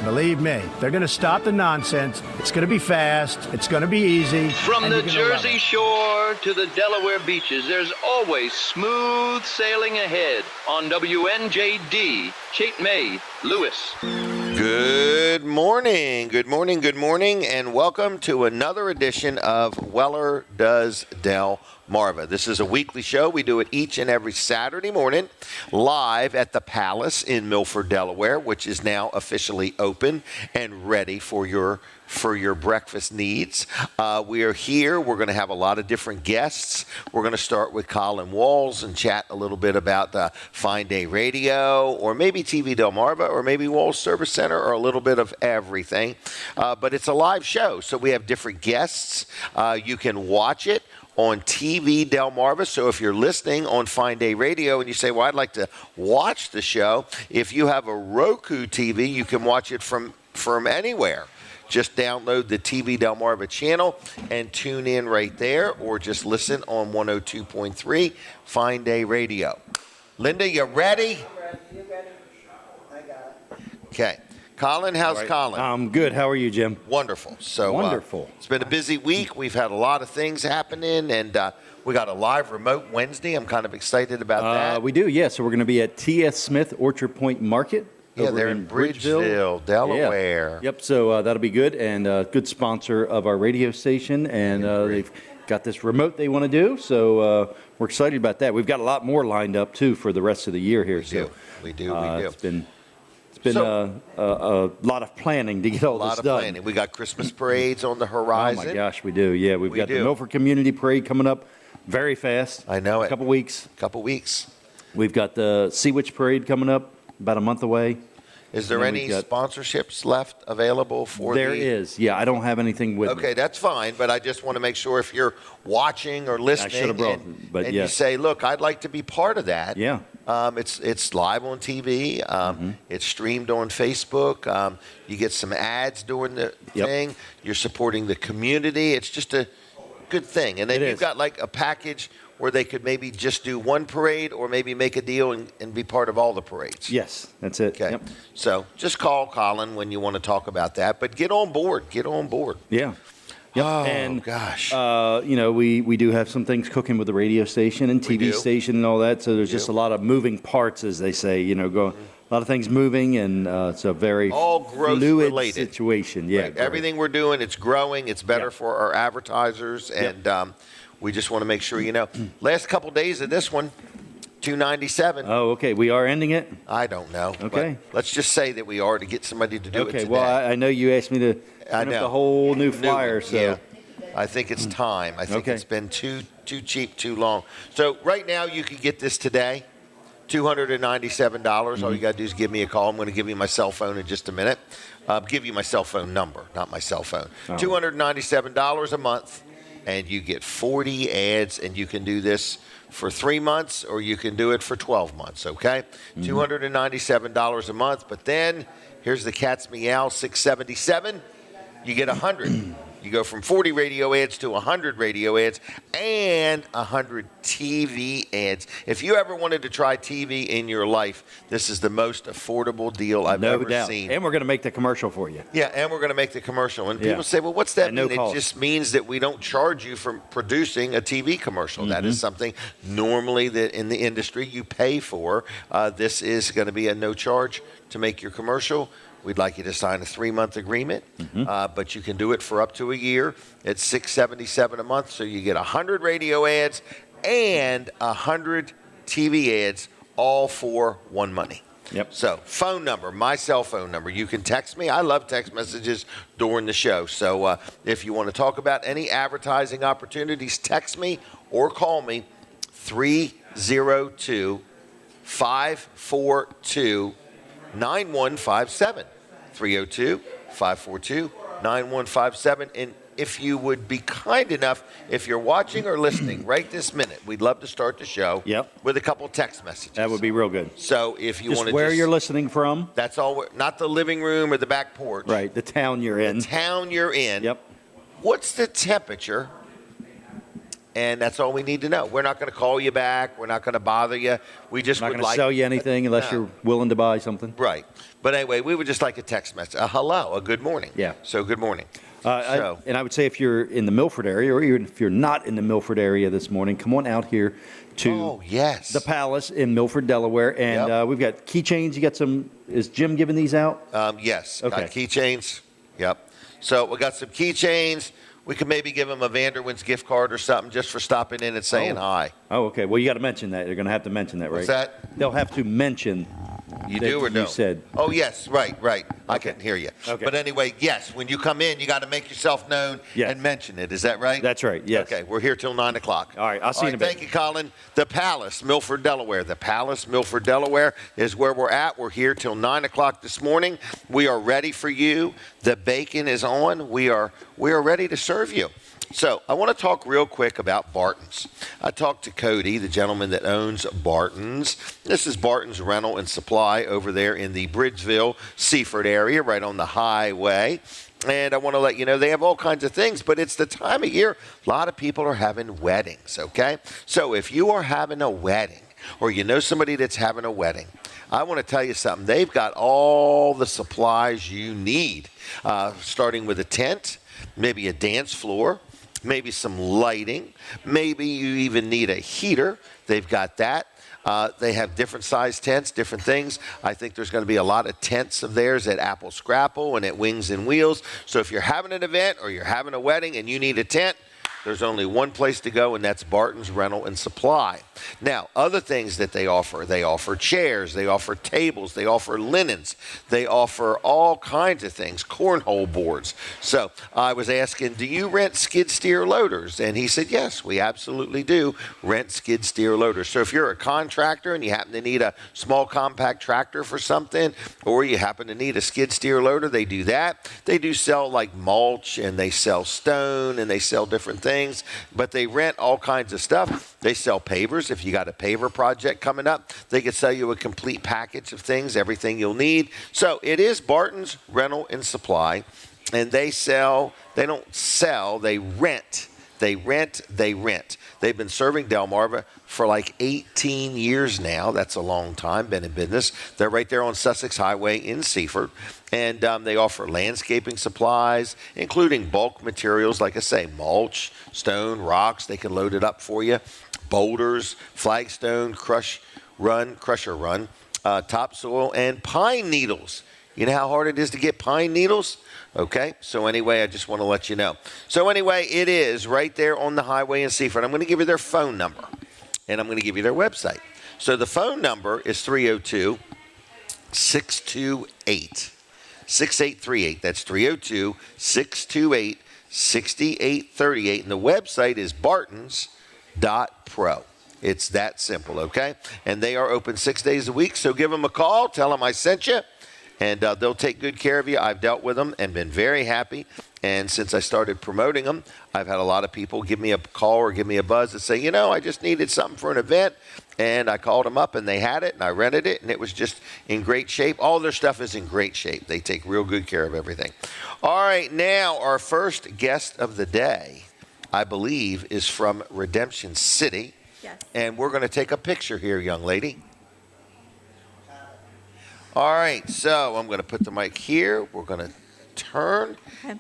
Believe me, they're going to stop the nonsense. It's going to be fast. It's going to be easy. From the Jersey Shore to the Delaware beaches, there's always smooth sailing ahead on WNJD, Cape May, Lewis. Good morning, and welcome to another edition of Weller Does Delmarva. This is a weekly show. We do it each and every Saturday morning live at the Palace in Milford, Delaware, which is now officially open and ready for your breakfast needs. We are here. We're going to have a lot of different guests. We're going to start with Colin Walls and chat a little bit about Fine Day Radio, or maybe TV Delmarva, or maybe Walls Service Center, or a little bit of everything. But it's a live show, so we have different guests. You can watch it on TV Delmarva. So if you're listening on Fine Day Radio and you say, well, I'd like to watch the show, if you have a Roku TV, you can watch it from anywhere. Just download the TV Delmarva channel and tune in right there, or just listen on 102.3 Fine Day Radio. Linda, you ready? I'm ready. You ready? I got it. Okay. Colin, how's Colin? I'm good. How are you, Jim? Wonderful. So wonderful. It's been a busy week. We've had a lot of things happening, and we got a live remote Wednesday. I'm kind of excited about that. We do, yeah. So we're going to be at T.S. Smith Orchard Point Market. Yeah, they're in Bridgeville, Delaware. Yeah. Yep, so that'll be good, and good sponsor of our radio station, and they've got this remote they want to do, so we're excited about that. We've got a lot more lined up, too, for the rest of the year here. We do. It's been a lot of planning to get all this done. A lot of planning. We got Christmas parades on the horizon. Oh, my gosh, we do. Yeah, we've got the Milford Community Parade coming up very fast. I know it. A couple weeks. We've got the Sea Witch Parade coming up about a month away. Is there any sponsorships left available for There is. Yeah, I don't have anything with me. Okay, that's fine, but I just want to make sure if you're watching or listening and you say, look, I'd like to be part of that. Yeah. It's live on TV. It's streamed on Facebook. You get some ads during the thing. You're supporting the community. It's just a good thing. And then you've got like a package where they could maybe just do one parade, or maybe make a deal and be part of all the parades. Yes, that's it. Okay. Yep. So just call Colin when you want to talk about that. But get on board. Yeah. Yep. Oh, and, gosh. We do have some things cooking with the radio station and TV station and all that. So there's just a lot of moving parts, as they say, a lot of things moving, and it's a very fluid situation. Yeah. Right. Everything we're doing, it's growing. It's better for our advertisers. And we just want to make sure, last couple days of this one, 297. Oh, okay. We are ending it? I don't know. Okay. Let's just say that we are, to get somebody to do it today. Okay. Well, I know you asked me to print up the whole new flyer. So I think it's time. I think it's been too cheap, too long. So right now you can get this today, $297. All you got to do is give me a call. I'm going to give you my cell phone in just a minute. Give you my cell phone number, not my cell phone. $297 a month. And you get 40 ads, and you can do this for 3 months, or you can do it for 12 months, okay? $297 a month, but then here's the cat's meow, $677. You get 100. You go from 40 radio ads to 100 radio ads and 100 TV ads. If you ever wanted to try TV in your life, this is the most affordable deal I've ever seen. And we're going to make the commercial for you. Yeah, and we're going to make the commercial. And people say, well, what's that mean? It just means that we don't charge you for producing a TV commercial. That is something normally that in the industry you pay for. This is going to be a no charge to make your commercial. We'd like you to sign a 3-month agreement, but you can do it for up to a year. It's $677 a month, so you get 100 radio ads and 100 TV ads, all for one money. Yep. So phone number, my cell phone number. You can text me. I love text messages during the show. So if you want to talk about any advertising opportunities, text me or call me, 302-542-9157. 302-542-9157. And if you would be kind enough, if you're watching or listening right this minute, we'd love to start the show with a couple text messages. That would be real good. So if you want to where you're listening from. That's all. Not the living room or the back porch. Right, the town you're in. The town you're in. Yep. What's the temperature And that's all we need to know. We're not going to call you back. We're not going to bother you. We just Not would going to like sell you anything unless you're willing to buy something. Right. But anyway, we would just like a text message, a hello, a good morning. Yeah. So good morning. And I would say if you're in the Milford area, or even if you're not in the Milford area this morning, come on out here to the Palace in Milford, Delaware. And we've got keychains. You got some, is Jim giving these out? Yes. Okay. Got keychains. Yep. So we got some keychains. We could maybe give them a Vanderwin's gift card or something just for stopping in and saying hi. Oh, okay. Well, you got to mention that. You're going to have to mention that, right? What's that? They'll have to mention. You do or no? You said. Oh, yes. Right. I couldn't hear you. Okay. But anyway, yes, when you come in, you got to make yourself known and mention it. Is that right? That's right. Yes. Okay. We're here till 9 o'clock. All right. I'll see you in a bit. Thank you, Colin. The Palace, Milford, Delaware. The Palace, Milford, Delaware is where we're at. We're here till 9 o'clock this morning. We are ready for you. The bacon is on. We are ready to serve you. So I want to talk real quick about Barton's. I talked to Cody, the gentleman that owns Barton's. This is Barton's Rental and Supply over there in the Bridgeville, Seaford area, right on the highway. And I want to let you know they have all kinds of things, but it's the time of year a lot of people are having weddings, okay? So if you are having a wedding or you know somebody that's having a wedding, I want to tell you something. They've got all the supplies you need, starting with a tent, maybe a dance floor, maybe some lighting. Maybe you even need a heater. They've got that. They have different size tents, different things. I think there's going to be a lot of tents of theirs at Apple Scrapple and at Wings and Wheels. So if you're having an event or you're having a wedding and you need a tent, there's only one place to go, and that's Barton's Rental and Supply. Now, other things that they offer chairs, they offer tables, they offer linens, they offer all kinds of things, cornhole boards. So I was asking, do you rent skid steer loaders? And he said, yes, we absolutely do rent skid steer loaders. So if you're a contractor and you happen to need a small compact tractor for something, or you happen to need a skid steer loader, they do that. They do sell like mulch, and they sell stone, and they sell different things. But they rent all kinds of stuff. They sell pavers. If you got a paver project coming up, they could sell you a complete package of things, everything you'll need. So it is Barton's Rental and Supply, and they don't sell, they rent. They rent. They've been serving Delmarva for like 18 years now. That's a long time, been in business. They're right there on Sussex Highway in Seaford. And they offer landscaping supplies, including bulk materials, like I say, mulch, stone, rocks. They can load it up for you. Boulders, flagstone, crusher run, topsoil, and pine needles. You know how hard it is to get pine needles? Okay, so anyway, I just want to let you know. So anyway, it is right there on the highway in Seaford. I'm going to give you their phone number, and I'm going to give you their website. So the phone number is 302-628-6838. That's 302-628-6838. And the website is bartons.pro. It's that simple, okay? And they are open 6 days a week, so give them a call. Tell them I sent you. And they'll take good care of you. I've dealt with them and been very happy. And since I started promoting them, I've had a lot of people give me a call or give me a buzz and say, you know, I just needed something for an event. And I called them up and they had it and I rented it and it was just in great shape. All their stuff is in great shape. They take real good care of everything. All right, now our first guest of the day, I believe, is from Redemption City. Yes. And we're going to take a picture here, young lady. All right, so I'm going to put the mic here. We're going to turn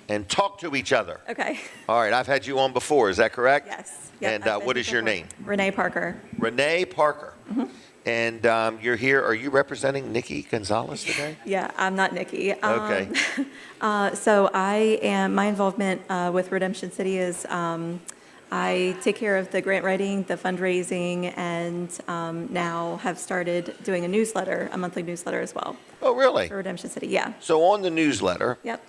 and talk to each other. Okay. All right, I've had you on before. Is that correct? Yes. Yep, And what is your name? Renee Parker. Renee Parker. Mm-hmm. And you're here. Are you representing Nikki Gonzalez today? Yeah, I'm not Nikki. Okay. So my involvement with Redemption City is I take care of the grant writing, the fundraising, and now have started doing a monthly newsletter as well. Oh, really? For Redemption City, yeah. So on the newsletter, Yep.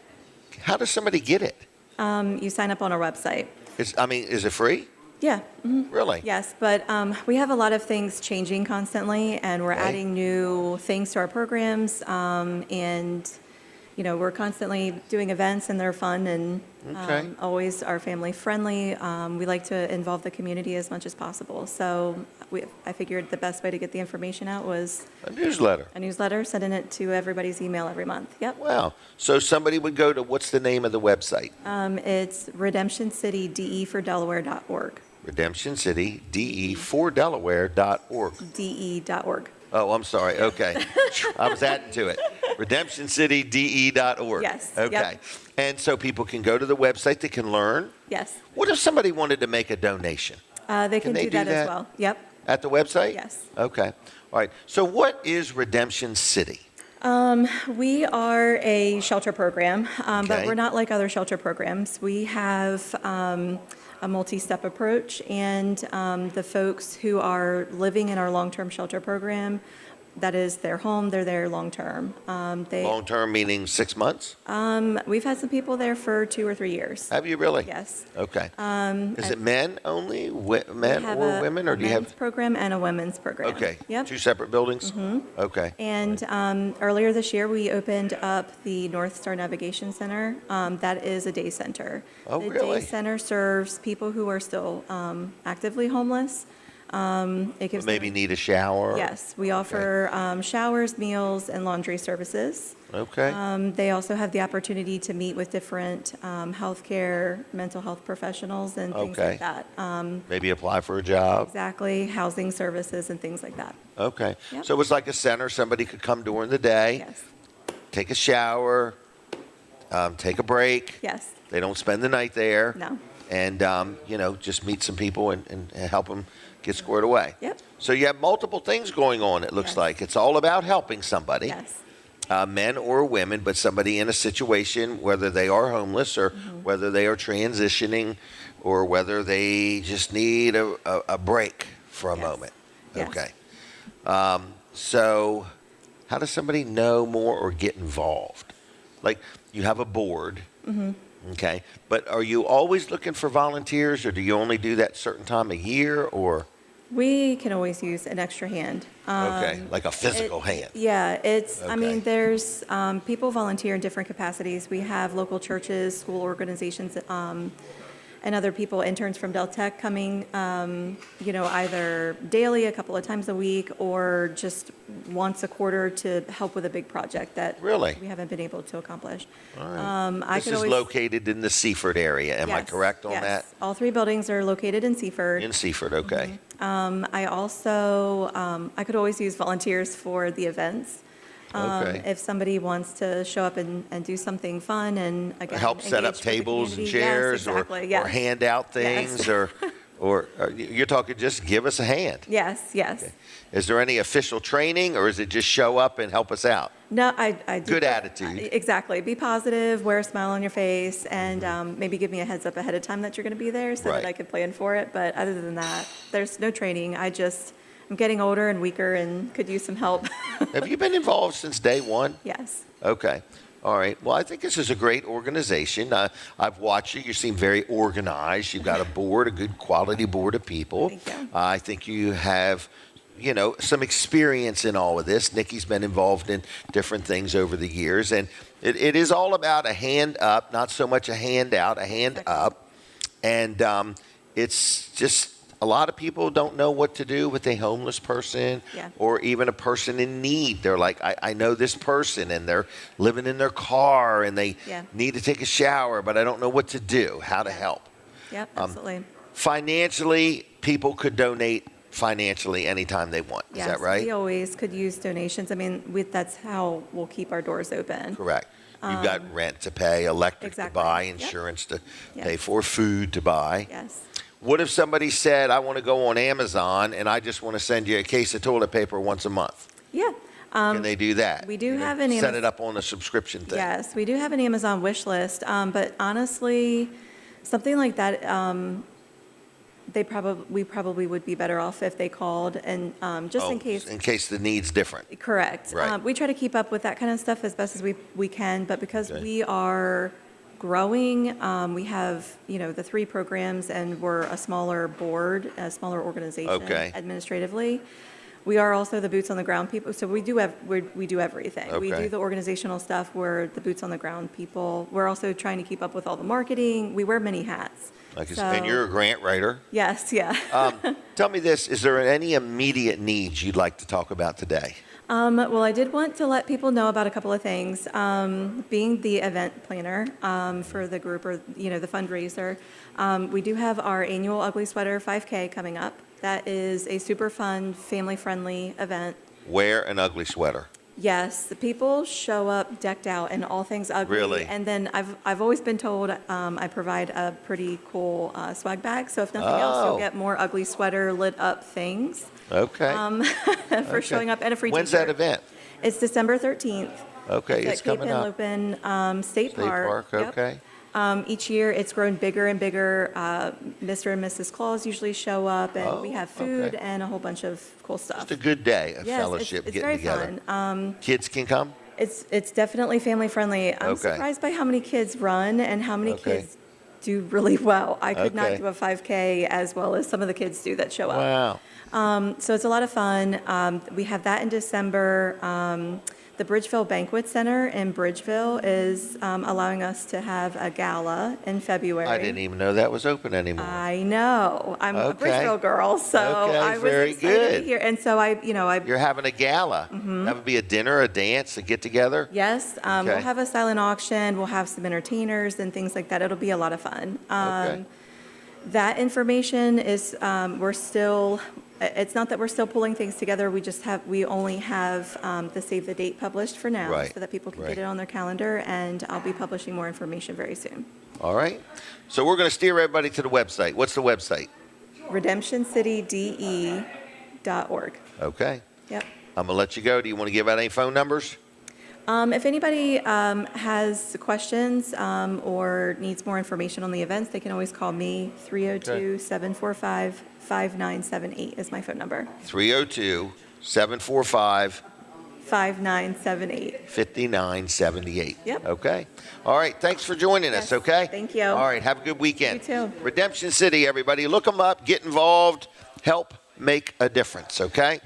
how does somebody get it? You sign up on our website. Is it free? Yeah. Mm-hmm. Really? Yes, but we have a lot of things changing constantly, and we're adding new things to our programs, and we're constantly doing events, and they're fun and always are family friendly. We like to involve the community as much as possible. So I figured the best way to get the information out was A newsletter. sending it to everybody's email every month. Yep. Wow. So somebody would go to, what's the name of the website? It's redemptioncitydefordelaware.org. Redemption City, DE4Delaware.org. de.org. Oh, I'm sorry. Okay. I was adding to it. RedemptionCityDE.org. Yes. Okay. Yep. And so people can go to the website, they can learn. Yes. What if somebody wanted to make a donation? They can they do do that that? as well. Yep. At the website? Yes. Okay. All right. So what is Redemption City? We are a shelter program, but Okay. we're not like other shelter programs. We have a multi-step approach, and the folks who are living in our long-term shelter program, that is their home, they're there long-term. Long-term meaning 6 months? We've had some people there for 2 or 3 years. Have you really? Yes. Okay. Is it men only, men We have or a women, or do you men's have? program and a women's program. Okay. Yep. 2 separate buildings? Okay. And earlier this year, we opened up the North Star Navigation Center. That is a day center. Oh, The really? day center serves people who are still actively homeless. It gives Maybe them, need a shower? yes, we offer showers, meals, and laundry services. Okay. They also have the opportunity to meet with different healthcare, mental health professionals and things Okay. like that. Maybe apply for a job? Exactly, housing services and things like that. Okay. Yep. So it's like a center. Somebody could come during the day, Yes, take a shower, take a break. yes, They don't spend the night there. no, And, just meet some people and help them get squared away. Yep. So you have multiple things going on, it looks Yes. like. It's all about helping somebody, yes, men or women, but somebody in a situation, whether they are homeless or whether they are transitioning or whether they just need a break for a Yes. moment. Yes. Okay. So how does somebody know more or get involved? Like, you have a board. Okay. But are you always looking for volunteers, or do you only do that certain time of year, or? we can always use an extra hand. Okay. Like a physical hand. Yeah, I Okay. mean, there's, people volunteer in different capacities. We have local churches, school organizations, and other people, interns from Del Tech coming, either daily, a couple of times a week, or just once a quarter to help with a big project that Really? we haven't been able to accomplish. All right. I This could is always- located in the Seaford area. Am I Yes, correct on yes. that? All 3 buildings are located in Seaford. In Seaford, okay. I also, I could always use volunteers for the events. Okay. If somebody wants to show up and do something fun and again. Help set up engage with the tables and community. Yes, chairs, exactly, or yes. hand out things, Yes. or you're talking just give us a hand. Yes, yes. Is there any official training, or is it just show up and help us out? No, I do. Good attitude. Exactly. Be positive, wear a smile on your face, and maybe give me a heads up ahead of time that you're going to be there so Right. that I can plan for it. But other than that, there's no training. I'm getting older and weaker and could use some help. Have you been involved since day one? Yes. Okay. All right. Well, I think this is a great organization. I've watched you. You seem very organized. You've got a board, a good quality board of people. Thank you. I think you have, some experience in all of this. Nikki's been involved in different things over the years. And it is all about a hand up, not so much a hand out, a hand Exactly. up. And it's just a lot of people don't know what to do with a homeless person Yeah. or even a person in need. They're like, I know this person, and they're living in their car, and they Yeah. need to take a shower, but I don't know what to do, how to help. Yep, absolutely. Financially, people could donate financially anytime they want. Is Yes, that right? we always could use donations. I mean, that's how we'll keep our doors open. Correct. You've got rent to pay, electric Exactly. to buy, Yep. insurance to Yep. pay for, food to buy. Yes. What if somebody said, I want to go on Amazon and I just want to send you a case of toilet paper once a month? Yeah. Can they do that? we do You know, have an Set Amazon- it up on a subscription thing. Yes, we do have an Amazon wish list, but honestly, something like that, we probably would be better off if they called and just in case. In case the need's different. Correct. Right. We try to keep up with that kind of stuff as best as we can, but because Okay. we are growing, we have, the 3 programs, and we're a smaller board, a smaller organization Okay. administratively. We are also the boots on the ground people, so we do everything. We Okay. do the organizational stuff, we're the boots on the ground people. We're also trying to keep up with all the marketing. We wear many hats. And you're a grant writer. Yes, yeah. Tell me this, is there any immediate needs you'd like to talk about today? Well, I did want to let people know about a couple of things. Being the event planner for the group, or the fundraiser, we do have our annual Ugly Sweater 5K coming up. That is a super fun, family-friendly event. Wear an ugly sweater. Yes, the people show up decked out in all things ugly. Really? And then I've always been told I provide a pretty cool swag bag. So if nothing else, you'll get more ugly sweater lit up things. Okay. For showing up, and a free When's t-shirt. that event? It's December 13th. Okay, it's at Cape coming up. Lupin State Park. Yep. Okay. Each year, it's grown bigger and bigger. Mr. and Mrs. Claus usually show up, and we have food and a whole bunch of cool stuff. Just a good day of Yes, fellowship, it's getting very together. fun. Kids can come? It's definitely family friendly. I'm Okay. surprised by how many kids run and how many kids do really well. I could not Okay. do a 5K as well as some of the kids do that show up. Wow. So it's a lot of fun. We have that in December. The Bridgeville Banquet Center in Bridgeville is allowing us to have a gala in February. I didn't even know that was open anymore. I know. I'm a Okay. Bridgeville girl, so Okay, I was very excited good. to hear. And so I You're having a gala. That would be a dinner, a dance, a get-together? Yes, Okay. we'll have a silent auction, we'll have some entertainers and things like that. It'll be a lot of fun. Okay. That information is, it's not that we're still pulling things together, we only have the save the date published for now, Right, so that people can right. get it on their calendar, and I'll be publishing more information very soon. All right. So we're going to steer everybody to the website. What's the website? redemptioncityde.org. Okay. Yep. I'm going to let you go. Do you want to give out any phone numbers? If anybody has questions or needs more information on the events, they can always call me. 302-745-5978 is my phone number. 302-745 5978. 5978. Yep. Okay. All right. Thanks for joining us. Yes, Okay. thank you. All right. Have a good weekend. You too. Redemption City, everybody. Look them up. Get involved. Help make a difference. Okay.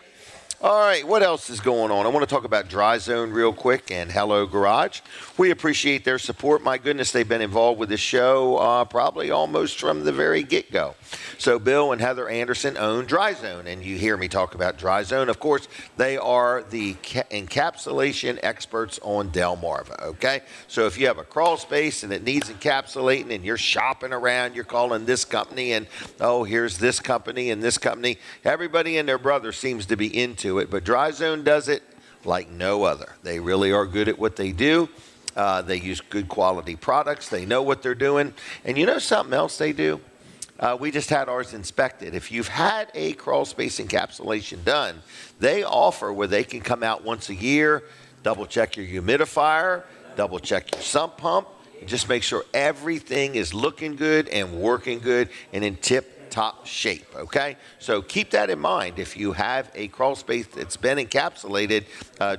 All right, what else is going on? I want to talk about Dry Zone real quick and Hello Garage. We appreciate their support. My goodness, they've been involved with this show probably almost from the very get-go. So Bill and Heather Anderson own Dry Zone, and you hear me talk about Dry Zone. Of course, they are the encapsulation experts on Delmarva, okay? So if you have a crawl space and it needs encapsulating and you're shopping around, you're calling this company and, oh, here's this company and this company. Everybody and their brother seems to be into it, but Dry Zone does it like no other. They really are good at what they do. They use good quality products. They know what they're doing. And you know something else they do? We just had ours inspected. If you've had a crawl space encapsulation done, they offer where they can come out once a year, double check your humidifier, double check your sump pump, and just make sure everything is looking good and working good and in tip-top shape, okay? So keep that in mind. If you have a crawl space that's been encapsulated,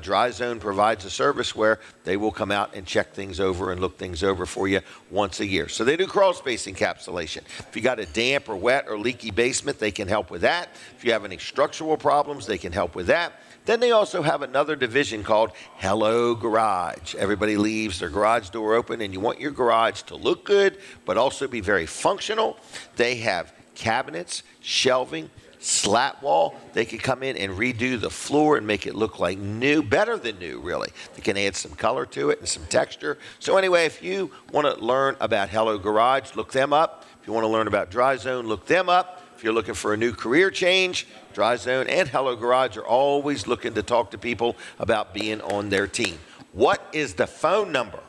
Dry Zone provides a service where they will come out and check things over and look things over for you once a year. So they do crawl space encapsulation. If you got a damp or wet or leaky basement, they can help with that. If you have any structural problems, they can help with that. Then they also have another division called Hello Garage. Everybody leaves their garage door open and you want your garage to look good but also be very functional. They have cabinets, shelving, slat wall. They can come in and redo the floor and make it look like new, better than new, really. They can add some color to it and some texture. So anyway, if you want to learn about Hello Garage, look them up. If you want to learn about Dry Zone, look them up. If you're looking for a new career change, Dry Zone and Hello Garage are always looking to talk to people about being on their team. What is the phone number?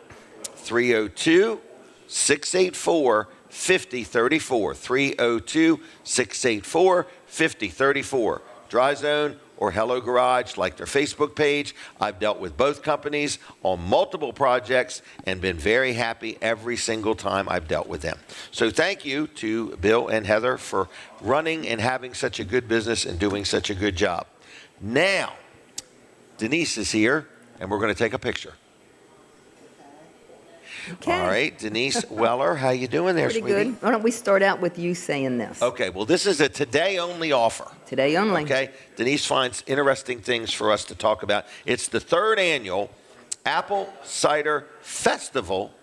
302-684-5034. 302-684-5034. Dry Zone or Hello Garage, like their Facebook page. I've dealt with both companies on multiple projects and been very happy every single time I've dealt with them. So thank you to Bill and Heather for running and having such a good business and doing such a good job. Now, Denise is here, and we're going to take a picture. Okay. All right, Denise Weller, how you doing there, Pretty sweetie? good. Why don't we start out with you saying this? Okay, well, this is a today-only offer. Today only. Okay, Denise finds interesting things for us to talk about. It's the third annual Apple Cider Festival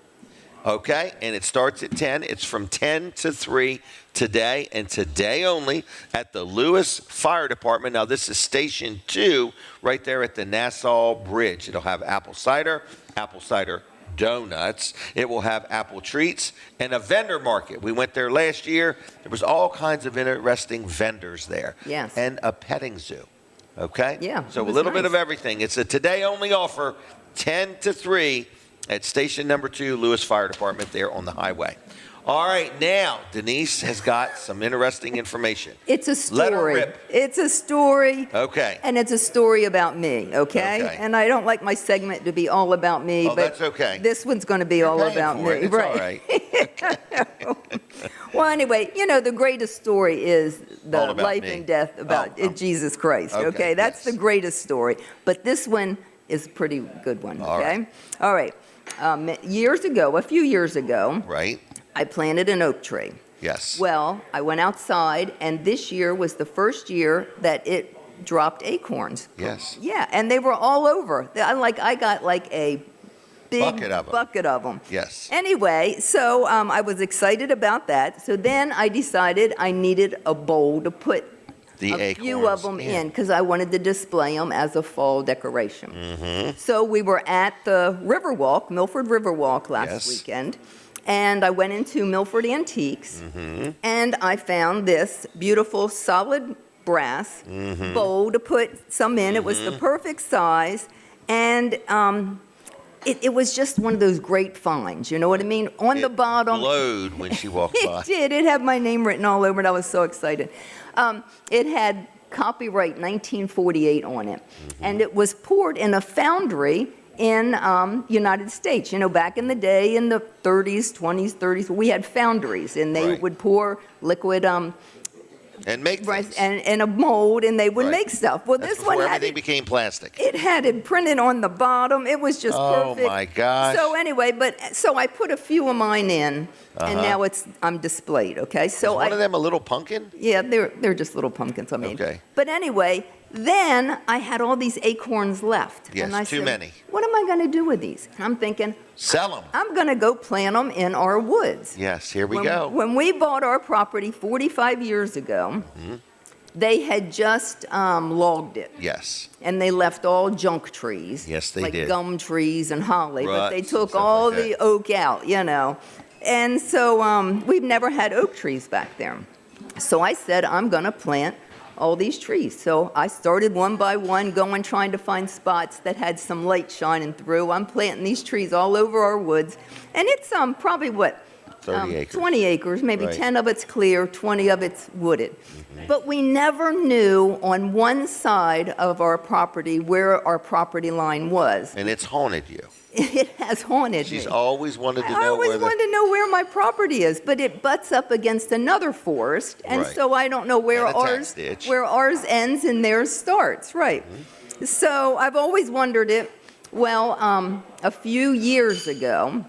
Okay, and it starts at 10. It's from 10 to 3 today, and today only at the Lewis Fire Department. Now, this is Station 2 right there at the Nassau Bridge. It'll have apple cider donuts. It will have apple treats and a vendor market. We went there last year. There was all kinds of interesting vendors there. Yes. And a petting zoo. Okay? Yeah. So a little bit of everything. It's a today-only offer, 10 to 3 at Station Number 2, Lewis Fire Department there on the highway. All right, now Denise has got some interesting information. It's a story. Let her rip. It's a story. Okay. And it's a story about me, okay? And I don't like my segment to be all about me, but that's okay. This one's going to be all about me. It's right. All right. Well, anyway, the greatest story is the life me. and death about Jesus Christ, okay? That's the greatest story. But this one is a pretty good one, okay? All right. A few years ago, right, I planted an oak tree. Yes. Well, I went outside, and this year was the first year that it dropped acorns. Yes. Yeah, and they were all over. I got like a big bucket of them. Yes. Anyway, so I was excited about that. So then I decided I needed a bowl to put a few of them in because I wanted to display them as a fall decoration. Mm-hmm. So we were at the Riverwalk, Milford Riverwalk last weekend. And I went into Milford Antiques, and I found this beautiful solid brass bowl to put some in. It was the perfect size, and it was just one of those great finds. You know what I mean? On the bottom, it glowed when she walked by. It did. It had my name written all over it. I was so excited. It had copyright 1948 on it, and it was poured in a foundry in United States. Back in the day, in the 30s, 20s, 30s, we had foundries, and they would pour liquid and make rice and a mold, and they would make stuff. Well, That's this one everything became plastic. It had it printed on the bottom. It was just perfect. Oh my gosh! So anyway, so I put a few of mine in, and now I'm displayed. Okay, so is one of them a little pumpkin? Yeah, they're just little pumpkins. I mean, okay. But anyway. Then I had all these acorns left. Yes, and I too said, many. What am I going to do with these? And I'm thinking, sell them. I'm going to go plant them in our woods. Yes, here we go. When we bought our property 45 years ago, they had just logged it. Yes. And they left all junk trees. Yes, they did. Like gum trees and holly. But they took all the oak out, And so we've never had oak trees back there. So I said, I'm going to plant all these trees. So I started one by one trying to find spots that had some light shining through. I'm planting these trees all over our woods. And it's probably 30 acres. 20 acres, maybe 10 of it's clear, 20 of it's wooded. But we never knew on one side of our property where our property line was. And it's haunted you. It has haunted me. She's always wanted to know I always wanted to know where my property is, but it butts up against another forest, and so I don't know where ours ends and theirs starts. Right. So I've always wondered it. Well, a few years ago,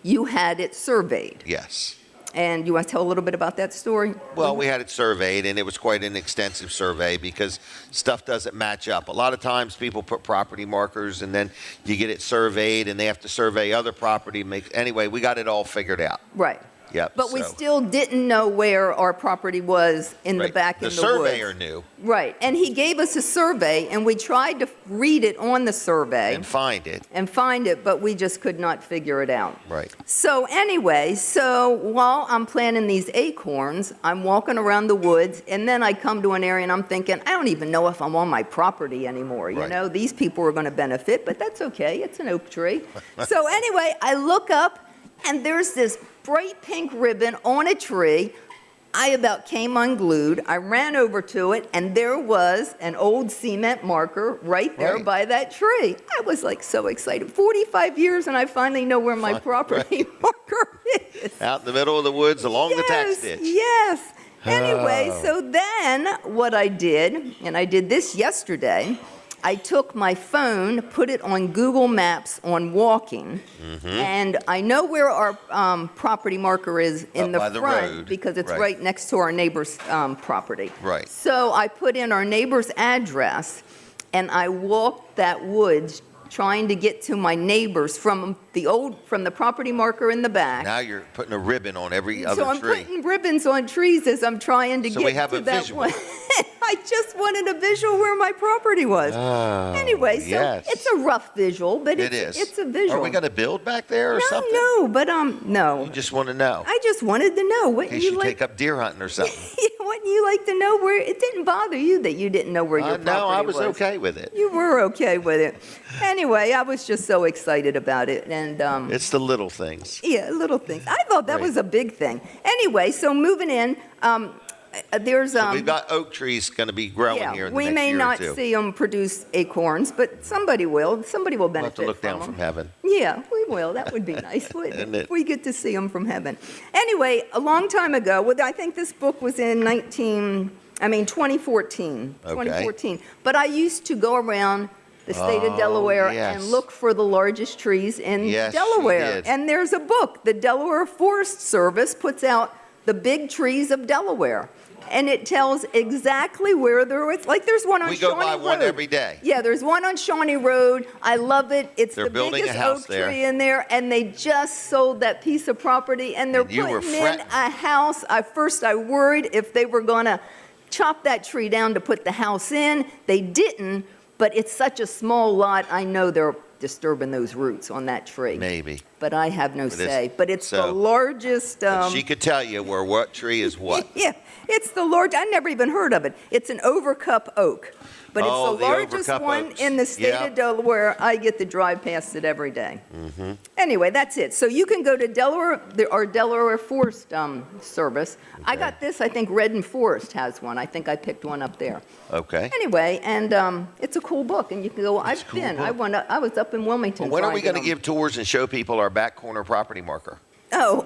you had it surveyed. Yes. And you want to tell a little bit about that story? Well, we had it surveyed, and it was quite an extensive survey because stuff doesn't match up. A lot of times people put property markers, and then you get it surveyed, and they have to survey other property. Anyway, we got it all figured out. Right. Yep. But we still didn't know where our proproperty was in the back in the woods. The surveyor knew. Right. And he gave us a survey, and we tried to read it on the survey. And find it. But we just could not figure it out. Right. So anyway, while I'm planting these acorns, I'm walking around the woods, and then I come to an area, and I'm thinking, I don't even know if I'm on my property anymore. Right. These people are going to benefit, but that's okay. It's an oak tree. So anyway, I look up, and there's this bright pink ribbon on a tree. I about came unglued. I ran over to it, and there was an old cement marker right there by that tree. I was so excited. 45 years, and I finally know where my property marker is. Out in the middle of the woods along the tax ditch. Yes. Anyway, so then what I did, and I did this yesterday, I took my phone, put it on Google Maps on walking, and I know where our property marker is in the front because it's right next to our neighbor's property. Right. So I put in our neighbor's address, and I walked that woods trying to get to my neighbors from the property marker in the back. Now you're putting a ribbon on every other So I'm tree. putting ribbons on trees as I'm trying to So get we have to a that visual. one. I just wanted a visual where my property was. Oh, Anyway, so yes. it's a rough visual, but It it's is. a visual. Are we going to build back there or something? No, but no. You just want to know. I just wanted to know In what case you you like. take up deer hunting or something. Wouldn't you like to know where it didn't bother you that you didn't know where your property was? No, I was okay with it. You were okay with it. Anyway, I was just so excited about it, and It's the little things. yeah, little things. I thought that Right. was a big thing. Anyway, so moving in, there's So we've got oak trees going to be growing here in the we next may year not or two. see them produce acorns, but somebody will. Somebody will We'll have benefit to look down them. from heaven. Yeah, we will. That would be nice, wouldn't Isn't it? it? We get to see them from heaven. Anyway, a long time ago, I think this book was in 2014. Okay. 2014. But I used to go around the state of Delaware yes. and look for the largest trees in Yes, you Delaware. did. And there's a book. The Delaware Forest Service puts out the big trees of Delaware. And it tells exactly where there is, like there's one on We Shawnee go by Road. one every day. Yeah, there's one on Shawnee Road. I love it. It's They're the building a biggest house oak there. tree in there, and they just sold that piece of property, and they're And you were putting in fretting. a house. First I worried if they were going to chop that tree down to put the house in. They didn't, but it's such a small lot. I know they're disturbing those roots on that tree. Maybe. But I have no But say. But it's the so- largest. But she could tell you where what tree is what. Yeah, it's the large. I never even heard of it. It's an overcup oak, but it's Oh, the the largest overcup one oaks. in the state Yeah. of Delaware. I get to drive past it every day. Mm-hmm. Anyway, that's it. So you can go to Delaware, our Delaware Forest Service. I Okay. got this. I think Redden Forest has one. I think I picked one up there. Okay. Anyway, and it's a cool book, and you can go. It's a I've cool been. book. I was up in Wilmington. Well, when are we driving going to them. give tours and show people our back corner property marker? Oh,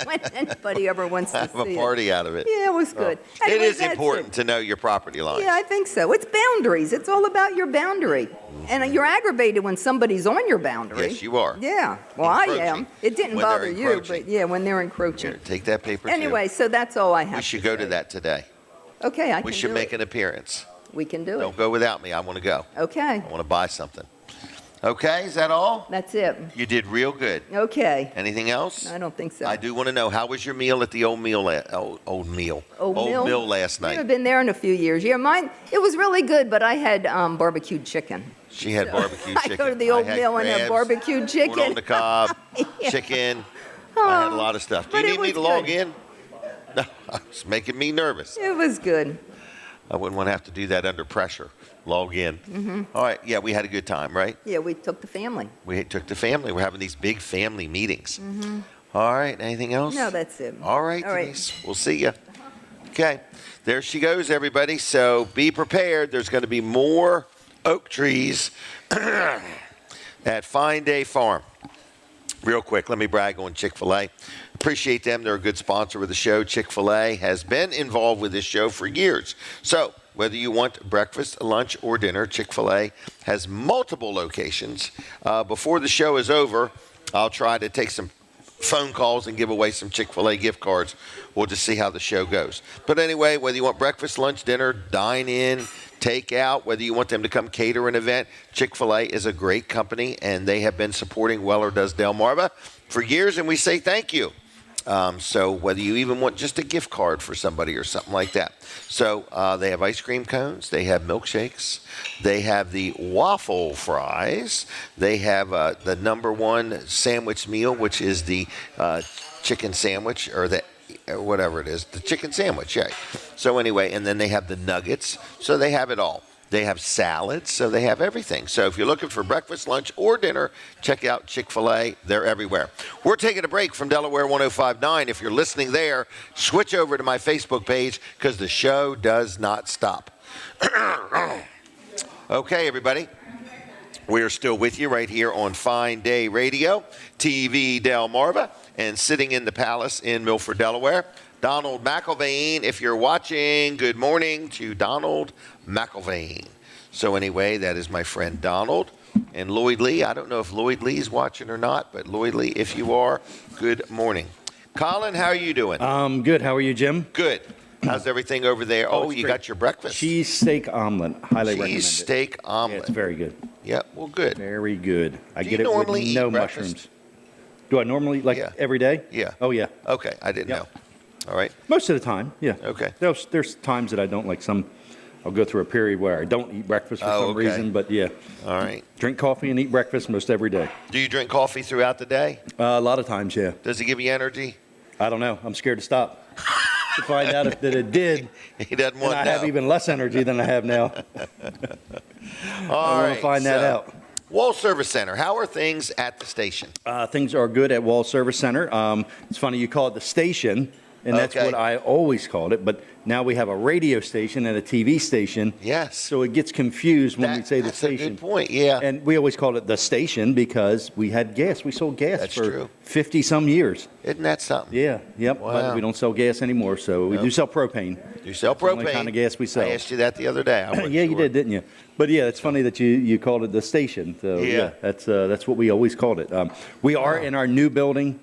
when anybody ever wants to Have see a party out of it. it. Yeah, it was good. It Anyway, is that's important it. to know your property lines. Yeah, I think so. It's boundaries. It's all about your boundary. And you're aggravated when somebody's on your boundary. Yes, you are. Yeah. Well, I Encroaching. am. It didn't When they're bother you, encroaching. but yeah, when they're encroaching. Here, take that paper Anyway, too. so that's all I have. We should go to that today. Okay, I We can should do make it. an appearance. We can do Don't it. go without me. I want to go. Okay, I want to buy something. Okay, is that all? that's it. You did real good. Okay. Anything else? I don't think so. I do want to know, how was your meal at the old mill last I haven't night? been there in a few years. Yeah, mine, it was really good, but I had barbecued chicken. She had barbecue chicken. I go to the old had mill and have crabs, barbecued corn on chicken. the cob, Yeah. chicken. I had a lot of stuff. Do you but it need me was to log good. in? No, it's making me nervous. It was good. I wouldn't want to have to do that under pressure. Log in. Mm-hmm. All right. Yeah, we had a good time, right? Yeah, we took the family. We took the family. We're having these big family meetings. All right. Anything else? Mm-hmm. No, that's it. All right, All right. Denise. We'll see you. Okay. There she goes, everybody. So be prepared. There's going to be more oak trees at Fine Day Farm. Real quick, let me brag on Chick-fil-A. Appreciate them. They're a good sponsor of the show. Chick-fil-A has been involved with this show for years. So whether you want breakfast, lunch, or dinner, Chick-fil-A has multiple locations. Before the show is over, I'll try to take some phone calls and give away some Chick-fil-A gift cards. We'll just see how the show goes. But anyway, whether you want breakfast, lunch, dinner, dine in, take out, whether you want them to come cater an event, Chick-fil-A is a great company, and they have been supporting Weller Does Delmarva for years, and we say thank you. So whether you even want just a gift card for somebody or something like that. So they have ice cream cones. They have milkshakes. They have the waffle fries. They have the #1 sandwich meal, which is the chicken sandwich, or the whatever it is, the chicken sandwich, yeah. So anyway, and then they have the nuggets. So they have it all. They have salads, so they have everything. So if you're looking for breakfast, lunch, or dinner, check out Chick-fil-A. They're everywhere. We're taking a break from Delaware 105.9. If you're listening there, switch over to my Facebook page because the show does not stop. Okay, everybody. We are still with you right here on Fine Day Radio, TV Delmarva, and sitting in the Palace in Milford, Delaware, Donald McIlvaine. If you're watching, good morning to Donald McIlvaine. So anyway, that is my friend Donald. And Lloyd Lee, I don't know if Lloyd Lee is watching or not, but Lloyd Lee, if you are, good morning. Colin, how are you doing? Good. How are you, Jim? Good. How's everything over there? Oh, you got your breakfast. Cheese steak omelet. Highly recommend it. Cheese steak omelet. Yeah, it's very good. Yeah, well, good. Very good. I Do get you it normally with eat no breakfast? mushrooms. Do I normally, every day? Yeah. Oh, yeah. Okay, I didn't know. All right. Most of the time, yeah. Okay. There's times that I don't, I'll go through a period where I don't eat breakfast for some reason, but yeah. All right. Drink coffee and eat breakfast most every day. Do you drink coffee throughout the day? A lot of times, yeah. Does it give you energy? I don't know. I'm scared to stop. To find out that it did. He doesn't want and to I have even less energy than I have now. All I right. want to find that out. Wall Service Center. How are things at the station? Things are good at Wall Service Center. It's funny you call it the station, and that's what I always called it. But now we have a radio station and a TV station. Yes. So it gets confused when we say the station. That's a good point, yeah. And we always called it the station because we had gas. We sold gas for 50-some years. Isn't that something? Yeah, yep. Wow. But we don't sell gas anymore, so we do sell propane. You sell It's the propane. only kind of gas we sell. I asked you that the other day. I wasn't Yeah, you sure. did, didn't you? But yeah, it's funny that you called it the station. So Yeah. that's what we always called it. We are in our new building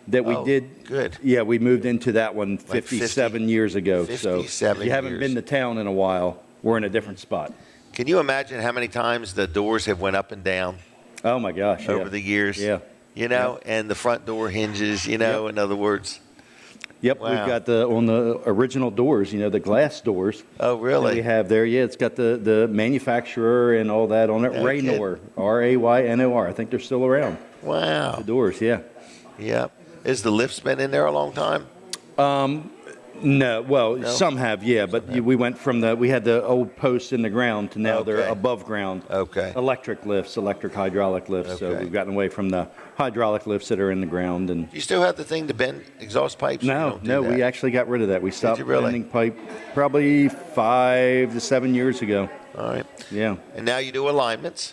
that we did. Good. Yeah, we moved into that one 57 years ago. 57 so if you haven't years. been to town in a while, we're in a different spot. Can you imagine how many times the doors have went up and down Oh my gosh! over the years? Yeah. You know, and the front door hinges, in other words. Yep, Wow. we've got on the original doors, the glass doors. Oh, really? That we have there. Yeah, it's got the manufacturer and all that on it. No Raynor, Raynor. I think they're still around. Wow. The doors, yeah. Yep. Has the lift's been in there a long time? No, well, some have, yeah, but we went from we had the old posts in the ground to now they're above ground. Okay. Electric lifts, electric hydraulic lifts. So Okay. we've gotten away from the hydraulic lifts that are in the ground. And Do you still have the thing to bend exhaust pipes? You no, don't do we that? actually got rid of that. We stopped you really? bending pipe probably 5 to 7 years ago. All right. Yeah. And now you do alignments.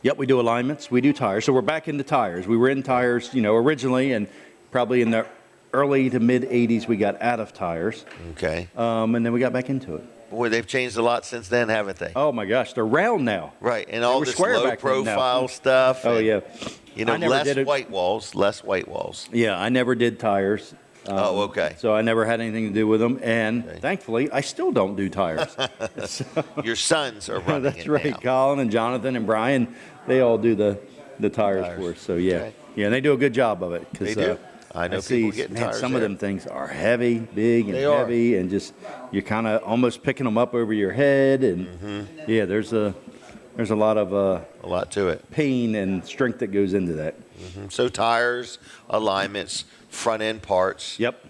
Yep, we do alignments. We do tires. So we're back into tires. We were in tires, originally, and probably in the early to mid 80s we got out of tires. Okay. And then we got back into it. Boy, they've changed a lot since then, haven't they? Oh my gosh, they're round now. Right, and all were this square low back then, now. profile stuff. Oh and, yeah. I never less did it. white walls. Yeah, I never did tires. Oh, okay. So I never had anything to do with them, and thankfully, I still don't do tires. Your sons are running That's it right. now. Colin and Jonathan and Brian, they all do the tires for us. So yeah, Okay. yeah, and they do a good job of it. 'Cause, They do. I know see, people getting tires some of there. them things are heavy, big, and They are. heavy, and just you're kind of almost picking them up over your head, and yeah, there's a lot of A lot to it. pain and strength that goes into that. So tires, alignments, front end parts. Yep.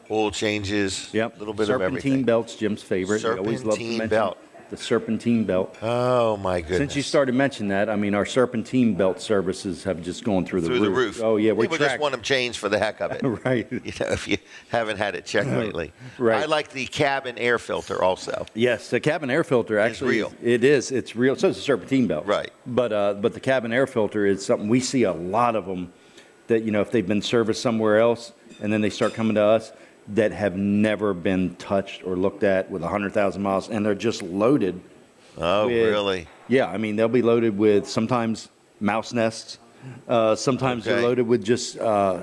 Oil changes. Yep. A little bit of Serpentine everything. belt's Jim's favorite. We always love to Serpentine mention belt. the serpentine belt. Oh my goodness. Since you started mentioning that, I mean, our serpentine belt services have just gone through the roof. Oh yeah, we're People just tracked. want them changed for the heck of it. Right. If you haven't had it checked lately. Right. I like the cabin air filter also. Yes, the cabin air filter actually real. It is. It's real. So is the serpentine belt. Right. But the cabin air filter is something we see a lot of them that if they've been serviced somewhere else and then they start coming to us that have never been touched or looked at with 100,000 miles and they're just loaded. Oh, really? Yeah, I mean they'll be loaded with sometimes mouse nests. Sometimes they're Okay. loaded with just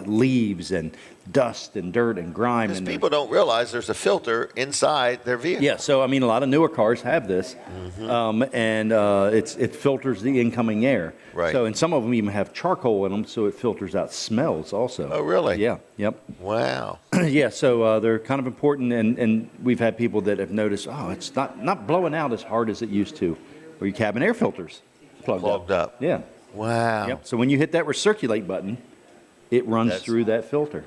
leaves and dust and dirt and grime. Because And people don't realize there's a filter inside their vehicle. yeah, so I mean, a lot of newer cars have this, and it filters the incoming air. Right. So, and some of them even have charcoal in them, so it filters out smells also. Oh, really? Yeah. Yep. Wow. Yeah. So they're kind of important, and we've had people that have noticed, oh, it's not blowing out as hard as it used to, or your cabin air filters Plugged up. Yeah. Wow. Yep. So when you hit that recirculate button, it runs through that filter.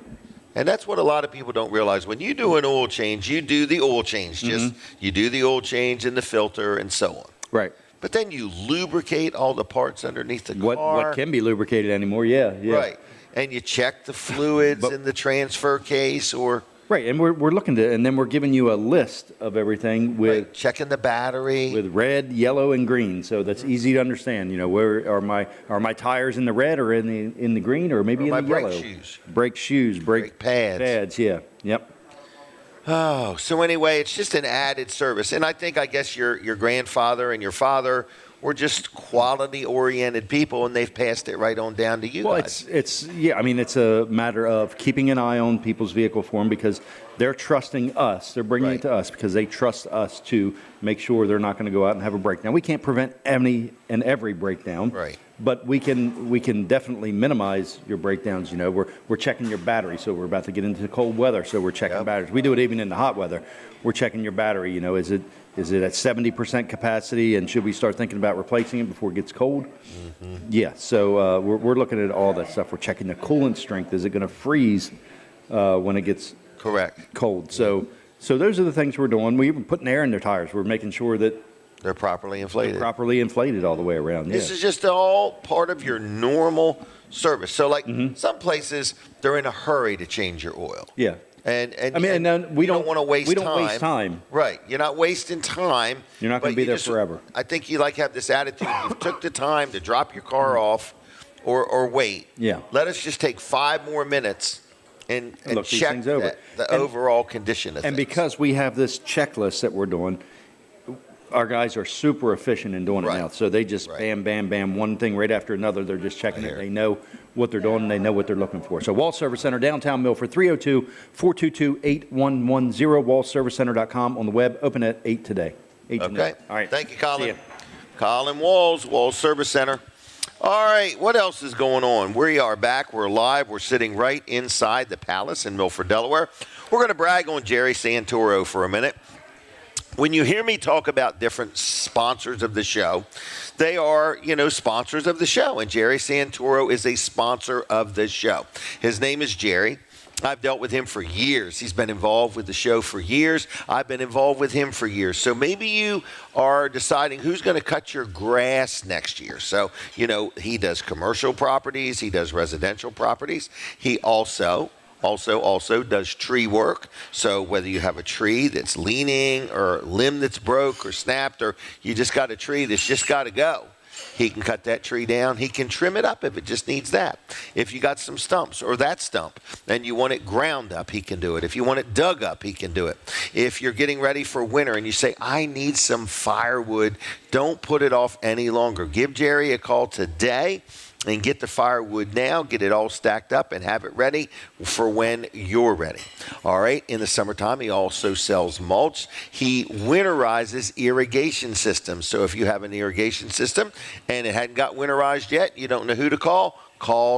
And that's what a lot of people don't realize. When you do an oil change, you do the oil change. You do the oil change and the filter and so on. Right. But then you lubricate all the parts underneath the car. What can be lubricated anymore? Yeah. Yeah. Right. And you check the fluids in the transfer case or Right, and we're looking to, and then we're giving you a list of everything with checking the battery. with red, yellow, and green. So that's easy to understand. Where are my tires in the red or in the green or maybe Or in the my yellow? brake shoes. Brake shoes, brake pads. Pads, yeah, yep. Oh, so anyway, it's just an added service. And I guess your grandfather and your father were just quality-oriented people, and they've passed it right on down to you Well, guys. it's a matter of keeping an eye on people's vehicle form because they're trusting us. They're bringing it to us because they trust us to make sure they're not going to go out and have a breakdown. We can't prevent any and every breakdown. Right. But we can definitely minimize your breakdowns. You know, we're checking your battery, so we're about to get into cold weather, so we're checking batteries. We do it even in the hot weather. We're checking your battery. You know, is it at 70% capacity, and should we start thinking about replacing it before it gets cold? Mm-hmm. Yeah. So we're looking at all that stuff. We're checking the coolant strength. Is it going to freeze when it gets cold? So those are the things we're doing. We're even putting air in their tires. We're making sure that they're properly inflated. All the way around. This is just all part of your normal service. So, like some places, they're in a hurry to change your oil. Yeah. And we don't want to waste time. We don't waste time. Right. You're not wasting time. You're not going to be there forever. I think you have this attitude. You took the time to drop your car off or wait. Yeah. Let us just take 5 more minutes and check the overall condition of things. And because we have this checklist that we're doing, our guys are super efficient in doing it now. So they just bam, bam, bam, one thing right after another. They're just checking it. They know what they're doing, and they know what they're looking for. So Wall Service Center, downtown Milford, 302-422-8110, wallservicecenter.com on the web, open at 8 today. 8 okay. Tonight. All right. Thank you, Colin. Colin Wall Service Center. All right, what else is going on? We are back. We're live. We're sitting right inside the Palace in Milford, Delaware. We're going to brag on Jerry Santoro for a minute. When you hear me talk about different sponsors of the show, they are, sponsors of the show. And Jerry Santoro is a sponsor of the show. His name is Jerry. I've dealt with him for years. He's been involved with the show for years. I've been involved with him for years. So maybe you are deciding who's going to cut your grass next year. So, he does commercial properties. He does residential properties. He also does tree work. So whether you have a tree that's leaning or a limb that's broke or snapped, or you just got a tree that's just got to go, he can cut that tree down. He can trim it up if it just needs that. If you got some stumps or that stump and you want it ground up, he can do it. If you want it dug up, he can do it. If you're getting ready for winter and you say, I need some firewood, don't put it off any longer. Give Jerry a call today and get the firewood now, get it all stacked up and have it ready for when you're ready. All right, in the summertime, he also sells mulch. He winterizes irrigation systems. So if you have an irrigation system and it hadn't got winterized yet, you don't know who to call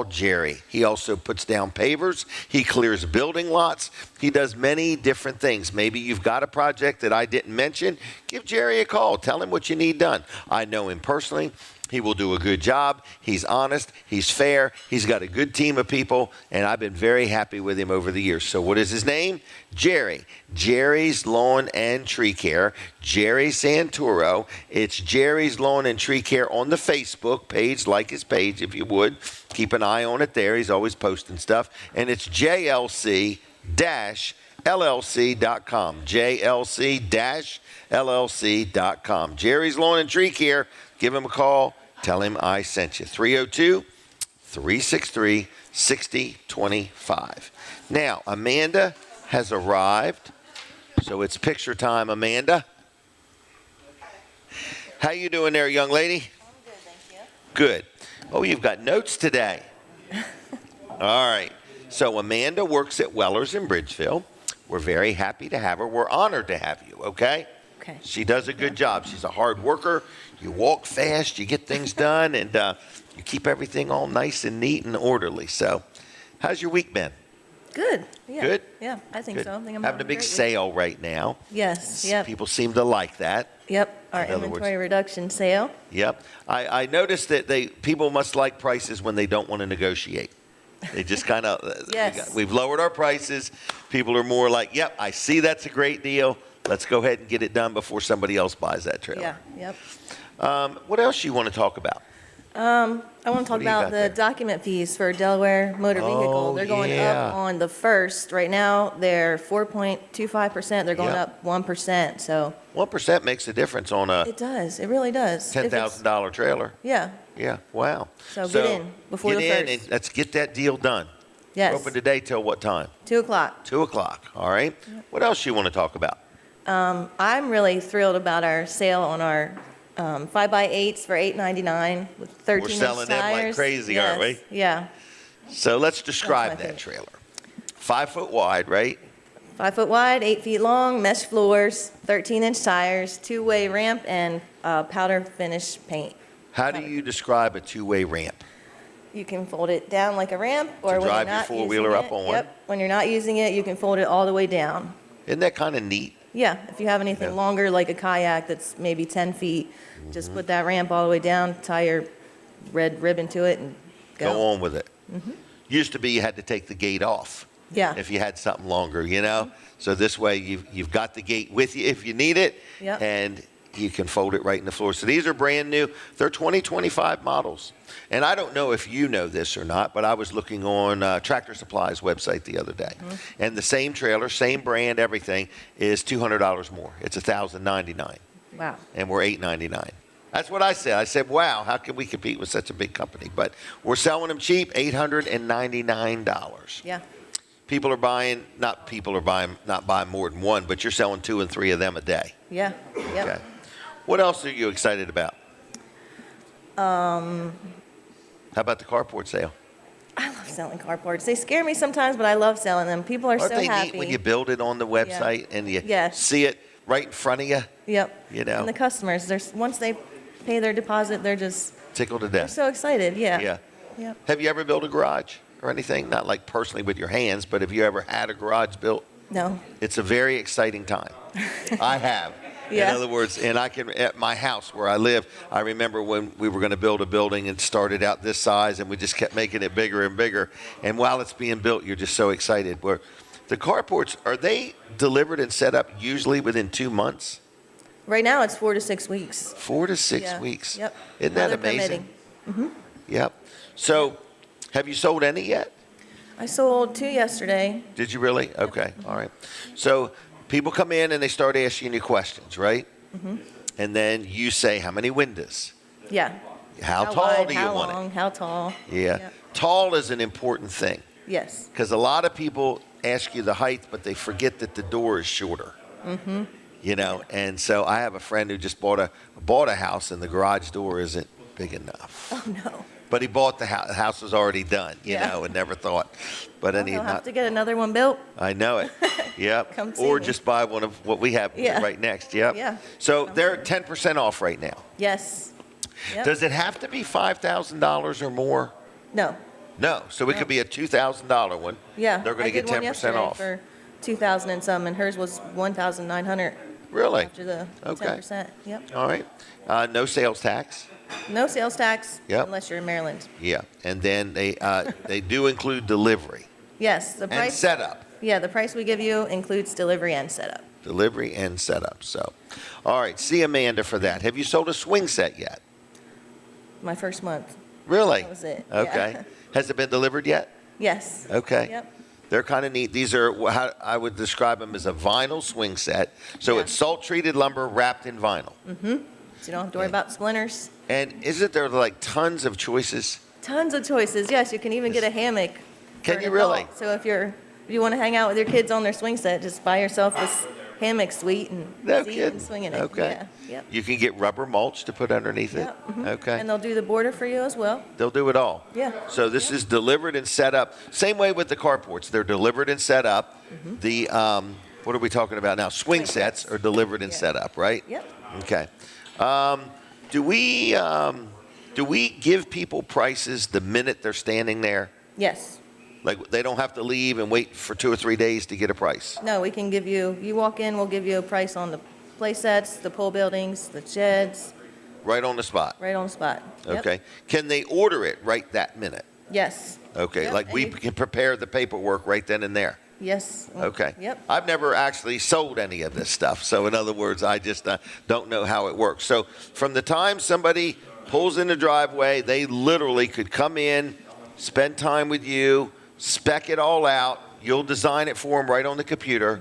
Jerry. He also puts down pavers. He clears building lots. He does many different things. Maybe you've got a project that I didn't mention. Give Jerry a call. Tell him what you need done. I know him personally. He will do a good job. He's honest. He's fair. He's got a good team of people, and I've been very happy with him over the years. So what is his name? Jerry. Jerry's Lawn and Tree Care. Jerry Santoro. It's Jerry's Lawn and Tree Care on the Facebook page. Like his page, if you would. Keep an eye on it there. He's always posting stuff. And it's JLC-LLC.com. JLC-LLC.com. Jerry's Lawn and Tree Care. Give him a call. Tell him I sent you. 302-363-6025. Now, Amanda has arrived. So it's picture time, Amanda. How you doing there, young lady? I'm good, thank you. Good. Oh, you've got notes today. All right. So Amanda works at Weller's in Bridgeville. We're very happy to have her. We're honored to have you, okay? Okay. She does a good job. She's a hard worker. You walk fast, you get things done, and you keep everything all nice and neat and orderly. So how's your week been? Good. Yeah. Good? Yeah, I think Good. so. I think I'm having a big great week. sale right now. Yes. Yep. People seem to like that. Yep. Our In other inventory words- reduction sale. Yep. I noticed that people must like prices when they don't want to negotiate. They just kind of, Yes. we've lowered our prices. People are more like, yep, I see that's a great deal. Let's go ahead and get it done before somebody else buys that trailer. Yeah. Yep. What else you want to talk about? I want to talk What do you about got the there? document fees for Delaware motor vehicle. They're going yeah. up on the 1st. Right now, they're 4.25%. They're going Yep. up 1%. So 1% makes a difference on a it does. It really does. If it's- $10,000 trailer. Yeah. Yeah, wow. So get in before get the in 1st. and let's get that deal done. Yes. Open today till what time? 2 o'clock. 2 o'clock, all right? What else you want to talk about? I'm really thrilled about our sale on our 5x8s for $8.99 with 13-inch tires. We're selling them like crazy, aren't we? Yeah. So let's describe my that favorite. trailer. 5 foot wide, right? 5 foot wide, 8 feet long, mesh floors, 13-inch tires, two-way ramp, and powder finish paint. How do you describe a two-way ramp? You can fold it down like a ramp, or To when drive you're your not four-wheeler using up it, on one? Yep. When you're not using it, you can fold it all the way down. Isn't that kind of neat? Yeah, if you have anything longer, like a kayak that's maybe 10 feet, just put that ramp all the way down, tie your red ribbon to it, and Go on with it. Used to be you had to take the gate off Yeah. if you had something longer, you know? So this way you've got the gate with you if you need it, Yep. and you can fold it right in the floor. So these are brand new. They're 2025 models. And I don't know if you know this or not, but I was looking on Tractor Supply's website the other day. And the same trailer, same brand, everything, is $200 more. It's $1,099. Wow. And we're $899. That's what I said. I said, wow, how can we compete with such a big company? But we're selling them cheap, $899. Yeah. People are buying, not buying more than one, but you're selling 2 and 3 of them a day. Yeah. Yep. Okay. What else are you excited about? How about the carport sale? I love selling carports. They scare me sometimes, but I love selling them. People are Aren't so they happy. neat when you build it on the website and you Yes. see it right in front of you? Yep. You know. And the customers, once they pay their deposit, they're Tickled to death. so excited. Yeah. Yeah. Yep. Have you ever built a garage or anything? Not like personally with your hands, but have you ever had a garage built? No. It's a very exciting time. I have. Yeah. In other words, and I can, at my house where I live, I remember when we were going to build a building and started out this size and we just kept making it bigger and bigger. And while it's being built, you're just so excited. Where the carports, are they delivered and set up usually within 2 months? Right now, it's 4 to 6 weeks. 4 to 6 Yeah. weeks. Yep. Isn't that Weather amazing? permitting. Yep. So have you sold any yet? I sold 2 yesterday. Did you really? Okay. All right. So people come in and they start asking you questions, right? And then you say, how many windows? Yeah. How tall wide, do you how want long, how tall? it? Yeah. Yep. Tall is an important thing Yes. because a lot of people ask you the height, but they forget that the door is shorter. You know, and so I have a friend who just bought a house and the garage door isn't big enough. Oh, no. But he bought the house. The house was already done, you Yeah. know, and never thought. But then I'll have to get another one built. I know it. Yep. Come see Or me. just buy one of what we have Yeah. right next. Yep. Yeah. So they're 10% off right now. Yes. Yep. Does it have to be $5,000 or more? No. No. So it No. could be a $2,000 one. Yeah. They're going I to get did one 10% yesterday off. for 2,000 and some, and hers was 1,900 Really? after the Okay. 10%. Yep. All right. No sales tax. No sales tax Yep. unless you're in Maryland. Yeah. And then they do include delivery Yes, the and price. setup. Yeah, the price we give you includes delivery and setup. Delivery and setup. So, all right. See Amanda for that. Have you sold a swing set yet? My first month. Really? That was it, Okay. yeah. Has it been delivered yet? Yes. Okay. Yep. They're kind of neat. These are how I would describe them as a vinyl swing set. So Yeah. it's salt-treated lumber wrapped in vinyl. So you don't have to worry about splinters. And isn't there like tons of choices? Tons of choices. Yes, you can even get a hammock. for Can an you really? adult. So if you want to hang out with your kids on their swing set, just buy yourself this hammock suite and No seat kidding. and swing in it. Okay. Yeah. Yep. You can get rubber mulch to put underneath it. Yep, mhm. Okay. And they'll do the border for you as well. They'll do it all. Yeah. So this is delivered and set up. Same way with the carports. They're delivered and set up. The what are we talking about now? Swing sets are delivered and Yeah. set up, right? Yep. Okay. Do we give people prices the minute they're standing there? Yes. Like they don't have to leave and wait for 2 or 3 days to get a price. No, we can give you walk in, we'll give you a price on the play sets, the pole buildings, the sheds, Right on the spot. right on the spot. Yep. Okay. Can they order it right that minute? Yes. Okay. Yep, Like and we you- can prepare the paperwork right then and there. Yes. Okay. Yep. I've never actually sold any of this stuff. So in other words, I just don't know how it works. So from the time somebody pulls in the driveway, they literally could come in, spend time with you, spec it all out. You'll design it for them right on the computer,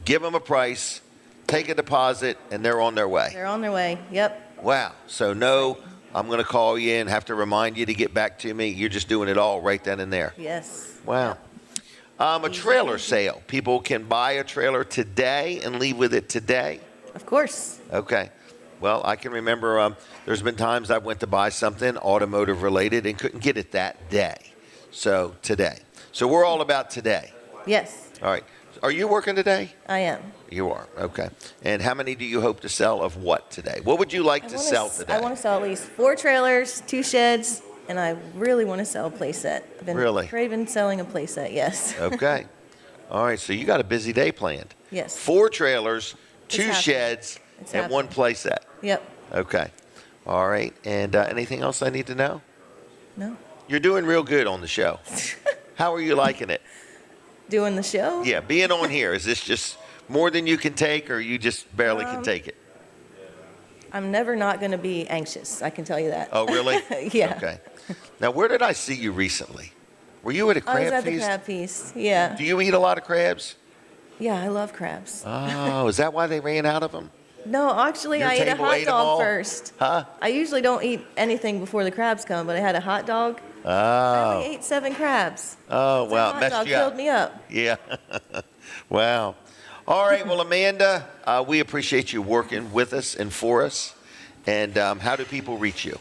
give them a price, take a deposit, and they're on their way. They're on their way. Yep. Wow. So no, I'm going to call you and have to remind you to get back to me. You're just doing it all right then and there. Yes. Wow. A trailer sale. People can buy a trailer today and leave with it today. Of course. Okay. Well, I can remember there's been times I went to buy something automotive related and couldn't get it that day. So today. So we're all about today. Yes. All right. Are you working today? I am. You are, okay. And how many do you hope to sell of what today? What would you like to sell today? I want to sell at least 4 trailers, 2 sheds, and I really want to sell a playset. I've been craving selling a playset, yes. Okay. All right, so you got a busy day planned. Yes. 4 trailers, 2 sheds, and 1 playset. Yep. Okay. All right. And anything else I need to know? No. You're doing real good on the show. How are you liking it? Doing the show? Yeah, being on here. Is this just more than you can take, or you just barely can take it? I'm never not going to be anxious. I can tell you that. Oh, really? Yeah. Okay. Now, where did I see you recently? Were you at a crab feast? I was at the crab feast, yeah. Do you eat a lot of crabs? Yeah, I love crabs. Oh, is that why they ran out of them? No, actually, I ate a hot dog first. Huh? I usually don't eat anything before the crabs come, but I had a hot dog. Oh. I only ate 7 crabs. Oh, well, it messed you up. Killed me up. Yeah. Wow. All right, well, Amanda, we appreciate you working with us and for us. And how do people reach you?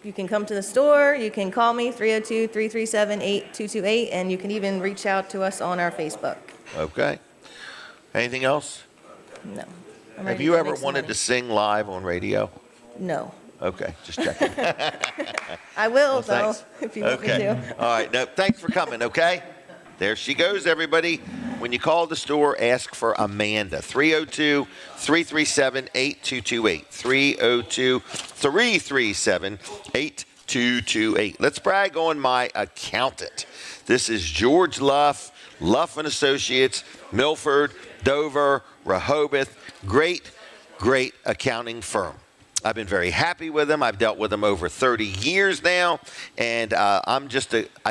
You can come to the store. You can call me, 302-337-8228, and you can even reach out to us on our Facebook. Okay. Anything else? No. Have you ever wanted to sing live on radio? No. Okay, just checking. I will, though, if you want me to. All right, no, thanks for coming, okay? There she goes, everybody. When you call the store, ask for Amanda. 302-337-8228. 302-337-8228. Let's brag on my accountant. This is George Luff, Luff & Associates, Milford, Dover, Rehoboth. Great, great accounting firm. I've been very happy with them. I've dealt with them over 30 years now, and I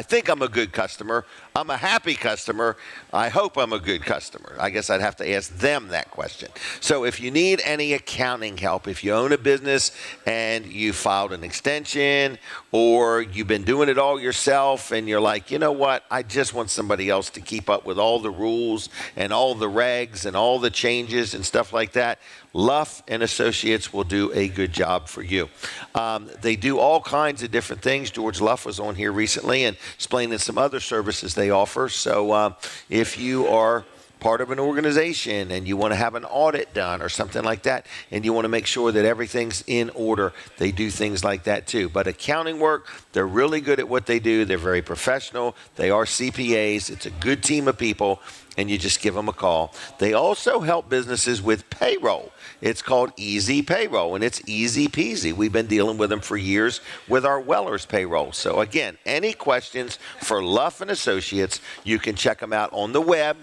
think I'm a good customer. I'm a happy customer. I hope I'm a good customer. I guess I'd have to ask them that question. So if you need any accounting help, if you own a business and you filed an extension or you've been doing it all yourself and you're like, you know what, I just want somebody else to keep up with all the rules and all the regs and all the changes and stuff like that, Luff & Associates will do a good job for you. They do all kinds of different things. George Luff was on here recently and explaining some other services they offer. So if you are part of an organization and you want to have an audit done or something like that, and you want to make sure that everything's in order, they do things like that too. But accounting work, they're really good at what they do. They're very professional. They are CPAs. It's a good team of people, and you just give them a call. They also help businesses with payroll. It's called Easy Payroll, and it's easy peasy. We've been dealing with them for years with our Weller's payroll. So again, any questions for Luff & Associates, you can check them out on the web.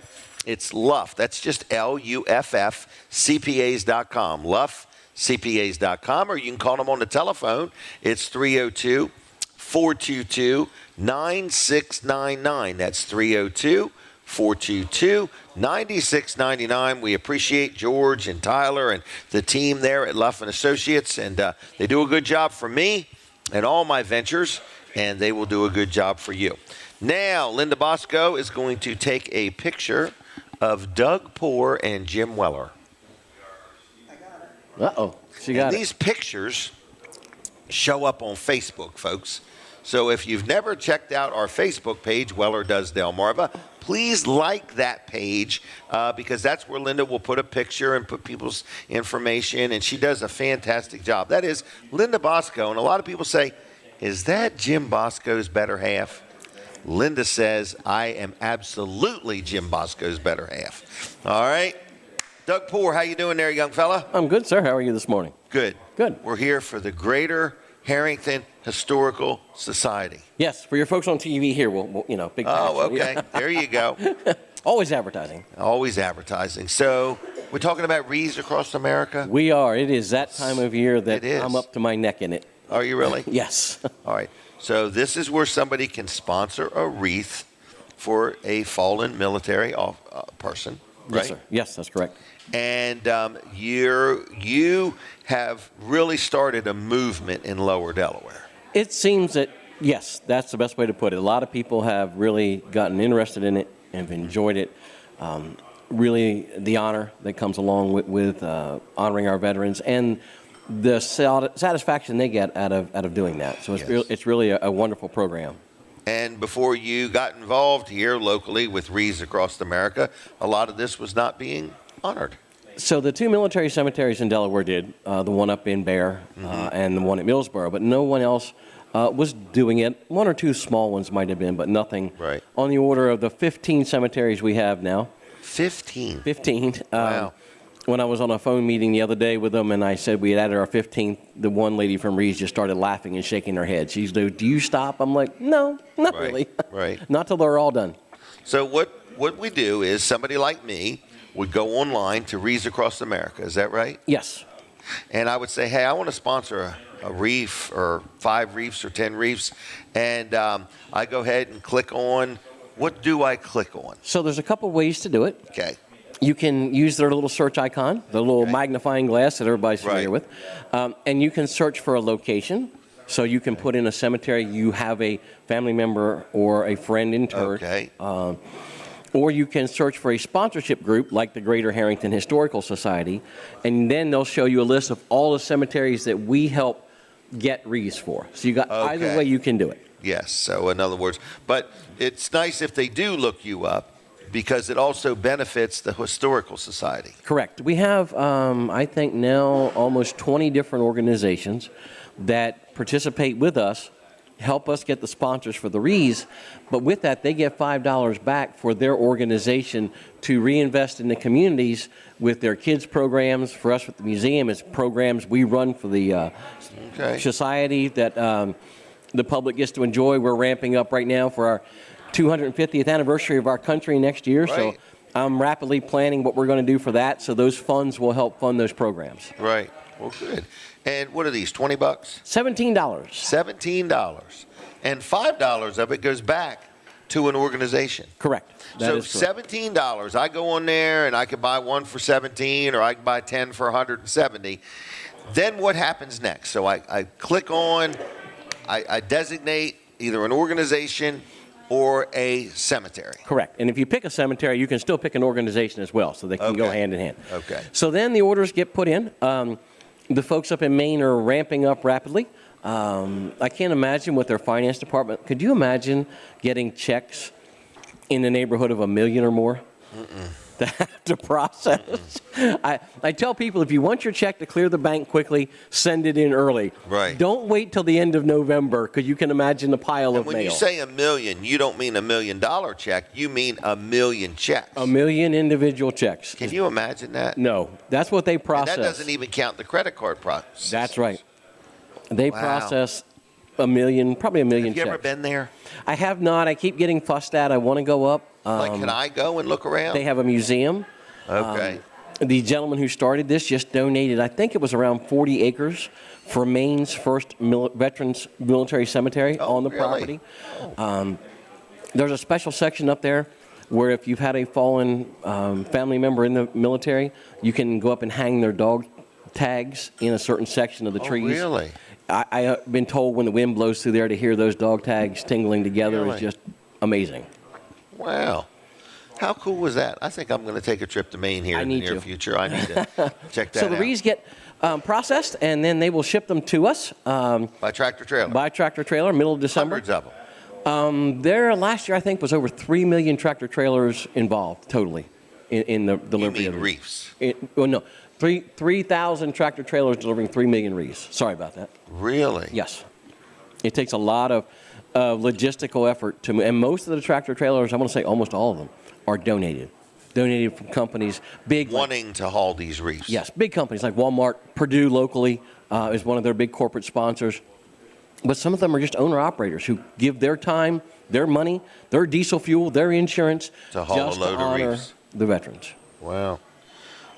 It's Luff. That's just Luff, CPAs.com. LuffCPAs.com, or you can call them on the telephone. It's 302-422-9699. That's 302-422-9699. We appreciate George and Tyler and the team there at Luff & Associates, and they do a good job for me and all my ventures, and they will do a good job for you. Now, Linda Bosco is going to take a picture of Doug Poore and Jim Weller. Uh-oh, she got it. These pictures show up on Facebook, folks. So if you've never checked out our Facebook page, Weller Does Delmarva, please like that page because that's where Linda will put a picture and put people's information, and she does a fantastic job. That is Linda Bosco, and a lot of people say, is that Jim Bosco's better half? Linda says, I am absolutely Jim Bosco's better half. All right. Doug Poore, how you doing there, young fella? I'm good, sir. How are you this morning? Good. Good. We're here for the Greater Harrington Historical Society. Yes, for your folks on TV here, we'll big passion. Oh, okay. There you go. Always advertising. Always advertising. So we're talking about wreaths across America? We are. It is that time of year that I'm up to my neck in it. Are you really? Yes. All right. So this is where somebody can sponsor a wreath for a fallen military person, right? Yes, sir. Yes, that's correct. And you have really started a movement in Lower Delaware. It seems that, yes, that's the best way to put it. A lot of people have really gotten interested in it and have enjoyed it. Really, the honor that comes along with honoring our veterans and the satisfaction they get out of doing that. So it's really a wonderful program. And before you got involved here locally with Wreaths across America, a lot of this was not being honored. So the 2 military cemeteries in Delaware did, the one up in Bear and the one at Millsboro, but no one else was doing it. 1 or 2 small ones might have been, but nothing on the order of the 15 cemeteries we have now. 15? 15. Wow. When I was on a phone meeting the other day with them and I said we had added our 15th, the one lady from Wreaths just started laughing and shaking her head. She's like, do you stop? I'm like, no, not really. Right. Not till they're all done. So what we do is somebody like me would go online to Wreaths Across America. Is that right? Yes. And I would say, hey, I want to sponsor a wreath or 5 wreaths or 10 wreaths. And I go ahead and click on, what do I click on? So there's a couple ways to do it. Okay. You can use their little search icon, the little magnifying glass that everybody's familiar with. And you can search for a location. So you can put in a cemetery you have a family member or a friend interred. Okay. Or you can search for a sponsorship group like the Greater Harrington Historical Society, and then they'll show you a list of all the cemeteries that we help get wreaths for. So you got either way you can do it. Yes. So in other words, but it's nice if they do look you up because it also benefits the Historical Society. Correct. We have, I think now, almost 20 different organizations that participate with us, help us get the sponsors for the wreaths, but with that they get $5 back for their organization to reinvest in the communities with their kids programs. For us with the museum, it's programs we run for the society that the public gets to enjoy. We're ramping up right now for our 250th anniversary of our country next year, so I'm rapidly planning what we're going to do for that, so those funds will help fund those programs. Right. Well, good. And what are these, $20? $17. $17. And $5 of it goes back to an organization. Correct. That is correct. $17. I go on there and I can buy one for $17 or I can buy 10 for $170. Then what happens next? So I click on, I designate either an organization or a cemetery. Correct. And if you pick a cemetery, you can still pick an organization as well, so they can go hand in hand. Okay. So then the orders get put in. The folks up in Maine are ramping up rapidly. I can't imagine with their finance department. Could you imagine getting checks in the neighborhood of $1 million or more to have to process? I tell people, if you want your check to clear the bank quickly, send it in early. Right. Don't wait till the end of November, because you can imagine the pile of when mail. you say $1 million, you don't mean $1 million check. You mean 1 million checks. 1 million individual checks. Can you imagine that? No. That's what they process. And that doesn't even count the credit card process. That's right. They process 1 million, probably 1 million checks. Have you ever been there? I have not. I keep getting fussed at. I want to go up. Can I go and look around? They have a museum. Okay. The gentleman who started this just donated, I think it was around 40 acres for Maine's first veterans military cemetery on the property. There's a special section up there where if you've had a fallen family member in the military, you can go up and hang their dog tags in a certain section of the trees. Really? I've been told when the wind blows through there to hear those dog tags tingling together is just amazing. Wow. How cool was that? I think I'm going to take a trip to Maine here in the near future. I need to check that out. So the wreaths get processed, and then they will ship them to us. By tractor trailer? By tractor trailer, middle of December. Hundreds of them. There, last year, I think, was over 3 million tractor trailers involved, totally, in the delivery of wreaths? Well, no. 3,000 tractor trailers delivering 3 million wreaths. Sorry about that. Really? Yes. It takes a lot of logistical effort to move. And most of the tractor trailers, I want to say almost all of them, are donated. Donated from companies, big. Wanting to haul these wreaths. Yes, big companies like Walmart, Purdue locally is one of their big corporate sponsors. But some of them are just owner-operators who give their time, their money, their diesel fuel, their insurance to haul a load of wreaths. The veterans. Wow.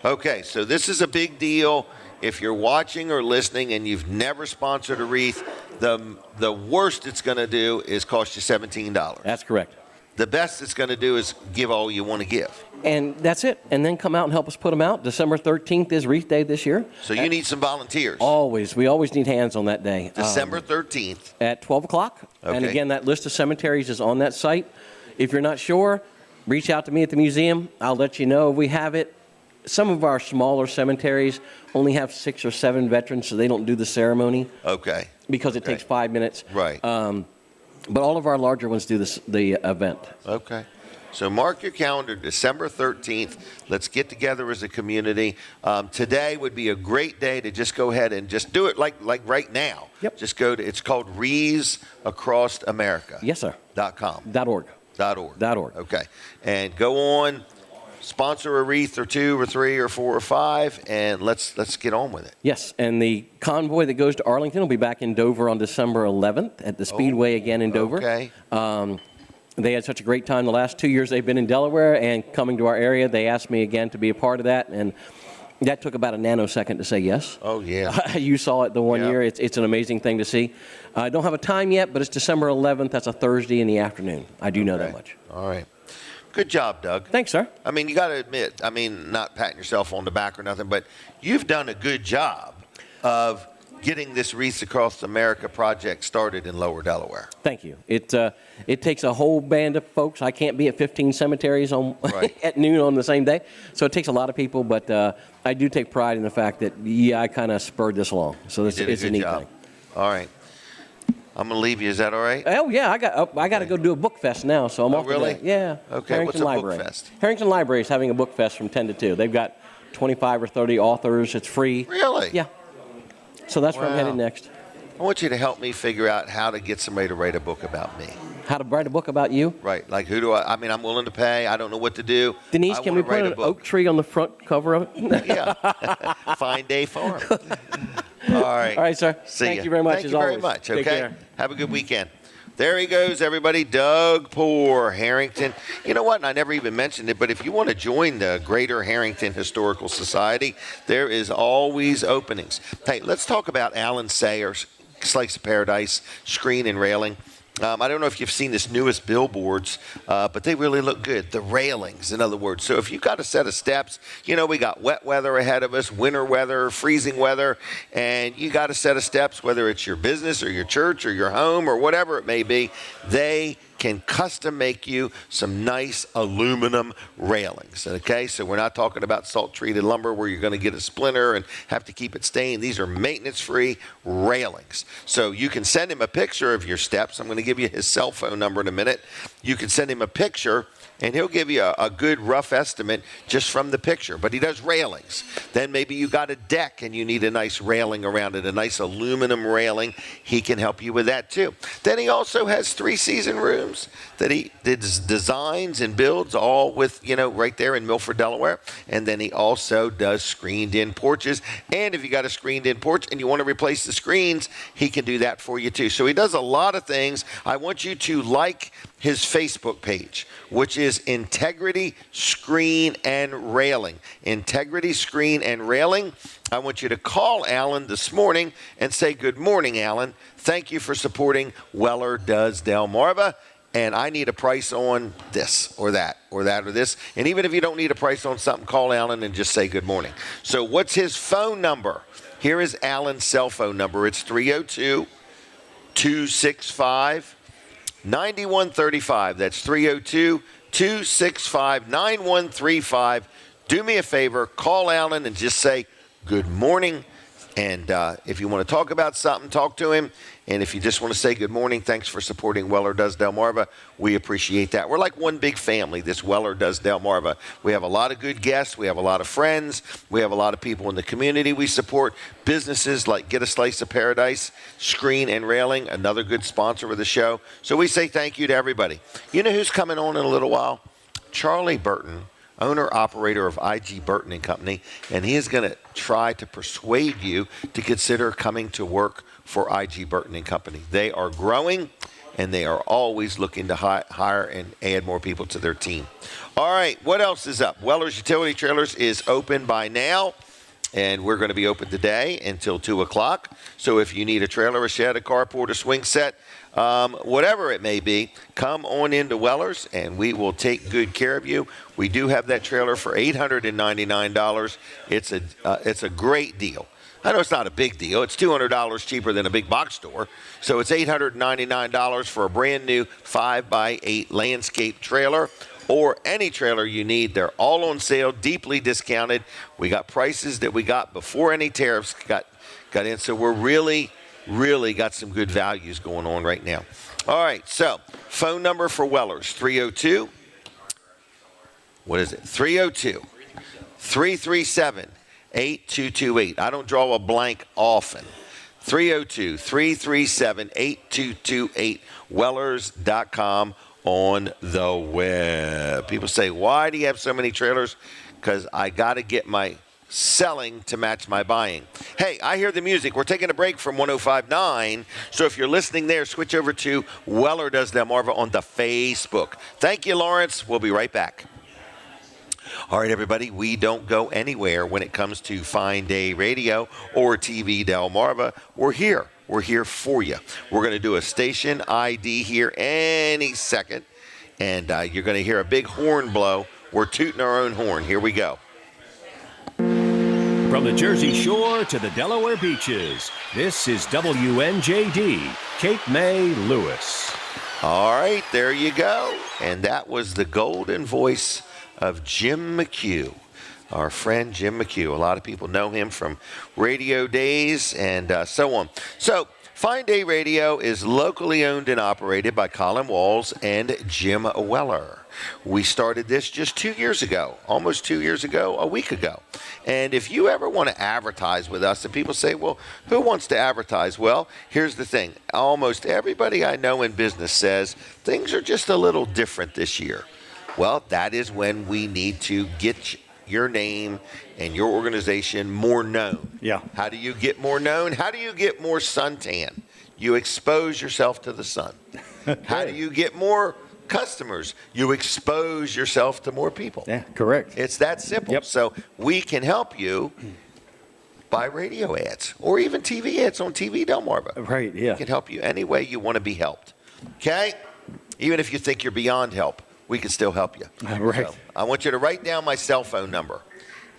Okay, so this is a big deal. If you're watching or listening and you've never sponsored a wreath, the worst it's going to do is cost you $17. That's correct. The best it's going to do is give all you want to give. And that's it. And then come out and help us put them out. December 13th is Wreath Day this year. So you need some volunteers. Always. We always need hands on that day. December 13th. At 12 o'clock. Okay. And again, that list of cemeteries is on that site. If you're not sure, reach out to me at the museum. I'll let you know if we have it. Some of our smaller cemeteries only have 6 or 7 veterans, so they don't do the ceremony. Okay. Because it takes 5 minutes. Right. But all of our larger ones do the event. Okay. So mark your calendar, December 13th. Let's get together as a community. Today would be a great day to just go ahead and just do it like right now. Yep. Just go to, it's called Wreaths Across America. Yes, sir. .com. .org. .org. Okay. And go on, sponsor a wreath or 2 or 3 or 4 or 5, and let's get on with it. Yes, and the convoy that goes to Arlington will be back in Dover on December 11th at the Speedway again in Dover. Okay. They had such a great time the last 2 years they've been in Delaware, and coming to our area, they asked me again to be a part of that, and that took about a nanosecond to say yes. Oh, yeah. You saw it the one Yep. year. It's an amazing thing to see. I don't have a time yet, but it's December 11th. That's a Thursday in the afternoon. I do know that much. All right. Good job, Doug. Thanks, sir. I mean, you got to admit, not patting yourself on the back or nothing, but you've done a good job of getting this Wreaths Across America project started in Lower Delaware. Thank you. It takes a whole band of folks. I can't be at 15 cemeteries on at noon on the same day, so it takes a lot of people. But I do take pride in the fact that I kind of spurred this along. So it's a neat thing. All right. I'm gonna leave you. Is that all right? Oh yeah, I got to go do a book fest now. So I'm off. Really? To yeah. Okay. Harrington What's a Library. book fest? Harrington Library is having a book fest from 10 to 2. They've got 25 or 30 authors. It's free. Really? Yeah. So that's where I'm headed next. I want you to help me figure out how to get somebody to write a book about me. How to write a book about you? Right. Like who do I mean, I'm willing to pay. I don't know what to do. Denise, can we put an oak tree on the front cover of it? Yeah. Fine Day Farm. All right. All right, sir. See Thank ya. you very much. Thank as you very always. much. Take Okay. care. Have a good weekend. There he goes, everybody. Doug Poore, Harrington. You know what? And I never even mentioned it, but if you want to join the Greater Harrington Historical Society, there is always openings. Hey, let's talk about Alan Sayers, Slice of Paradise, screen and railing. I don't know if you've seen this newest billboards, but they really look good. The railings, in other words. So if you've got a set of steps, we got wet weather ahead of us, winter weather, freezing weather, and you got a set of steps, whether it's your business or your church or your home or whatever it may be, they can custom make you some nice aluminum railings, okay? So we're not talking about salt-treated lumber where you're going to get a splinter and have to keep it stained. These are maintenance-free railings. So you can send him a picture of your steps. I'm going to give you his cell phone number in a minute. You can send him a picture, and he'll give you a good rough estimate just from the picture. But he does railings. Then maybe you got a deck and you need a nice railing around it, a nice aluminum railing. He can help you with that too. Then he also has 3-season rooms that he designs and builds all with, right there in Milford, Delaware. And then he also does screened-in porches. And if you got a screened-in porch and you want to replace the screens, he can do that for you too. So he does a lot of things. I want you to like his Facebook page, which is Integrity Screen and Railing. Integrity Screen and Railing. I want you to call Alan this morning and say, good morning, Alan. Thank you for supporting Weller Does Delmarva. And I need a price on this or that or that or this. And even if you don't need a price on something, call Alan and just say good morning. So what's his phone number? Here is Alan's cell phone number. It's 302-265-9135. That's 302-265-9135. Do me a favor, call Alan and just say good morning. And if you want to talk about something, talk to him. And if you just want to say good morning, thanks for supporting Weller Does Delmarva. We appreciate that. We're like one big family, this Weller Does Delmarva. We have a lot of good guests. We have a lot of friends. We have a lot of people in the community. We support businesses like Get a Slice of Paradise, Screen and Railing, another good sponsor of the show. So we say thank you to everybody. You know who's coming on in a little while? Charlie Burton, owner-operator of IG Burton and Company, and he is going to try to persuade you to consider coming to work for IG Burton and Company. They are growing, and they are always looking to hire and add more people to their team. All right, what else is up? Weller's Utility Trailers is open by now, and we're going to be open today until 2 o'clock. So if you need a trailer, a shed, a carport, a swing set, whatever it may be, come on into Weller's, and we will take good care of you. We do have that trailer for $899. It's a great deal. I know it's not a big deal. It's $200 cheaper than a big box store. So it's $899 for a brand new 5x8 landscape trailer or any trailer you need. They're all on sale, deeply discounted. We got prices that we got before any tariffs got in. So we're really got some good values going on right now. All right, so phone number for Weller's, 302. What is it? 302-337-8228. I don't draw a blank often. 302-337-8228. Wellers.com on the web. People say, why do you have so many trailers? Because I got to get my selling to match my buying. Hey, I hear the music. We're taking a break from 105.9. So if you're listening there, switch over to Weller Does Delmarva on the Facebook. Thank you, Lawrence. We'll be right back. All right, everybody, we don't go anywhere when it comes to Fine Day Radio or TV Delmarva. We're here. We're here for you. We're going to do a station ID here any second, and you're going to hear a big horn blow. We're tooting our own horn. Here we go. From the Jersey Shore to the Delaware beaches, this is WNJD, Cape May, Lewis. All right, there you go. And that was the golden voice of Jim McHugh, our friend Jim McHugh. A lot of people know him from radio days and so on. So, Fine Day Radio is locally owned and operated by Colin Walls and Jim Weller. We started this just 2 years ago, almost 2 years ago, a week ago. And if you ever want to advertise with us, and people say, well, who wants to advertise? Well, here's the thing. Almost everybody I know in business says things are just a little different this year. Well, that is when we need to get your name and your organization more known. Yeah. How do you get more known? How do you get more suntan? You expose yourself to the sun. How do you get more customers? You expose yourself to more people. Yeah, correct. It's that simple. Yep. So we can help you by radio ads or even TV ads on TV Delmarva. Right, yeah. We can help you any way you want to be helped. Okay? Even if you think you're beyond help, we can still help you. Right. So I want you to write down my cell phone number.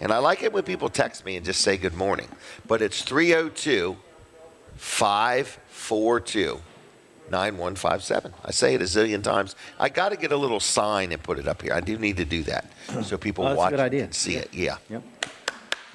And I like it when people text me and just say good morning. But it's 302-542-9157. I say it a zillion times. I got to get a little sign and put it up here. I do need to do that so people watch it and see it. Yeah. Yep.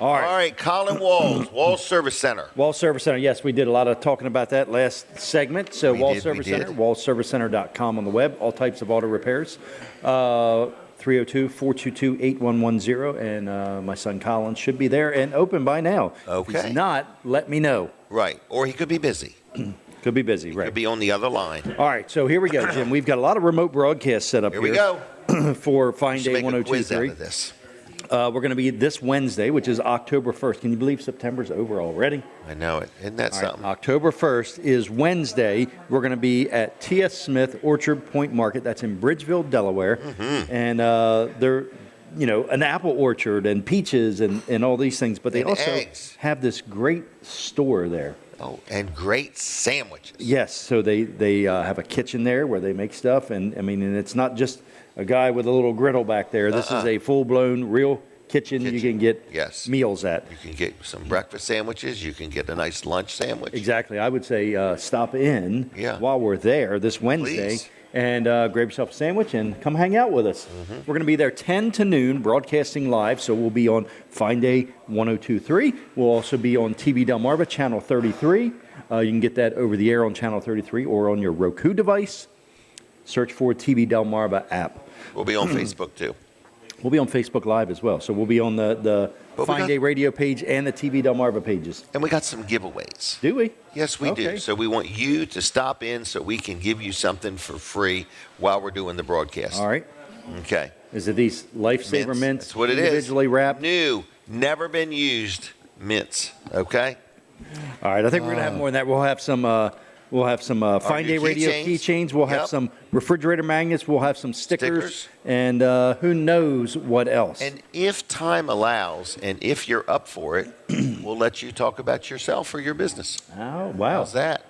All right, Colin Walls, Walls Service Center. Walls Service Center, yes, we did a lot of talking about that last segment. So We Walls did, Service we did. Center, wallservicecenter.com on the web, all types of auto repairs. 302-422-8110, and my son Colin should be there and open by now. Okay. If he's not, let me know. Right, or he could be busy. Could be busy, right. Could be on the other line. All right, so here we go, Jim. We've got a lot of remote broadcasts set up Here here. we go. For Fine Let's Day make a quiz out 1023. of this. We're going to be this Wednesday, which is October 1st. Can you believe September's over already? I know it. Isn't that All right, something? October 1st is Wednesday. We're going to be at T.S. Smith Orchard Point Market. That's in Bridgeville, Delaware. Mm-hmm. And they're, an apple orchard and peaches and all these things. But they And also eggs. have this great store there. Oh, and great sandwiches. Yes, so they have a kitchen there where they make stuff. And it's not just a guy with a little griddle back there. This is a full-blown, real kitchen you can get meals at. You can get some breakfast sandwiches. You can get a nice lunch sandwich. Exactly. I would say stop in while we're there this Wednesday. Please. And grab yourself a sandwich and come hang out with us. Mm-hmm. We're going to be there 10 to noon, broadcasting live. So we'll be on Fine Day 1023. We'll also be on TV Delmarva Channel 33. You can get that over the air on Channel 33 or on your Roku device. Search for TV Delmarva app. We'll be on Facebook, too. We'll be on Facebook Live as well. So we'll be on the Fine Day Radio page and the TV Delmarva pages. And we got some giveaways. Do we? Yes, we do. So we want you to stop in so we can give you something for free while we're doing the broadcast. All right. Okay. Is it these Lifesaver mints? That's what it is. Individually wrapped? New, never been used mints. Okay? All right. I think we're going to have more than that. We'll have some Fine Day new Radio keychains. We'll have some refrigerator magnets. We'll have some stickers. And who knows what else. And if time allows, and if you're up for it, we'll let you talk about yourself or your business. Oh, wow. How's that?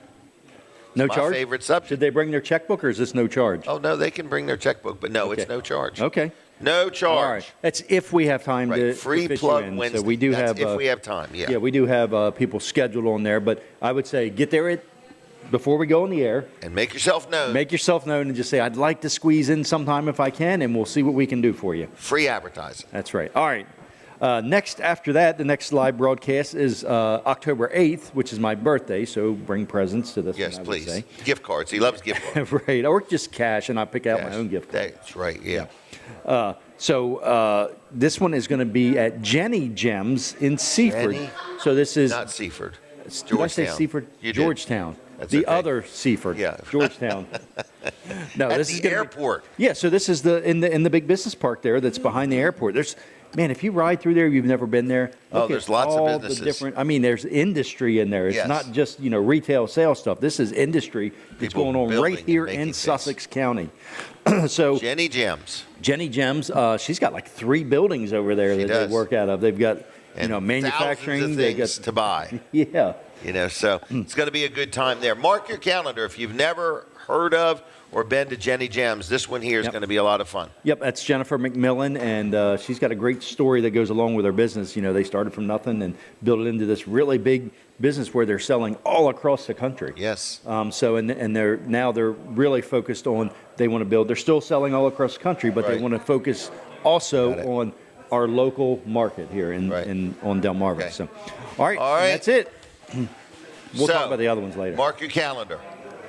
No my charge? favorite subject. Should they bring their checkbook or is this no charge? Oh, no, they can bring their checkbook, but no, it's no charge. Okay. No charge. All right. That's if we have time to Free fit plug you in. Wednesday. So we do That's have if we have time, yeah. Yeah, we do have people scheduled on there, but I would say get there before we go on the air. And make yourself known. Make yourself known and just say, I'd like to squeeze in sometime if I can, and we'll see what we can do for you. Free advertising. That's right. All right. Next, after that, the next live broadcast is October 8th, which is my birthday, so bring presents to this Yes, one, I would please. say. Gift cards. He loves gift cards. Right, or just cash, and I pick out my own gift card. That's right, yeah. So this one is going to be at Jenny Gems in Seaford. Jenny? So this is... Not Seaford. Did I say Seaford? You did. Georgetown. That's the okay. other Seaford. Yeah. Georgetown. No, At this the is gonna airport. Yeah, so this is in the big business park there that's behind the airport. Man, if you ride through there, you've never been there. Oh, look there's at lots of all businesses. The different, there's industry in there. It's Yes. not just, retail sales stuff. This is industry that's People going on building right and here making in things. Sussex County. So Jenny Gems. Jenny Gems, she's got like 3 buildings over there that does. they work out of. They've got, And manufacturing. thousands of They got things to buy. Yeah. So it's going to be a good time there. Mark your calendar. If you've never heard of or been to Jenny Gems, this one here is going to be a lot of fun. Yep, that's Jennifer McMillan, and she's got a great story that goes along with her business. They started from nothing and built it into this really big business where they're selling all across the country. Yes. And they're really focused on, they want to build. They're still selling all across the country, but they Right. want to focus also on our local market here on Delmarva. Okay. So, all right, All right. that's it. We'll So, talk about the other ones later. Mark your calendar.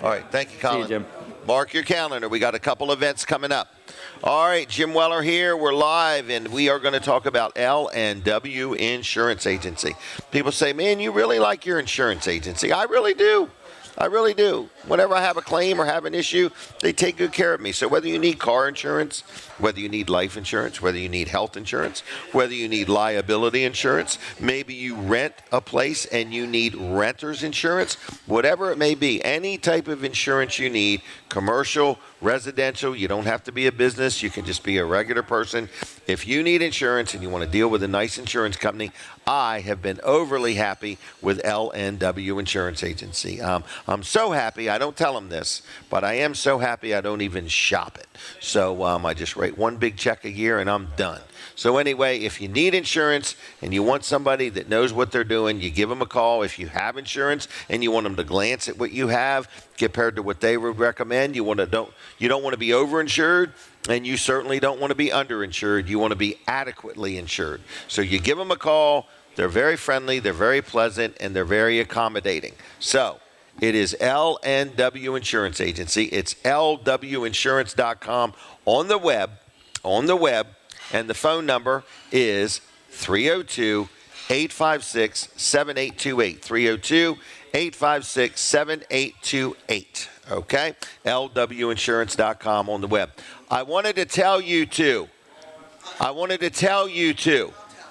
All right. Thank you, Colin. See you, Jim. Mark your calendar. We got a couple events coming up. All right, Jim Weller here. We're live, and we are going to talk about L&W Insurance Agency. People say, man, you really like your insurance agency. I really do. I really do. Whenever I have a claim or have an issue, they take good care of me. So whether you need car insurance, whether you need life insurance, whether you need health insurance, whether you need liability insurance, maybe you rent a place and you need renter's insurance, whatever it may be, any type of insurance you need, commercial, residential, you don't have to be a business, you can just be a regular person. If you need insurance and you want to deal with a nice insurance company, I have been overly happy with L&W Insurance Agency. I'm so happy, I don't tell them this, but I am so happy I don't even shop it. So I just write one big check a year and I'm done. So anyway, if you need insurance and you want somebody that knows what they're doing, you give them a call. If you have insurance and you want them to glance at what you have compared to what they would recommend, you don't want to be overinsured, and you certainly don't want to be underinsured. You want to be adequately insured. So you give them a call. They're very friendly, they're very pleasant, and they're very accommodating. So it is L&W Insurance Agency. It's lwinsurance.com on the web, and the phone number is 302-856-7828, 302-856-7828, okay? lwinsurance.com on the web. I wanted to tell you, too,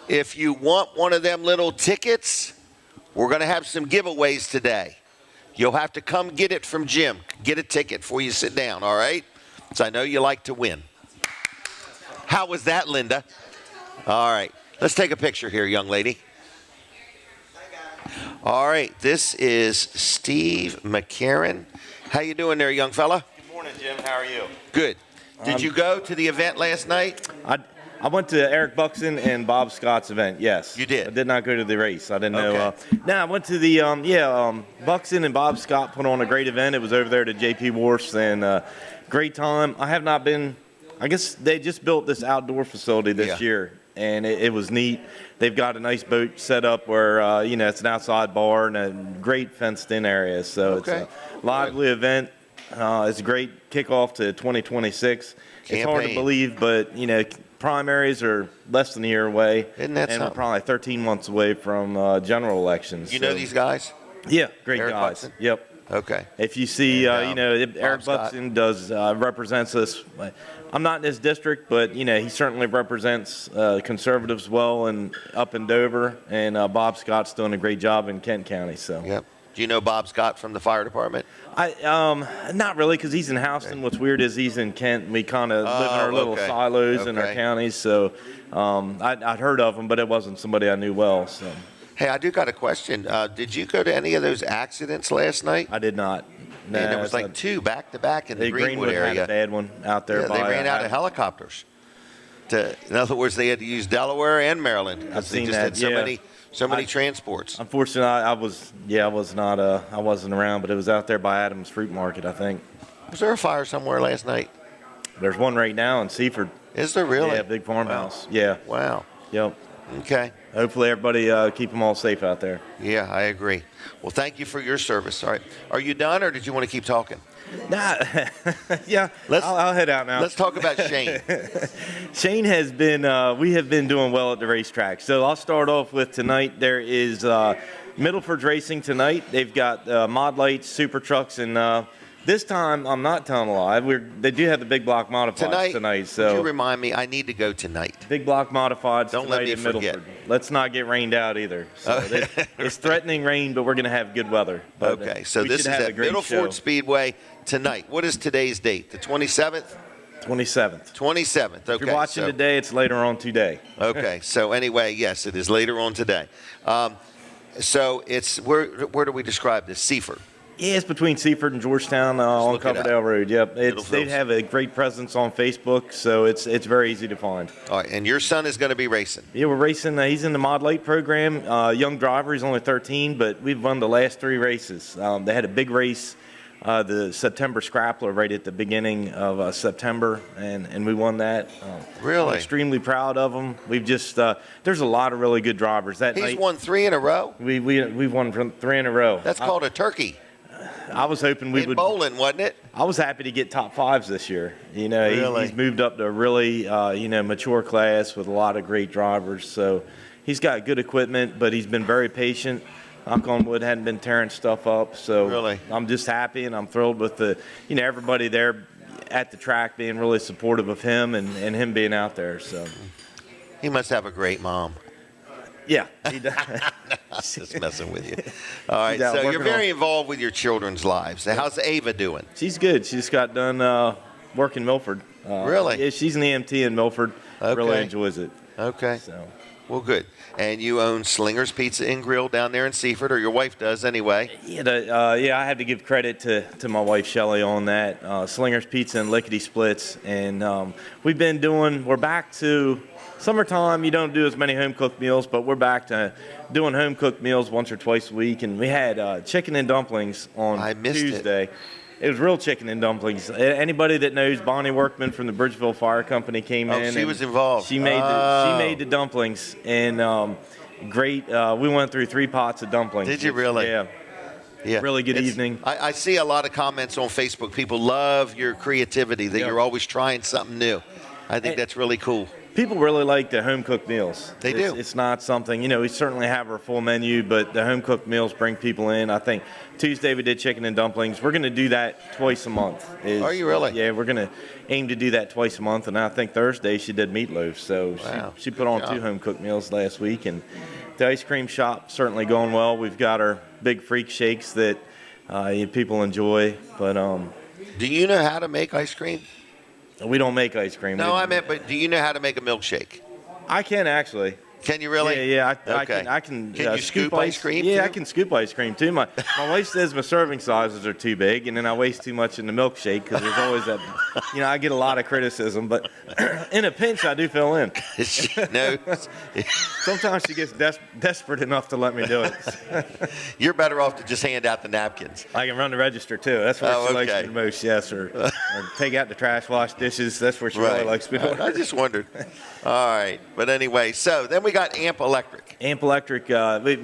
if you want one of them little tickets, we're going to have some giveaways today. You'll have to come get it from Jim. Get a ticket before you sit down, all right? So I know you like to win. How was that, Linda? All right. Let's take a picture here, young lady. All right. This is Steve McCarron. How you doing there, young fella? Good morning, Jim. How are you? Good. Did you go to the event last night? I went to Eric Buxton and Bob Scott's event, yes. You did? I did not go to the race. I didn't know. Okay. I went to the, Buxton and Bob Scott put on a great event. It was over there to JP Wharfs, and great time. I have not been, I guess they just built this outdoor facility this year, and it was neat. They've got a nice boat set up where, it's an outside bar and a great fenced-in area. So it's a lively event. It's a great kickoff to 2026. It's hard to believe, but, primaries are less than a year away. Isn't that and something? we're probably 13 months away from general elections. You know these guys? Yeah, great Eric guys. Buxton? Yep. Okay. If you see, Eric Scott. Buxton represents us. I'm not in his district, but he certainly represents conservatives well and up in Dover. And Bob Scott's doing a great job in Kent County. So. Yep. Do you know Bob Scott from the fire department? Not really, because he's in Houston. What's weird is he's in Kent, and we kind of live in our little silos in our counties. So I'd heard of him, but it wasn't somebody I knew well. So. Hey, I do got a question. Did you go to any of those accidents last night? I did not. Man, there was like 2 back-to-back in the Greenwood area. Had a bad one out there. Yeah, they ran out of helicopters. In other words, they had to use Delaware and Maryland because they just had so many transports. Unfortunately, I wasn't around, but it was out there by Adams Fruit Market, I think. Was there a fire somewhere last night? There's one right now in Seaford. Is there really? Yeah, big farmhouse. Wow. Yeah. Wow. Yep. Okay. Hopefully everybody keep them all safe out there. Yeah, I agree. Well, thank you for your service. All right. Are you done, or did you want to keep talking? Nah, yeah, I'll head out now. Let's talk about Shane. Shane has been, we have been doing well at the racetrack. So I'll start off with tonight. There is Milford racing tonight. They've got mod lights, super trucks, and this time, I'm not telling a lie. They do have the big block modifieds tonight. So would you remind me? I need to go tonight. Big block modifieds Don't tonight let me in forget. Milford. Let's not get rained out either. So it's threatening rain, but we're going to have good weather. But, Okay, so we this is should have a at great Milford show. Speedway tonight. What is today's date? The 27th? 27th. 27th. Okay. If you're watching today, it's later on today. Okay. So anyway, yes, it is later on today. So it's where do we describe this? Seaford. Yeah, it's between Seaford and Georgetown on look it up. Coverdale Road. Yep, they Milford. have a great presence on Facebook, so it's very easy to find. All right, and your son is going to be racing. Yeah, we're racing. He's in the Mod Light program. Young driver. He's only 13, but we've won the last 3 races. They had a big race, the September Scrappler, right at the beginning of September, and we won that. Really? I'm extremely proud of him. We've just there's a lot of really good drivers. That He's night, won 3 in a row. we've won 3 in a row. That's called a turkey. I was hoping we In would. bowling, wasn't it? I was happy to get top 5s this year. You know, Really? he's moved up to a really, mature class with a lot of great drivers. So he's got good equipment, but he's been very patient. Knock on wood, hadn't been tearing stuff up. So Really? I'm just happy, and I'm thrilled with everybody there at the track being really supportive of him and him being out there. So He must have a great mom. yeah, he does. Just messing with you. All right, She's out so you're working very involved with your children's lives. How's Ava doing? She's good. She just got done working Milford. Really? Yeah, she's an EMT in Milford. Really Okay. enjoys it. Okay. So. Well, good. And you own Slinger's Pizza and Grill down there in Seaford, or your wife does anyway. Yeah, I had to give credit to my wife Shelley on that. Slinger's Pizza and Lickety Splits, and we're back to summertime. You don't do as many home cooked meals, but we're back to doing home cooked meals once or twice a week. And we had chicken and dumplings on Tuesday. It was real chicken and dumplings. Anybody that knows Bonnie Workman from the Bridgeville Fire Company came in. Oh, she was involved. She made the dumplings, and great. We went through 3 pots of dumplings. Did you really? Yeah. Yeah. Really good evening. I see a lot of comments on Facebook. People love your creativity, that you're always trying something new. I think that's really cool. People really like the home-cooked meals. They do. It's not something, we certainly have our full menu, but the home-cooked meals bring people in. I think Tuesday we did chicken and dumplings. We're going to do that twice a month. Are you really? Yeah, we're going to aim to do that twice a month, and I think Thursday she did meatloaf. So Wow. she put on 2 home-cooked meals last week, and the ice cream shop certainly going well. We've got our big freak shakes that people enjoy, but Do you know how to make ice cream? we don't make ice cream. No, I meant, but do you know how to make a milkshake? I can actually. Can you really? Yeah. Okay. I can. Can you scoop ice cream, Yeah, too? I can scoop ice cream too. My wife says my serving sizes are too big, and then I waste too much in the milkshake because there's always that. I get a lot of criticism, but in a pinch, I do fill in. No. Sometimes she gets desperate enough to let me do it. You're better off to just hand out the napkins. I can run the register too. That's where she likes me the most. Yes, or take out the trash, wash dishes. That's where she really likes me. I just wondered. All right, but anyway, so then we got AMP Electric. AMP Electric,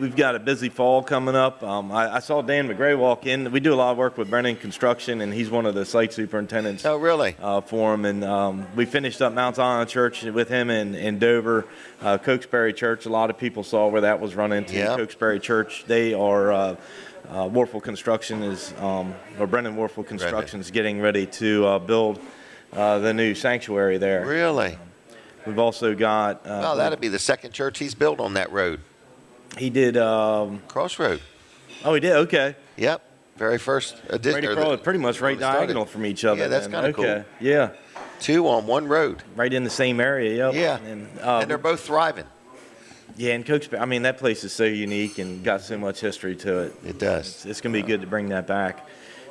we've got a busy fall coming up. I saw Dan McGray walk in. We do a lot of work with Brennan Construction, and he's one of the site superintendents. Oh, really? For him, and we finished up Mount Zion Church with him in Dover. Cokesbury Church, a lot of people saw where that was run into. Yeah. Cokesbury Church, they are Warfel Construction or Brennan Warfel Construction is getting ready to build the new sanctuary there. Really? We've also got. Well, that'd be the second church he's built on that road. He did. Crossroad. Oh, he did. Okay. Yep. Very first edition. Pretty much right diagonal from each other. Yeah, that's then. kind of Okay. cool. Yeah. 2 on 1 road. Right in the same area. Yep. Yeah. And they're both thriving. Yeah, and Cokesbury. I mean, that place is so unique and got so much history to it. It does. It's going to be good to bring that back.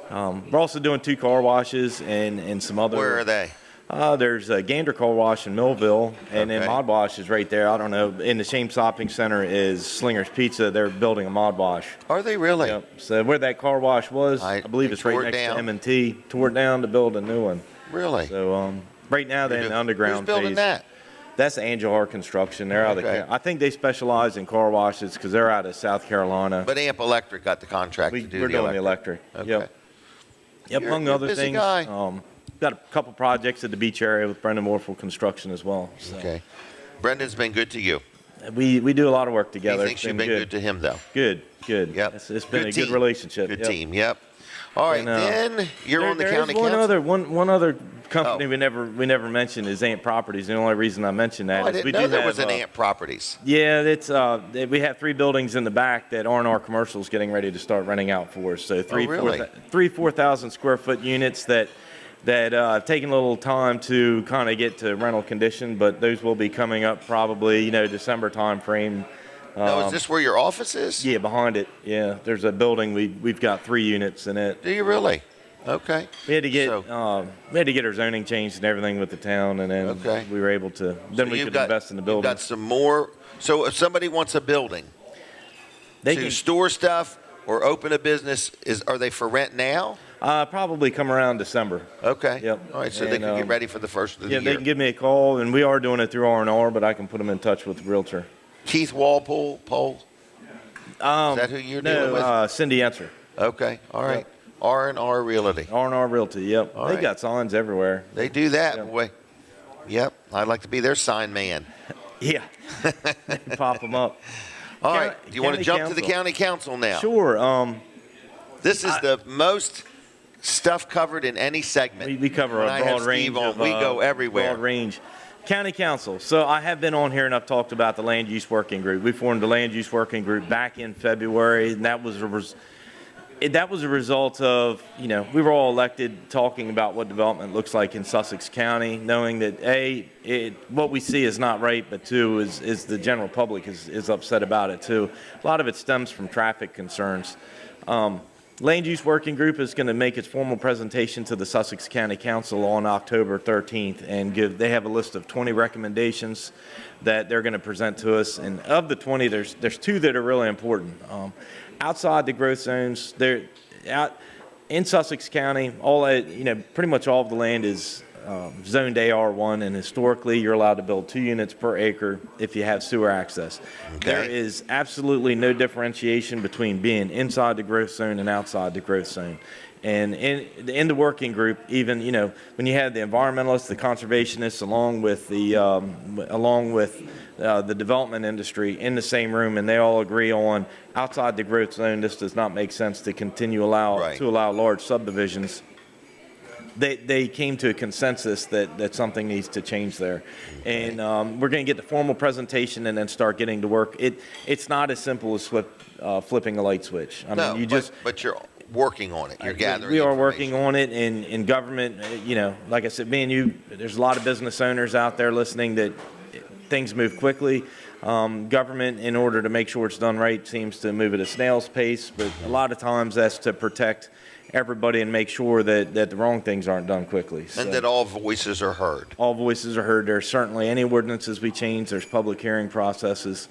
We're also doing 2 car washes and some other. Where are they? There's a Gander Car Wash in Millville, and then Okay. Mod Wash is right there. I don't know. In the same shopping center is Slinger's Pizza. They're building a Mod Wash. Are they really? Yep. So where that car wash was, I believe it's right tore it next down? to M&T. Tore it down to build a new one. Really? So right now they're in the underground Who's building phase. that? That's Angel Construction. They're out of I think they specialize in car washes because they're out of South Carolina. But AMP Electric got the contract to do we're the doing electric. the electric. Okay. Yep, You're among a other busy things. guy. Got a couple projects at the beach area with Brendan Morphle Construction as well. So. Okay. Brendan's been good to you. We do a lot of work together. He thinks you've been good to him, though. Good. Yep. It's been Good a team. good relationship. Good Yep. team. Yep. All right. And, then you're on the county one council. one other company we never mentioned is AMP Properties. The only reason I mentioned that I is didn't we know do there have, was an AMP Properties. Yeah, it's we have 3 buildings in the back that R&R Commercial's getting ready to start renting out for us. So 4,000 square foot units that have taken a little time to kind of get to rental condition, but those will be coming up probably December time frame. Now, is this where your office is? Yeah, behind it. Yeah, there's a building. We've got 3 units in it. Do you really? Okay. We had to get our zoning changed and everything with the town, and then we were able to. Then we could invest in the building. You've got some more. So if somebody wants a building they to can store stuff or open a business, are they for rent now? Probably come around December. Okay. Yep. All right. So they can get ready for the first of the year. Yeah, they can give me a call, and we are doing it through R&R, but I can put them in touch with the realtor. Keith Walpole, is that who you're dealing with? Cindy Enser. Okay. All right. Yep. R&R Realty. R&R Realty. Yep. All They right. got signs everywhere. They do that, boy. Yep. I'd like to be their sign man. Yeah. Pop them up. All right. Do you want to jump to the council. county council now? Sure. This is the most stuff covered in any segment. We cover When a I have broad range. Steve on, we go everywhere. Broad range. County Council. So I have been on here and I've talked about the Land Use Working Group. We formed the Land Use Working Group back in February, and that was a result of, we were all elected talking about what development looks like in Sussex County, knowing that what we see is not right, but 2 is the general public is upset about it too. A lot of it stems from traffic concerns. Land Use Working Group is going to make its formal presentation to the Sussex County Council on October 13th, and they have a list of 20 recommendations that they're going to present to us. And of the 20, there's 2 that are really important. Outside the growth zones, they're out in Sussex County. Pretty much all of the land is zoned AR1, and historically you're allowed to build 2 units per acre if you have sewer access. Okay. There is absolutely no differentiation between being inside the growth zone and outside the growth zone. And in the working group, even when you have the environmentalists, the conservationists, along with the development industry in the same room, and they all agree on outside the growth zone, this does not make sense to continue to allow large subdivisions. They came to a consensus that something needs to change there. Okay. And we're going to get the formal presentation and then start getting to work. It's not as simple as flipping a light switch. But you're working on it. You're gathering We are working on it in government. Like I said, me and you, there's a lot of business owners out there listening that things move quickly. Government, in order to make sure it's done right, seems to move at a snail's pace, but a lot of times that's to protect everybody and make sure that the wrong things aren't done quickly. And that all voices are heard. All voices are heard. There's certainly any ordinances we change, there's public hearing processes.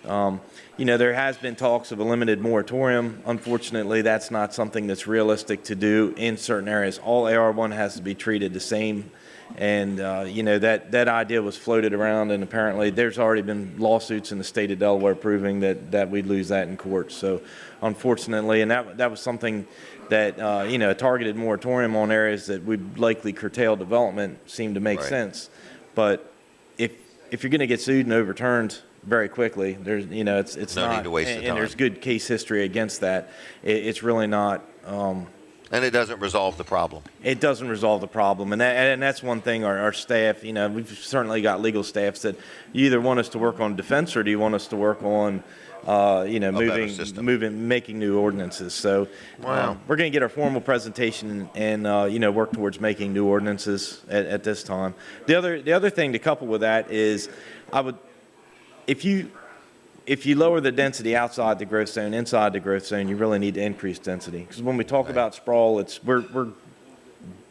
There has been talks of a limited moratorium. Unfortunately, that's not something that's realistic to do in certain areas. All AR1 has to be treated the same. And, that idea was floated around, and apparently there's already been lawsuits in the state of Delaware proving that we'd lose that in court. So, unfortunately, and that was something that, a targeted moratorium on areas that would likely curtail development seemed to make sense. But if you're going to get sued and overturned very quickly, there's, it's no not, need to waste the time. And there's good case history against that. It's really not. And it doesn't resolve the problem. It doesn't resolve the problem, and that's one thing. Our staff, we've certainly got legal staffs that you either want us to work on defense or do you want us to work on, making new ordinances. So we're going to get our formal presentation and work towards making new ordinances at this time. The other thing to couple with that is, if you lower the density outside the growth zone, inside the growth zone, you really need to increase density. Because when we talk about sprawl, we're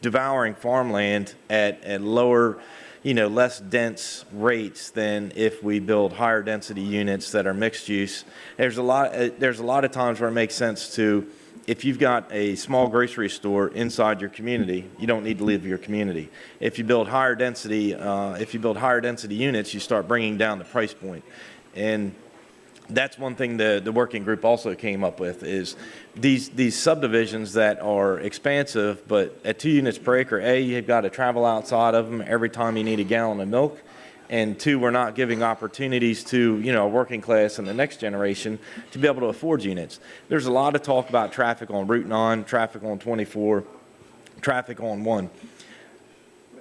devouring farmland at lower, less dense rates than if we build higher density units that are mixed use. There's a lot of times where it makes sense to if you've got a small grocery store inside your community, you don't need to leave your community. If you build higher density units, you start bringing down the price point. And that's one thing the working group also came up with is these subdivisions that are expansive, but at 2 units per acre, you've got to travel outside of them every time you need a gallon of milk. And 2, we're not giving opportunities to, a working class and the next generation to be able to afford units. There's a lot of talk about traffic on Route 9, traffic on 24, traffic on 1.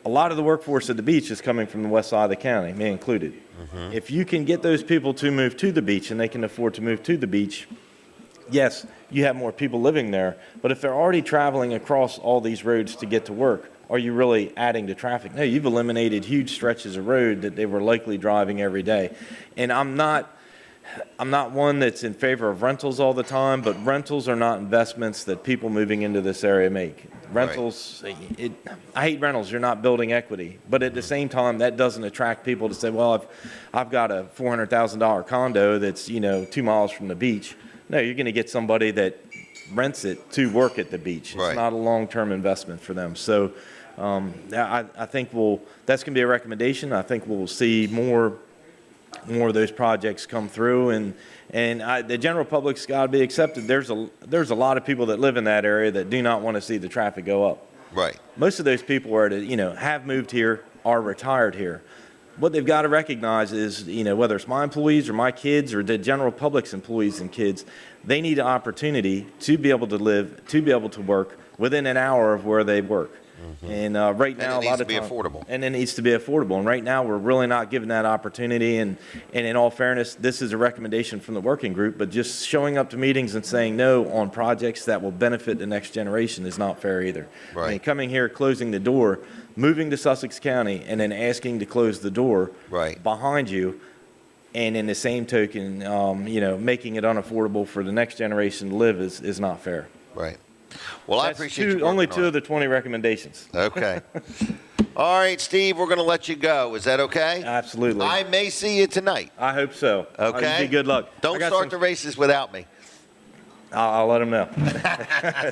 A lot of the workforce at the beach is coming from the west side of the county, me included. Mm-hmm. If you can get those people to move to the beach and they can afford to move to the beach, yes, you have more people living there. But if they're already traveling across all these roads to get to work, are you really adding to traffic? No, you've eliminated huge stretches of road that they were likely driving every day. And I'm not one that's in favor of rentals all the time, but rentals are not investments that people moving into this area make. Rentals, right. I hate rentals. You're not building equity. But at the same time, that doesn't attract people to say, well, I've got a $400,000 condo that's, 2 miles from the beach. No, you're going to get somebody that rents it to work at the beach. Right. It's not a long-term investment for them. So I think that's going to be a recommendation. I think we'll see more of those projects come through, and the general public's got to be accepted. There's a lot of people that live in that area that do not want to see the traffic go up. Right. Most of those people have moved here, are retired here. What they've got to recognize is, whether it's my employees or my kids or the general public's employees and kids, they need an opportunity to be able to live, to be able to work within an hour of where they work. Mm-hmm. And right now, a lot of time, affordable. And it needs to be affordable. And right now, we're really not giving that opportunity. And in all fairness, this is a recommendation from the working group. But just showing up to meetings and saying no on projects that will benefit the next generation is not fair either. Right. I mean, coming here, closing the door, moving to Sussex County, and then asking to close the door behind you, and in the same token, making it unaffordable for the next generation to live is not fair. Right. Well, I appreciate you. Only 2 of the 20 recommendations. Okay. All right, Steve, we're going to let you go. Is that okay? Absolutely. I may see you tonight. I hope so. Okay. Good luck. Don't start the races without me. I'll let them know.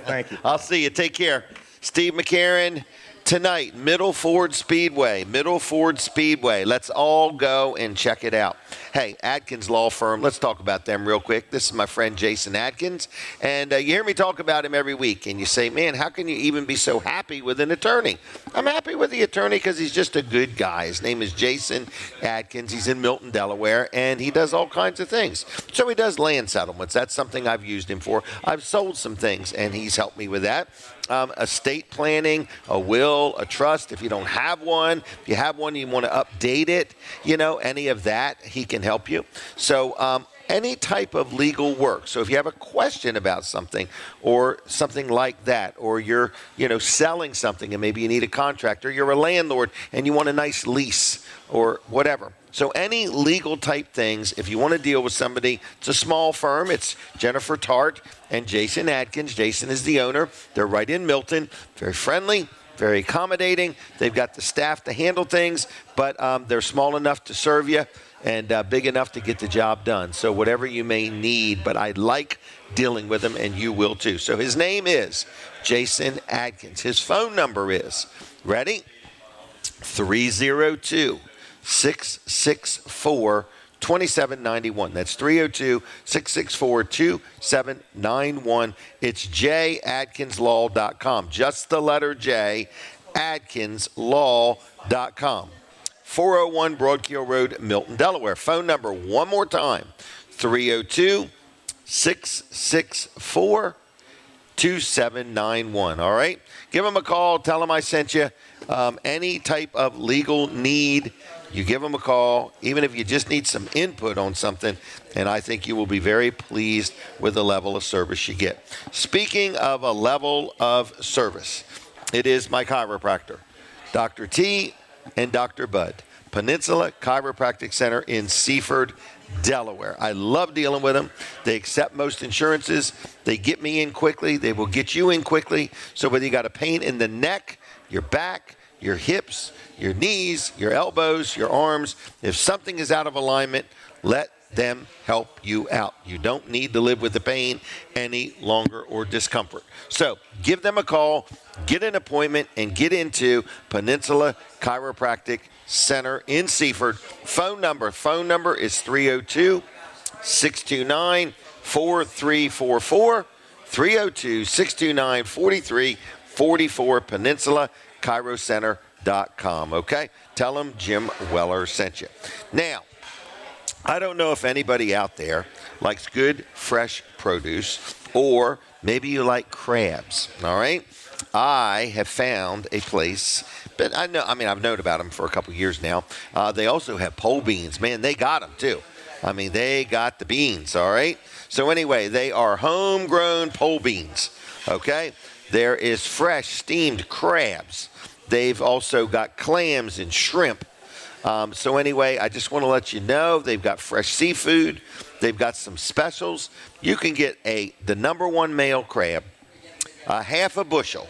Thank you. I'll see you. Take care. Steve McCarron. Tonight, Middle Ford Speedway. Let's all go and check it out. Hey, Adkins Law Firm, let's talk about them real quick. This is my friend Jason Adkins, and you hear me talk about him every week, and you say, man, how can you even be so happy with an attorney? I'm happy with the attorney because he's just a good guy. His name is Jason Adkins. He's in Milton, Delaware, and he does all kinds of things. So he does land settlements. That's something I've used him for. I've sold some things, and he's helped me with that. Estate planning, a will, a trust. If you don't have one, if you have one, you want to update it, any of that, he can help you. So any type of legal work. So if you have a question about something or something like that, or you're, selling something and maybe you need a contract, or you're a landlord and you want a nice lease or whatever. So any legal type things, if you want to deal with somebody, it's a small firm. It's Jennifer Tart and Jason Adkins. Jason is the owner. They're right in Milton. Very friendly, very accommodating. They've got the staff to handle things, but they're small enough to serve you and big enough to get the job done. So whatever you may need, but I like dealing with him, and you will too. So his name is Jason Adkins. His phone number is, ready? 302-664-2791. That's 302-664-2791. It's jadkinslaw.com. Just the letter J, adkinslaw.com. 401 Broadkill Road, Milton, Delaware. Phone number one more time, 302-664-2791. All right? Give them a call. Tell them I sent you. Any type of legal need, you give them a call, even if you just need some input on something, and I think you will be very pleased with the level of service you get. Speaking of a level of service, it is my chiropractor, Dr. T and Dr. Bud, Peninsula Chiropractic Center in Seaford, Delaware. I love dealing with them. They accept most insurances. They get me in quickly. They will get you in quickly. So whether you got a pain in the neck, your back, your hips, your knees, your elbows, your arms, if something is out of alignment, let them help you out. You don't need to live with the pain any longer or discomfort. So give them a call, get an appointment, and get into Peninsula Chiropractic Center in Seaford. Phone number is 302-629-4344, 302-629-4344, PeninsulaChiroCenter.com, okay? Tell them Jim Weller sent you. Now, I don't know if anybody out there likes good, fresh produce, or maybe you like crabs, all right? I have found a place, but I've known about them for a couple years now. They also have pole beans. Man, they got them too. They got the beans, all right? So anyway, they are homegrown pole beans, okay? There is fresh steamed crabs. They've also got clams and shrimp. So anyway, I just want to let you know they've got fresh seafood. They've got some specials. You can get the number one male crab, a half a bushel,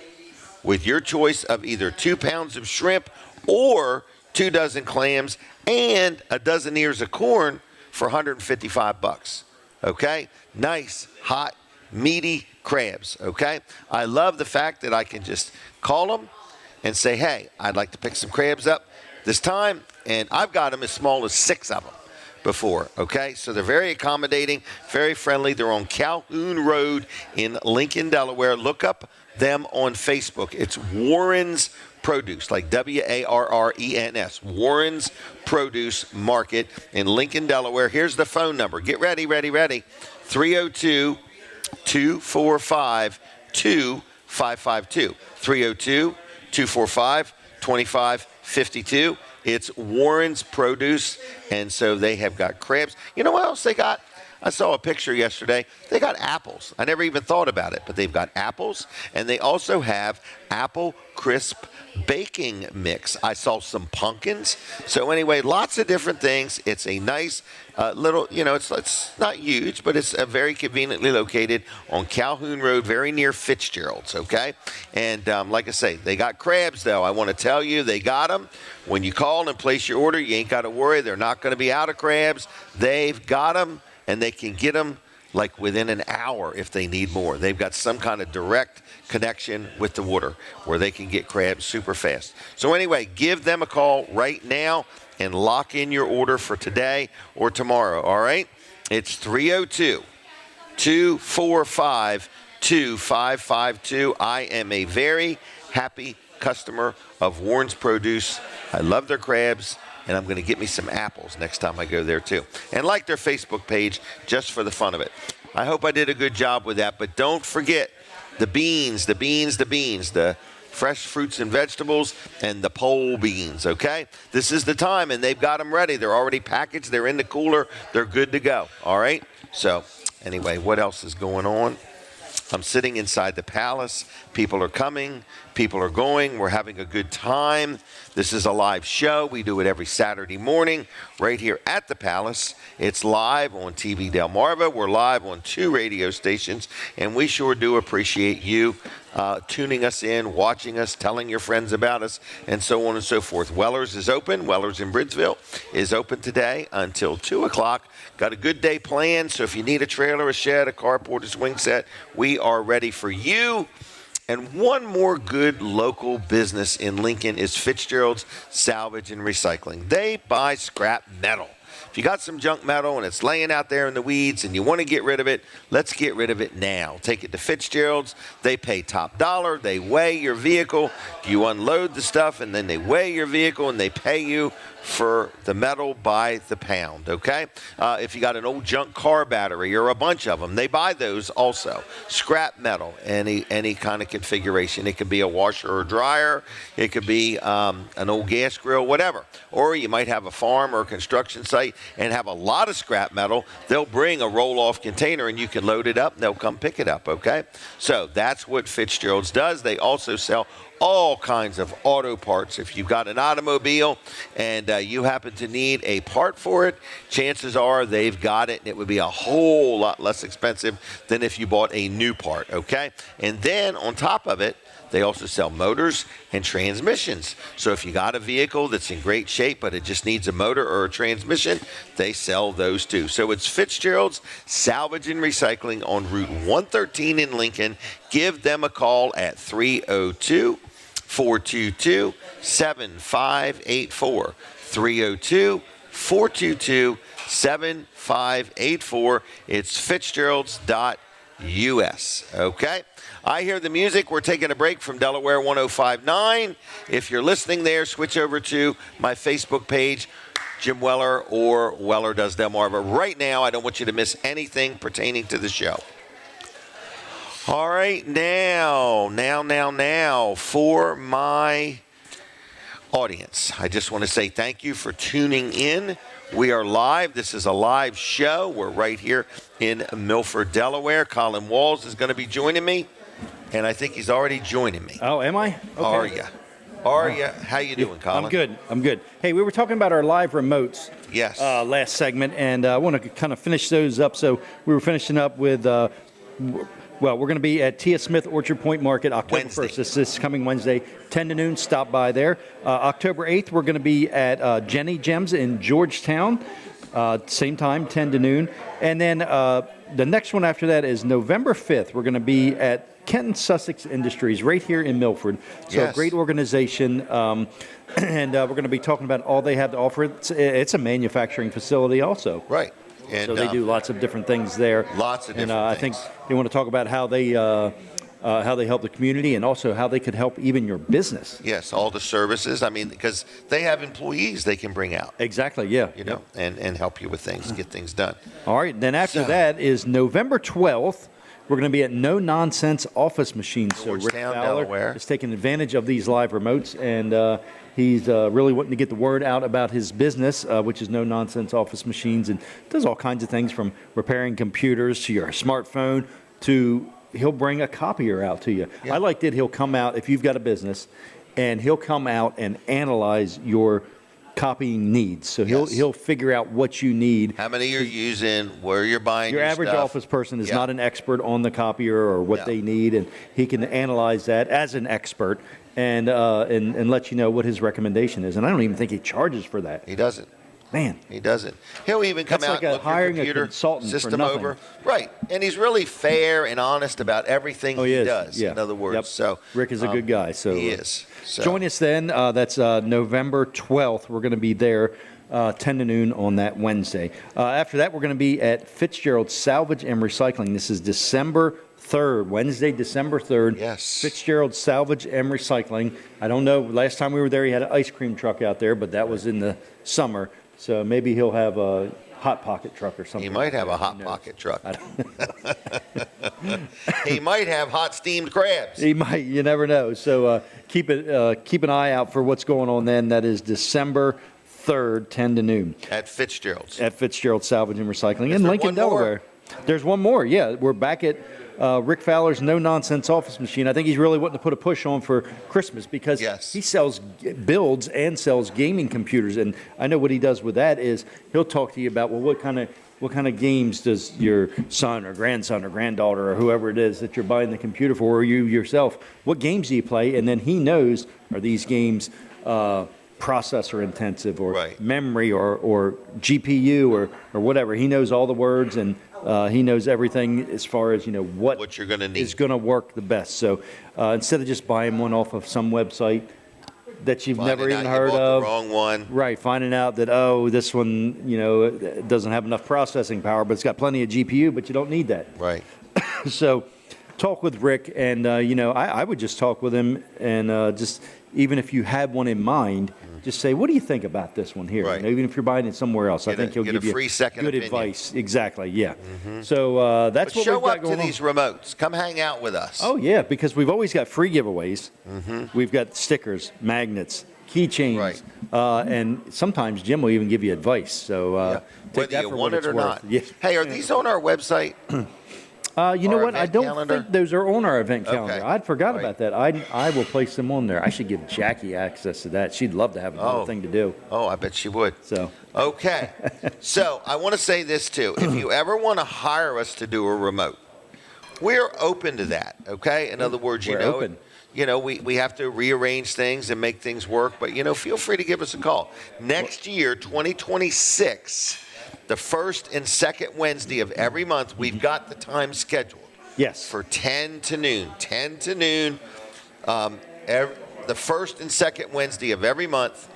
with your choice of either 2 pounds of shrimp or 2 dozen clams and a dozen ears of corn for $155. Okay? Nice, hot, meaty crabs. Okay? I love the fact that I can just call them and say, hey, I'd like to pick some crabs up this time, and I've got them as small as 6 of them before, okay? So they're very accommodating, very friendly. They're on Calhoun Road in Lincoln, Delaware. Look up them on Facebook. It's Warren's Produce, like Warrens, Warren's Produce Market in Lincoln, Delaware. Here's the phone number. Get ready. 302-245-2552. 302-245-2552. It's Warren's Produce, and so they have got crabs. You know what else they got? I saw a picture yesterday. They got apples. I never even thought about it, but they've got apples, and they also have apple crisp baking mix. I saw some pumpkins. So anyway, lots of different things. It's a nice little, it's not huge, but it's very conveniently located on Calhoun Road, very near Fitzgerald's, okay? And like I say, they got crabs, though. I want to tell you, they got them. When you call and place your order, you ain't got to worry. They're not going to be out of crabs. They've got them, and they can get them like within an hour if they need more. They've got some kind of direct connection with the water where they can get crabs super fast. So anyway, give them a call right now and lock in your order for today or tomorrow, all right? It's 302-245-2552. I am a very happy customer of Warren's Produce. I love their crabs, and I'm going to get me some apples next time I go there too. And like their Facebook page just for the fun of it. I hope I did a good job with that, but don't forget the beans, the fresh fruits and vegetables, and the pole beans, okay? This is the time, and they've got them ready. They're already packaged. They're in the cooler. They're good to go, all right? So anyway, what else is going on? I'm sitting inside the palace. People are coming. People are going. We're having a good time. This is a live show. We do it every Saturday morning right here at the palace. It's live on TV Delmarva. We're live on 2 radio stations, and we sure do appreciate you tuning us in, watching us, telling your friends about us, and so on and so forth. Weller's is open. Weller's in Bridgeville is open today until 2 o'clock. Got a good day planned, so if you need a trailer, a shed, a carport, a swing set, we are ready for you. And one more good local business in Lincoln is Fitzgerald's Salvage and Recycling. They buy scrap metal. If you got some junk metal and it's laying out there in the weeds and you want to get rid of it, let's get rid of it now. Take it to Fitzgerald's. They pay top dollar. They weigh your vehicle. You unload the stuff, and then they weigh your vehicle, and they pay you for the metal by the pound, okay? If you got an old junk car battery or a bunch of them, they buy those also. Scrap metal, any kind of configuration. It could be a washer or dryer. It could be an old gas grill, whatever. Or you might have a farm or a construction site and have a lot of scrap metal. They'll bring a roll-off container, and you can load it up, and they'll come pick it up, okay? So that's what Fitzgerald's does. They also sell all kinds of auto parts. If you've got an automobile and you happen to need a part for it, chances are they've got it, and it would be a whole lot less expensive than if you bought a new part, okay? And then on top of it, They also sell motors and transmissions. So if you got a vehicle that's in great shape, but it just needs a motor or a transmission, they sell those too. So it's Fitzgerald's Salvage and Recycling on Route 113 in Lincoln. Give them a call at 302-422-7584. 302-422-7584. It's Fitzgerald's.us. Okay? I hear the music. We're taking a break from Delaware 105.9. If you're listening there, switch over to my Facebook page, Jim Weller or Weller Does Delmarva. Right now, I don't want you to miss anything pertaining to the show. All right, now, for my audience, I just want to say thank you for tuning in. We are live. This is a live show. We're right here in Milford, Delaware. Colin Walls is going to be joining me, and I think he's already joining me. Oh, am I? Okay. Are you? How you doing, Colin? I'm good. Hey, we were talking about our live remotes. Yes. Last segment, and I want to kind of finish those up. So we were finishing up with, we're going to be at Tia Smith Orchard Point Market October 1st. This coming Wednesday, 10 to noon. Stop by there. October 8th, we're going to be at Jenny Gems in Georgetown. Same time, 10 to noon. And then the next one after that is November 5th. We're going to be at Kenton Sussex Industries right here in Milford. So Yes. a great organization. And we're going to be talking about all they have to offer. It's a manufacturing facility also. Right. And, so they do lots of different things there. Lots of different I think they want to talk about how they help the community and also how they could help even your business. Yes, all the services. I mean, because they have employees they can bring out. Exactly, yeah. You know, and help you with things, get things done. All right, then after that is November 12th. We're going to be at No Nonsense Office Machines. So Rick Georgetown, Fowler Delaware. is taking advantage of these live remotes, and he's really wanting to get the word out about his business, which is No Nonsense Office Machines, and does all kinds of things from repairing computers to your smartphone to he'll bring a copier out to you. Yeah. I like that he'll come out if you've got a business, and he'll come out and analyze your copying needs. So he'll figure out what you need. How many you're using, where you're buying your average stuff. office person is not an expert on the copier or what they need, and he can analyze that as an expert and let you know what his recommendation is. And I don't even think he charges for that. He doesn't. Man, he doesn't. He'll even come That's out like and look hiring your a computer consultant for system nothing. over. Right, and he's really fair and honest about everything he does. Yeah. In other words, Yep. so Rick is a good guy. So he is. So. Join us then. That's November 12th. We're going to be there 10 to noon on that Wednesday. After that, we're going to be at Fitzgerald's Salvage and Recycling. This is December 3rd, Wednesday, December 3rd. Yes. Fitzgerald's Salvage and Recycling. I don't know. Last time we were there, he had an ice cream truck out there, but that was in the summer. So maybe he'll have a Hot Pocket truck or something. He might have a Hot Pocket truck. He might have hot steamed crabs. He might. You never know. So keep an eye out for what's going on then. That is December 3rd, 10 to noon. At Fitzgerald's. At Fitzgerald's Salvage and Recycling Is in there Lincoln, one more? Delaware. There's one more. Yeah, we're back at Rick Fowler's No Nonsense Office Machine. I think he's really wanting to put a push on for Christmas because he builds and sells gaming computers. And I know what he does with that is he'll talk to you about, well, what kind of games does your son or grandson or granddaughter or whoever it is that you're buying the computer for, or you yourself, what games do you play? And then he knows, are these games processor intensive or memory or GPU or whatever. He knows all the words and he knows everything as far as, what you're going to need is going to work the best. So instead of just buying one off of some website that you've never even heard of, the wrong one. Right, finding out that, this one, doesn't have enough processing power, but it's got plenty of GPU, but you don't need that. Right. So talk with Rick, and, I would just talk with him, and just even if you had one in mind, just say, what do you think about this one here? Right. Even if you're buying it somewhere else, I think he'll give you free second good opinion. advice. Exactly, yeah. So that's But what show we've got up going to on. these remotes. Come hang out with us. Oh, yeah, because we've always got free giveaways. We've got stickers, magnets, keychains, and sometimes Jim will even give you advice. So take whether that you for want what it it's or worth. not. Yeah. Hey, are these on our website? You know Our what? I event don't calendar? think those are on our event calendar. Okay. I'd forgot about that. I will place them on there. I should give Jackie access to that. She'd love to have another thing to do. Oh, I bet she would. So Okay. So I want to say this too. If you ever want to hire us to do a remote, we're open to that. Okay. In other words, We're open. we have to rearrange things and make things work. But, feel free to give us a call. Next year, 2026, the first and second Wednesday of every month, we've got the time scheduled. Yes. For 10 to noon. 10 to noon, the first and second Wednesday of every month.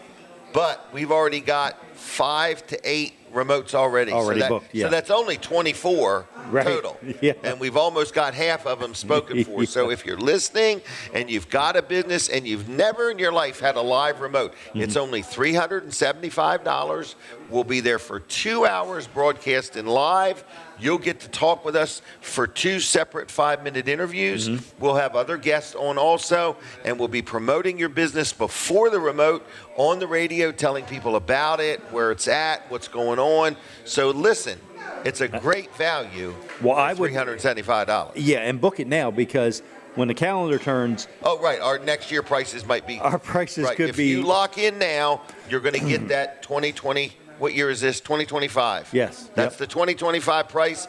But we've already got 5 to 8 remotes already. Booked, yeah. So that's only 24 right. total. Yeah. And we've almost got half of them spoken for. Yeah. So if you're listening and you've got a business and you've never in your life had a live remote, it's only $375. We'll be there for 2 hours broadcasting live. You'll get to talk with us for 2 separate 5-minute interviews. We'll have other guests on also, and we'll be promoting your business before the remote on the radio, telling people about it, where it's at, what's going on. So listen, it's a great value. Well, I would $375. Yeah, and book it now because when the calendar turns. Oh, right. Our next year prices might be. Our prices right. could be. If you lock in now, you're going to get that 2020. What year is this? 2025. Yes. That's the 2025 price,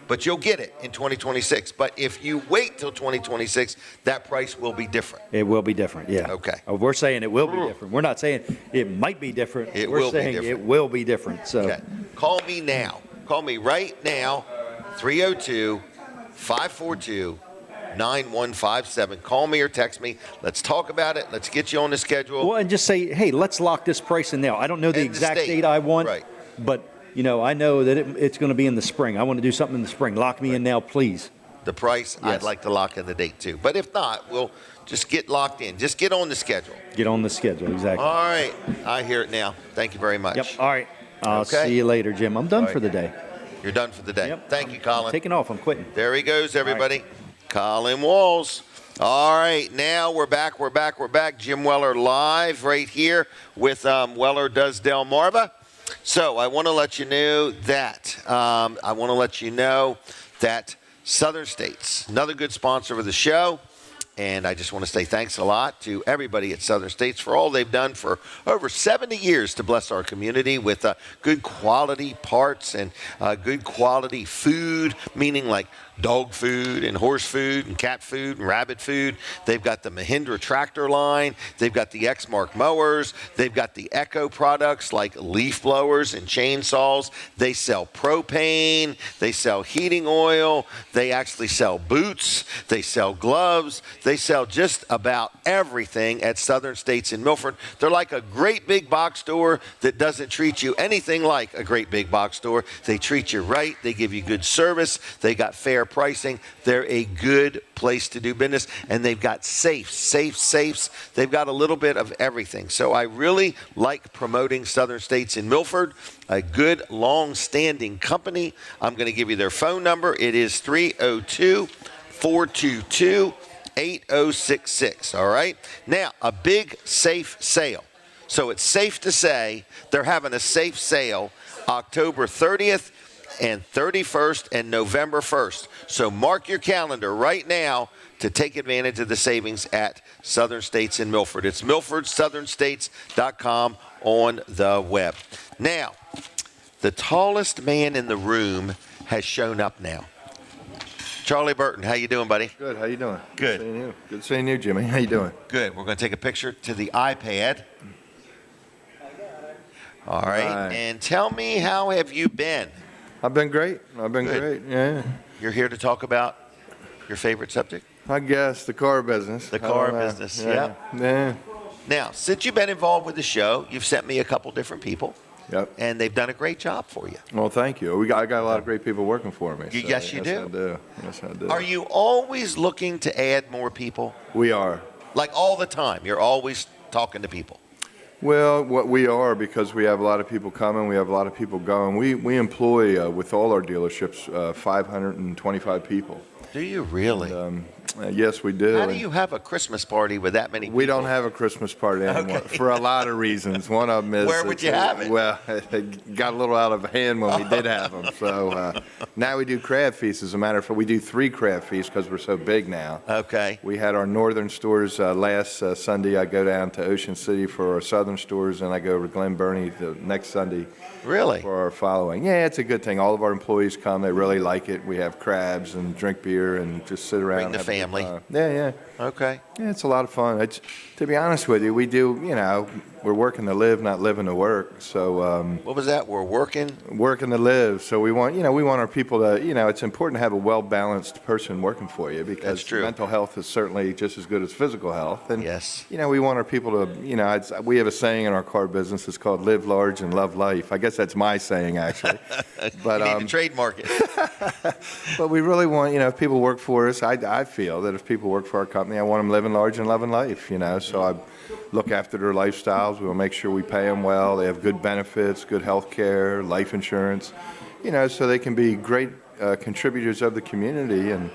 but you'll get it in 2026. But if you wait till 2026, that price will be different. It will be different, yeah. Okay. We're saying it will be different. We're not saying it might be different. It We're will be saying different. it will be different. So Okay. Call me now. Call me right now, 302-542-9157. Call me or text me. Let's talk about it. Let's get you on the schedule. Well, and just say, hey, let's lock this price in now. I don't know the And the exact state. date I want, Right. but I know that it's going to be in the spring. I want to do something in the spring. Lock me in now, please. The price, Yes. I'd like to lock in the date too. But if not, we'll just get locked in. Just get on the schedule. Get on the schedule, exactly. All right. I hear it now. Thank you very much. Yep. All right. I'll Okay. see you later, Jim. I'm done All for the right. day. You're done for the day. Yep. Thank you, Colin. Taking off. I'm quitting. There he goes, everybody. Colin Walls. All right, now we're back. Jim Weller live right here with Weller Does Delmarva. So I want to let you know that Southern States, another good sponsor of the show. And I just want to say thanks a lot to everybody at Southern States for all they've done for over 70 years to bless our community with good quality parts and good quality food, meaning like dog food and horse food and cat food and rabbit food. They've got the Mahindra tractor line. They've got the Exmark mowers. They've got the Echo products like leaf blowers and chainsaws. They sell propane. They sell heating oil. They actually sell boots. They sell gloves. They sell just about everything at Southern States in Milford. They're like a great big box store that doesn't treat you anything like a great big box store. They treat you right. They give you good service. They got fair pricing. They're a good place to do business, and they've got safes. They've got a little bit of everything. So I really like promoting Southern States in Milford, a good long-standing company. I'm going to give you their phone number. It is 302-422-8066. All right. Now, a big safe sale. So it's safe to say they're having a safe sale October 30th and 31st and November 1st. So mark your calendar right now to take advantage of the savings at Southern States in Milford. It's milfordsouternstates.com on the web. Now, the tallest man in the room has shown up now. Charlie Burton, how you doing, buddy? Good. How you doing? Good. Seeing you. Good seeing you, Jimmy. How you doing? Good. We're going to take a picture to the iPad. All right. And tell me, how have you been? I've been great. Great. Yeah. You're here to talk about your favorite subject? I guess the car business. The car business, yeah. Now, since you've been involved with the show, you've sent me a couple different people. Yep. And they've done a great job for you. Well, thank you. I got a lot of great people working for me. Yes, you do. Yes, I do. Are you always looking to add more people? We are. Like all the time? You're always talking to people? Well, what we are, because we have a lot of people coming, we have a lot of people going. We employ, with all our dealerships, 525 people. Do you really? And, yes, we do. How do you have a Christmas party with that many people? We don't have a Christmas party anymore for a lot of reasons. One of them is... Where would you have it? Well, it got a little out of hand when we did have them. So now we do crab feasts. As a matter of fact, we do 3 crab feasts because we're so big now. Okay. We had our northern stores last Sunday. I go down to Ocean City for our southern stores, and I go to Glen Burnie the next Sunday. Really? For our following. Yeah, it's a good thing. All of our employees come. They really like it. We have crabs and drink beer and just sit around Bring the and have a family. Yeah. Okay. Yeah, it's a lot of fun. To be honest with you, we do, we're working to live, not living to work. So what was that? We're working to live. So we want our people to, it's important to have a well-balanced person working for you because That's true. mental health is certainly just as good as physical health. And yes, we want our people to, we have a saying in our car business. It's called "Live large and love life." I guess that's my saying actually. But you need to trademark it. But we really want, if people work for us, I feel that if people work for our company, I want them living large and loving life, So I look after their lifestyles. We'll make sure we pay them well. They have good benefits, good health care, life insurance, so they can be great contributors of the community. And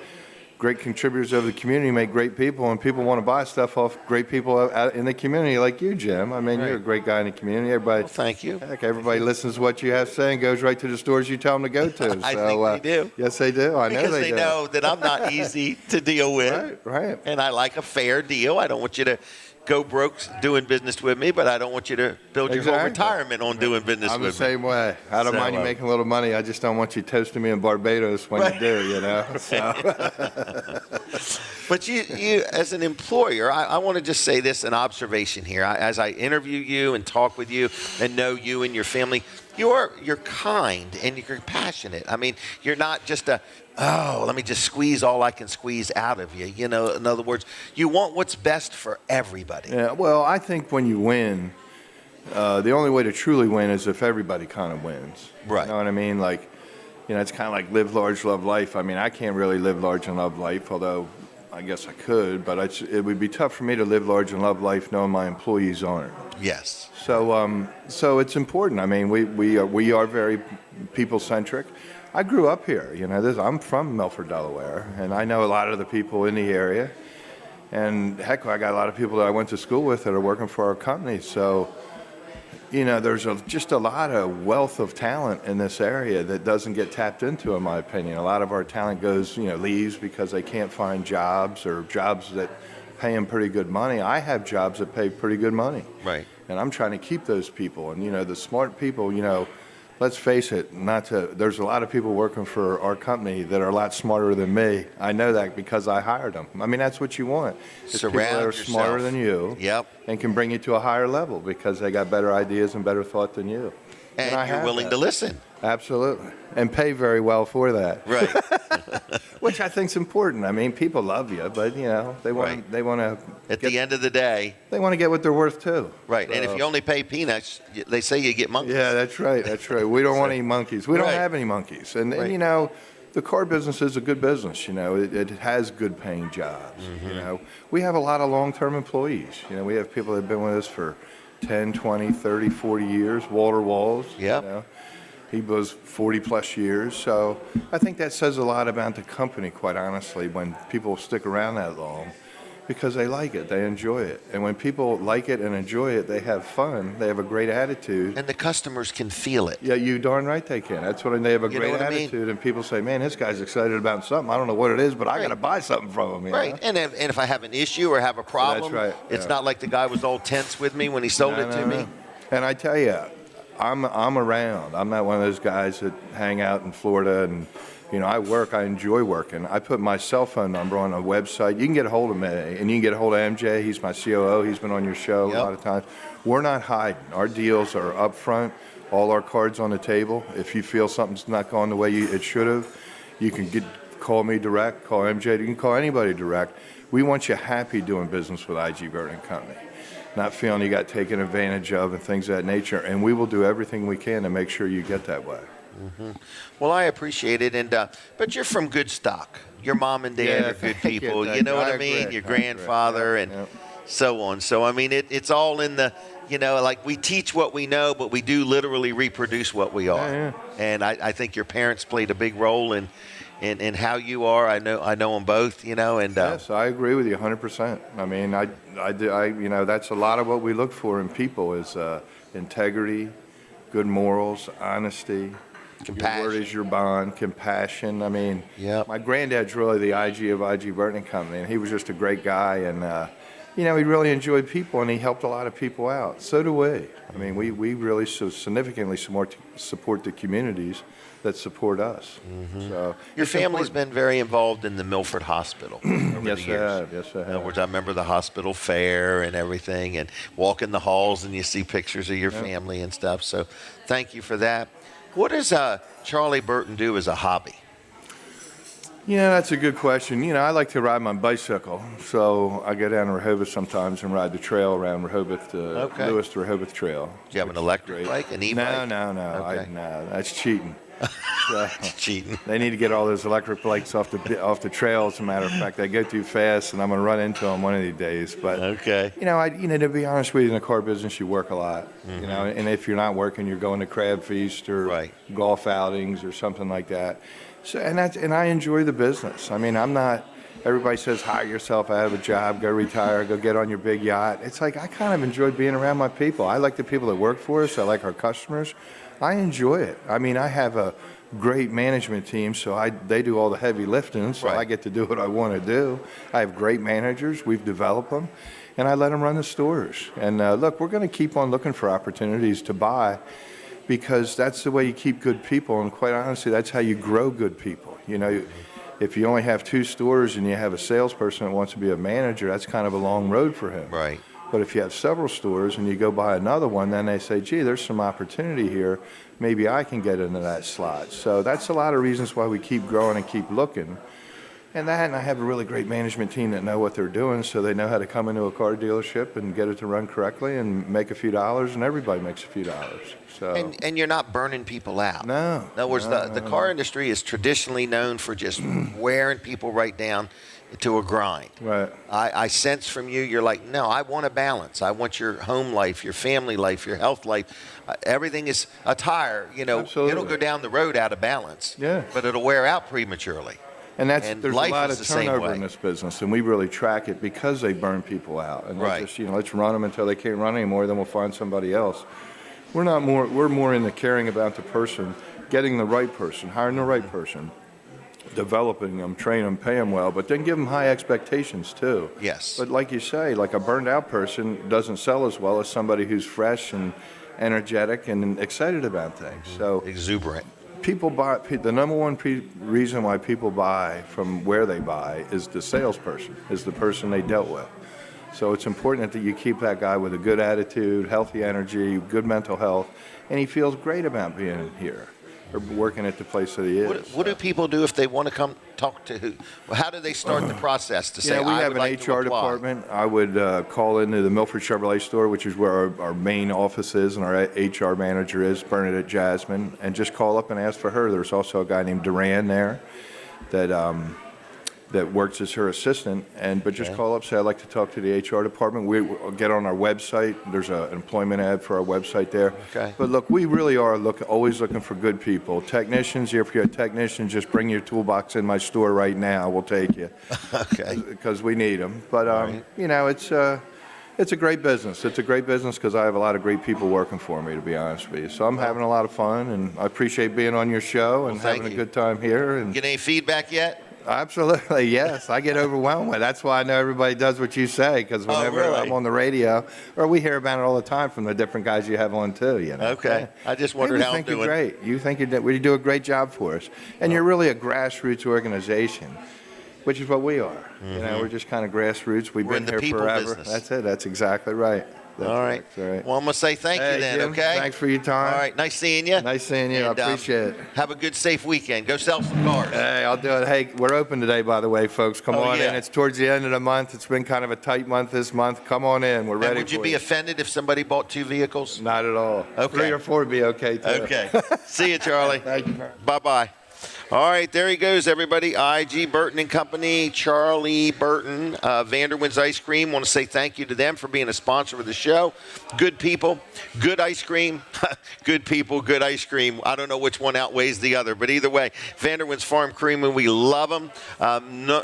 great contributors of the community make great people, and people want to buy stuff off great people out in the community like you, Jim. I mean, You're a great guy in the community. Everybody, thank you. Heck, everybody listens to what you have to say and goes right to the stores you tell them to go to. I think they do. Yes, they do. I know because they do. know that I'm not easy to deal with. Right. And I like a fair deal. I don't want you to go broke doing business with me, but I don't want you to build your whole retirement on doing business with me. I'm the same way. I don't mind you making a little money. I just don't want you toasting me in Barbados when you do, So. But you, as an employer, I want to just say this, an observation here. As I interview you and talk with you and know you and your family, you're kind and you're compassionate. I mean, you're not just let me just squeeze all I can squeeze out of you. In other words, you want what's best for everybody. Yeah, well, I think when you win, the only way to truly win is if everybody kind of wins. Right. You know what I mean? Like, it's kind of like live large, love life. I mean, I can't really live large and love life, although I guess I could, but it would be tough for me to live large and love life knowing my employees aren't. Yes. So it's important. I mean, we are very people-centric. I grew up here. I'm from Milford, Delaware, and I know a lot of the people in the area. And heck, I got a lot of people that I went to school with that are working for our company. So, there's just a lot of wealth of talent in this area that doesn't get tapped into, in my opinion. A lot of our talent leaves because they can't find jobs or jobs that pay them pretty good money. I have jobs that pay pretty good money. Right. And I'm trying to keep those people. And, the smart people, let's face it, there's a lot of people working for our company that are a lot smarter than me. I know that because I hired them. I mean, that's what you want. It's people that are smarter than you. Yep. And can bring you to a higher level because they got better ideas and better thought than you. And you're willing to listen. Absolutely. And pay very well for that. Right. Which I think is important. I mean, people love you, but, they want to. At the end of the day. They want to get what they're worth, too. Right. And if you only pay peanuts, they say you get monkeys. Yeah, that's right. We don't want any monkeys. We don't have any monkeys. And the car business is a good business. It has good paying jobs. Mm-hmm. We have a lot of long-term employees. We have people that have been with us for 10, 20, 30, 40 years. Walter Walls. Yeah. He was 40-plus years. So I think that says a lot about the company, quite honestly, when people stick around that long, because they like it, they enjoy it. And when people like it and enjoy it, they have fun, they have a great attitude. And the customers can feel it. Yeah, you darn right they can. That's what they have a great attitude, and people say, man, this guy's excited about something. I don't know what it is, but I got to buy something from him. Right. And if I have an issue or have a problem, that's right. It's not like the guy was all tense with me when he sold it to me. And I tell you, I'm around. I'm not one of those guys that hang out in Florida and, I work. I enjoy working. I put my cell phone number on a website. You can get a hold of me, and you can get a hold of MJ. He's my COO. He's been on your show a lot of times. We're not hiding. Our deals are up front, all our cards on the table. If you feel something's not going the way it should have, you can call me direct, call MJ. You can call anybody direct. We want you happy doing business with IG Burton Company. Not feeling you got taken advantage of and things of that nature. And we will do everything we can to make sure you get that way. Mm-hmm. Well, I appreciate it. But you're from good stock. Your mom and dad are good people. You know what I mean? Your grandfather and so on. So, I mean, it's all in the, like we teach what we know, but we do literally reproduce what we are. Yeah. And I think your parents played a big role in how you are. I know them both, and yes, I agree with you 100%. I mean, I that's a lot of what we look for in people is integrity, good morals, honesty. Compassion. Your word is your bond, compassion. I mean, my granddad's really the IG of IG Burton Company, and he was just a great guy. And he really enjoyed people, and he helped a lot of people out. So do we. I mean, we really significantly support the communities that support us. So your family's been very involved in the Milford Hospital over Yes, the I years. have. Yes, I In other have. words, I remember the hospital fair and everything, and walk in the halls and you see pictures of your family and stuff. So thank you for that. What does Charlie Burton do as a hobby? That's a good question. I like to ride my bicycle, so I go down to Rehoboth sometimes and ride the trail around Rehoboth, Lewis to Rehoboth Trail. Do you have an electric bike, an e-bike? No. Okay. No, that's cheating. So, Cheating. they need to get all those electric bikes off the trail. As a matter of fact, they go too fast, and I'm going to run into them one of these days. But Okay. to be honest with you, in the car business, you work a lot. And if you're not working, you're going to crab feast or golf outings or something like that. So and I enjoy the business. I mean, I'm not. Everybody says hire yourself out of a job, go retire, go get on your big yacht. It's like I kind of enjoy being around my people. I like the people that work for us. I like our customers. I enjoy it. I mean, I have a great management team, so they do all the heavy lifting, so I get to do what I want to do. I have great managers. We've developed them, and I let them run the stores. And look, we're going to keep on looking for opportunities to buy, because that's the way you keep good people, and quite honestly, that's how you grow good people. If you only have 2 stores and you have a salesperson that wants to be a manager, that's kind of a long road for him. Right. But if you have several stores and you go buy another one, then they say, gee, there's some opportunity here. Maybe I can get into that slot. So that's a lot of reasons why we keep growing and keep looking. And I have a really great management team that know what they're doing, so they know how to come into a car dealership and get it to run correctly and make a few dollars, and everybody makes a few dollars. So. And you're not burning people out. No. In other words, the car industry is traditionally known for just wearing people right down to a grind. Right. I sense from you, you're like, no, I want a balance. I want your home life, your family life, your health life. Everything is a tire. Absolutely. It'll go down the road out of balance. Yeah. But it'll wear out prematurely. And there's a lot of the same turnover way. in this business, and we really track it because they burn people out. And Right. just, let's run them until they can't run anymore, then we'll find somebody else. We're more into caring about the person, getting the right person, hiring the right person, developing them, train them, pay them well, but then give them high expectations too. Yes. But like you say, like a burned out person doesn't sell as well as somebody who's fresh and energetic and excited about things. So exuberant. People buy. The number one reason why people buy from where they buy is the salesperson, is the person they dealt with. So it's important that you keep that guy with a good attitude, healthy energy, good mental health, and he feels great about being here or working at the place that he is. What do people do if they want to come talk to who? Well, how do they start the process to say, we I have would an like to HR apply? department. I would call into the Milford Chevrolet store, which is where our main office is, and our HR manager is, Bernadette Jasmine, and just call up and ask for her. There's also a guy named Duran there that works as her assistant, but just call up, say, I'd like to talk to the HR department. We'll get on our website. There's an employment ad for our website there. Okay. But look, we really are always looking for good people. Technicians, if you're a technician, just bring your toolbox in my store right now. We'll take you. Okay. Because we need them. But, it's a great business. It's a great business because I have a lot of great people working for me, to be honest with you. So I'm having a lot of fun, and I appreciate being on your show and thank having a you. good time here. And Get any feedback yet? absolutely, yes. I get overwhelmed with it. That's why I know everybody does what you say, because whenever really? I'm on the radio, or we hear about it all the time from the different guys you have on too. Okay. I just wondered how I'm You think doing. you're great. You think you do a great job for us, and you're really a grassroots organization, which is what we are. We're just kind of grassroots. We've We're in been the here people forever. business. That's it. That's exactly right. All right. That's right. Well, I'm going to say thank you then, Jim, okay? Thanks for your time. All right. Nice seeing you. Nice seeing you. And, I appreciate it. Have a good, safe weekend. Go sell some cars. Hey, I'll do it. Hey, we're open today, by the way, folks. Come on yeah. in. It's towards the end of the month. It's been kind of a tight month this month. Come on in. We're ready And would you for be offended if somebody bought 2 vehicles? Not at all. Okay. 3 or 4 would be okay, too. Okay. See you, Charlie. Thank you. Bye-bye. All right, there he goes, everybody. IG Burton and Company, Charlie Burton, Vanderwin's Ice Cream. Want to say thank you to them for being a sponsor of the show. Good people, good ice cream. Good people, good ice cream. I don't know which one outweighs the other, but either way, Vanderwin's Farm Creamery, we love them.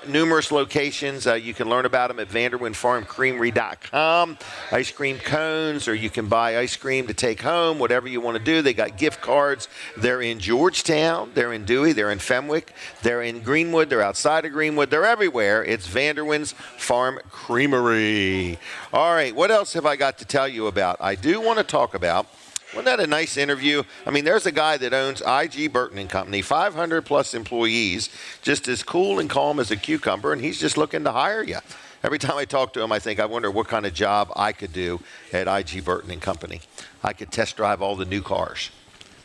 Numerous locations. You can learn about them at vanderwinfarmcreamery.com. Ice cream cones, or you can buy ice cream to take home, whatever you want to do. They got gift cards. They're in Georgetown. They're in Dewey. They're in Fenwick. They're in Greenwood. They're outside of Greenwood. They're everywhere. It's Vanderwin's Farm Creamery. All right, what else have I got to tell you about? I do want to talk about, wasn't that a nice interview? I mean, there's a guy that owns IG Burton and Company, 500 plus employees, just as cool and calm as a cucumber, and he's just looking to hire you. Every time I talk to him, I think, I wonder what kind of job I could do at IG Burton and Company. I could test drive all the new cars.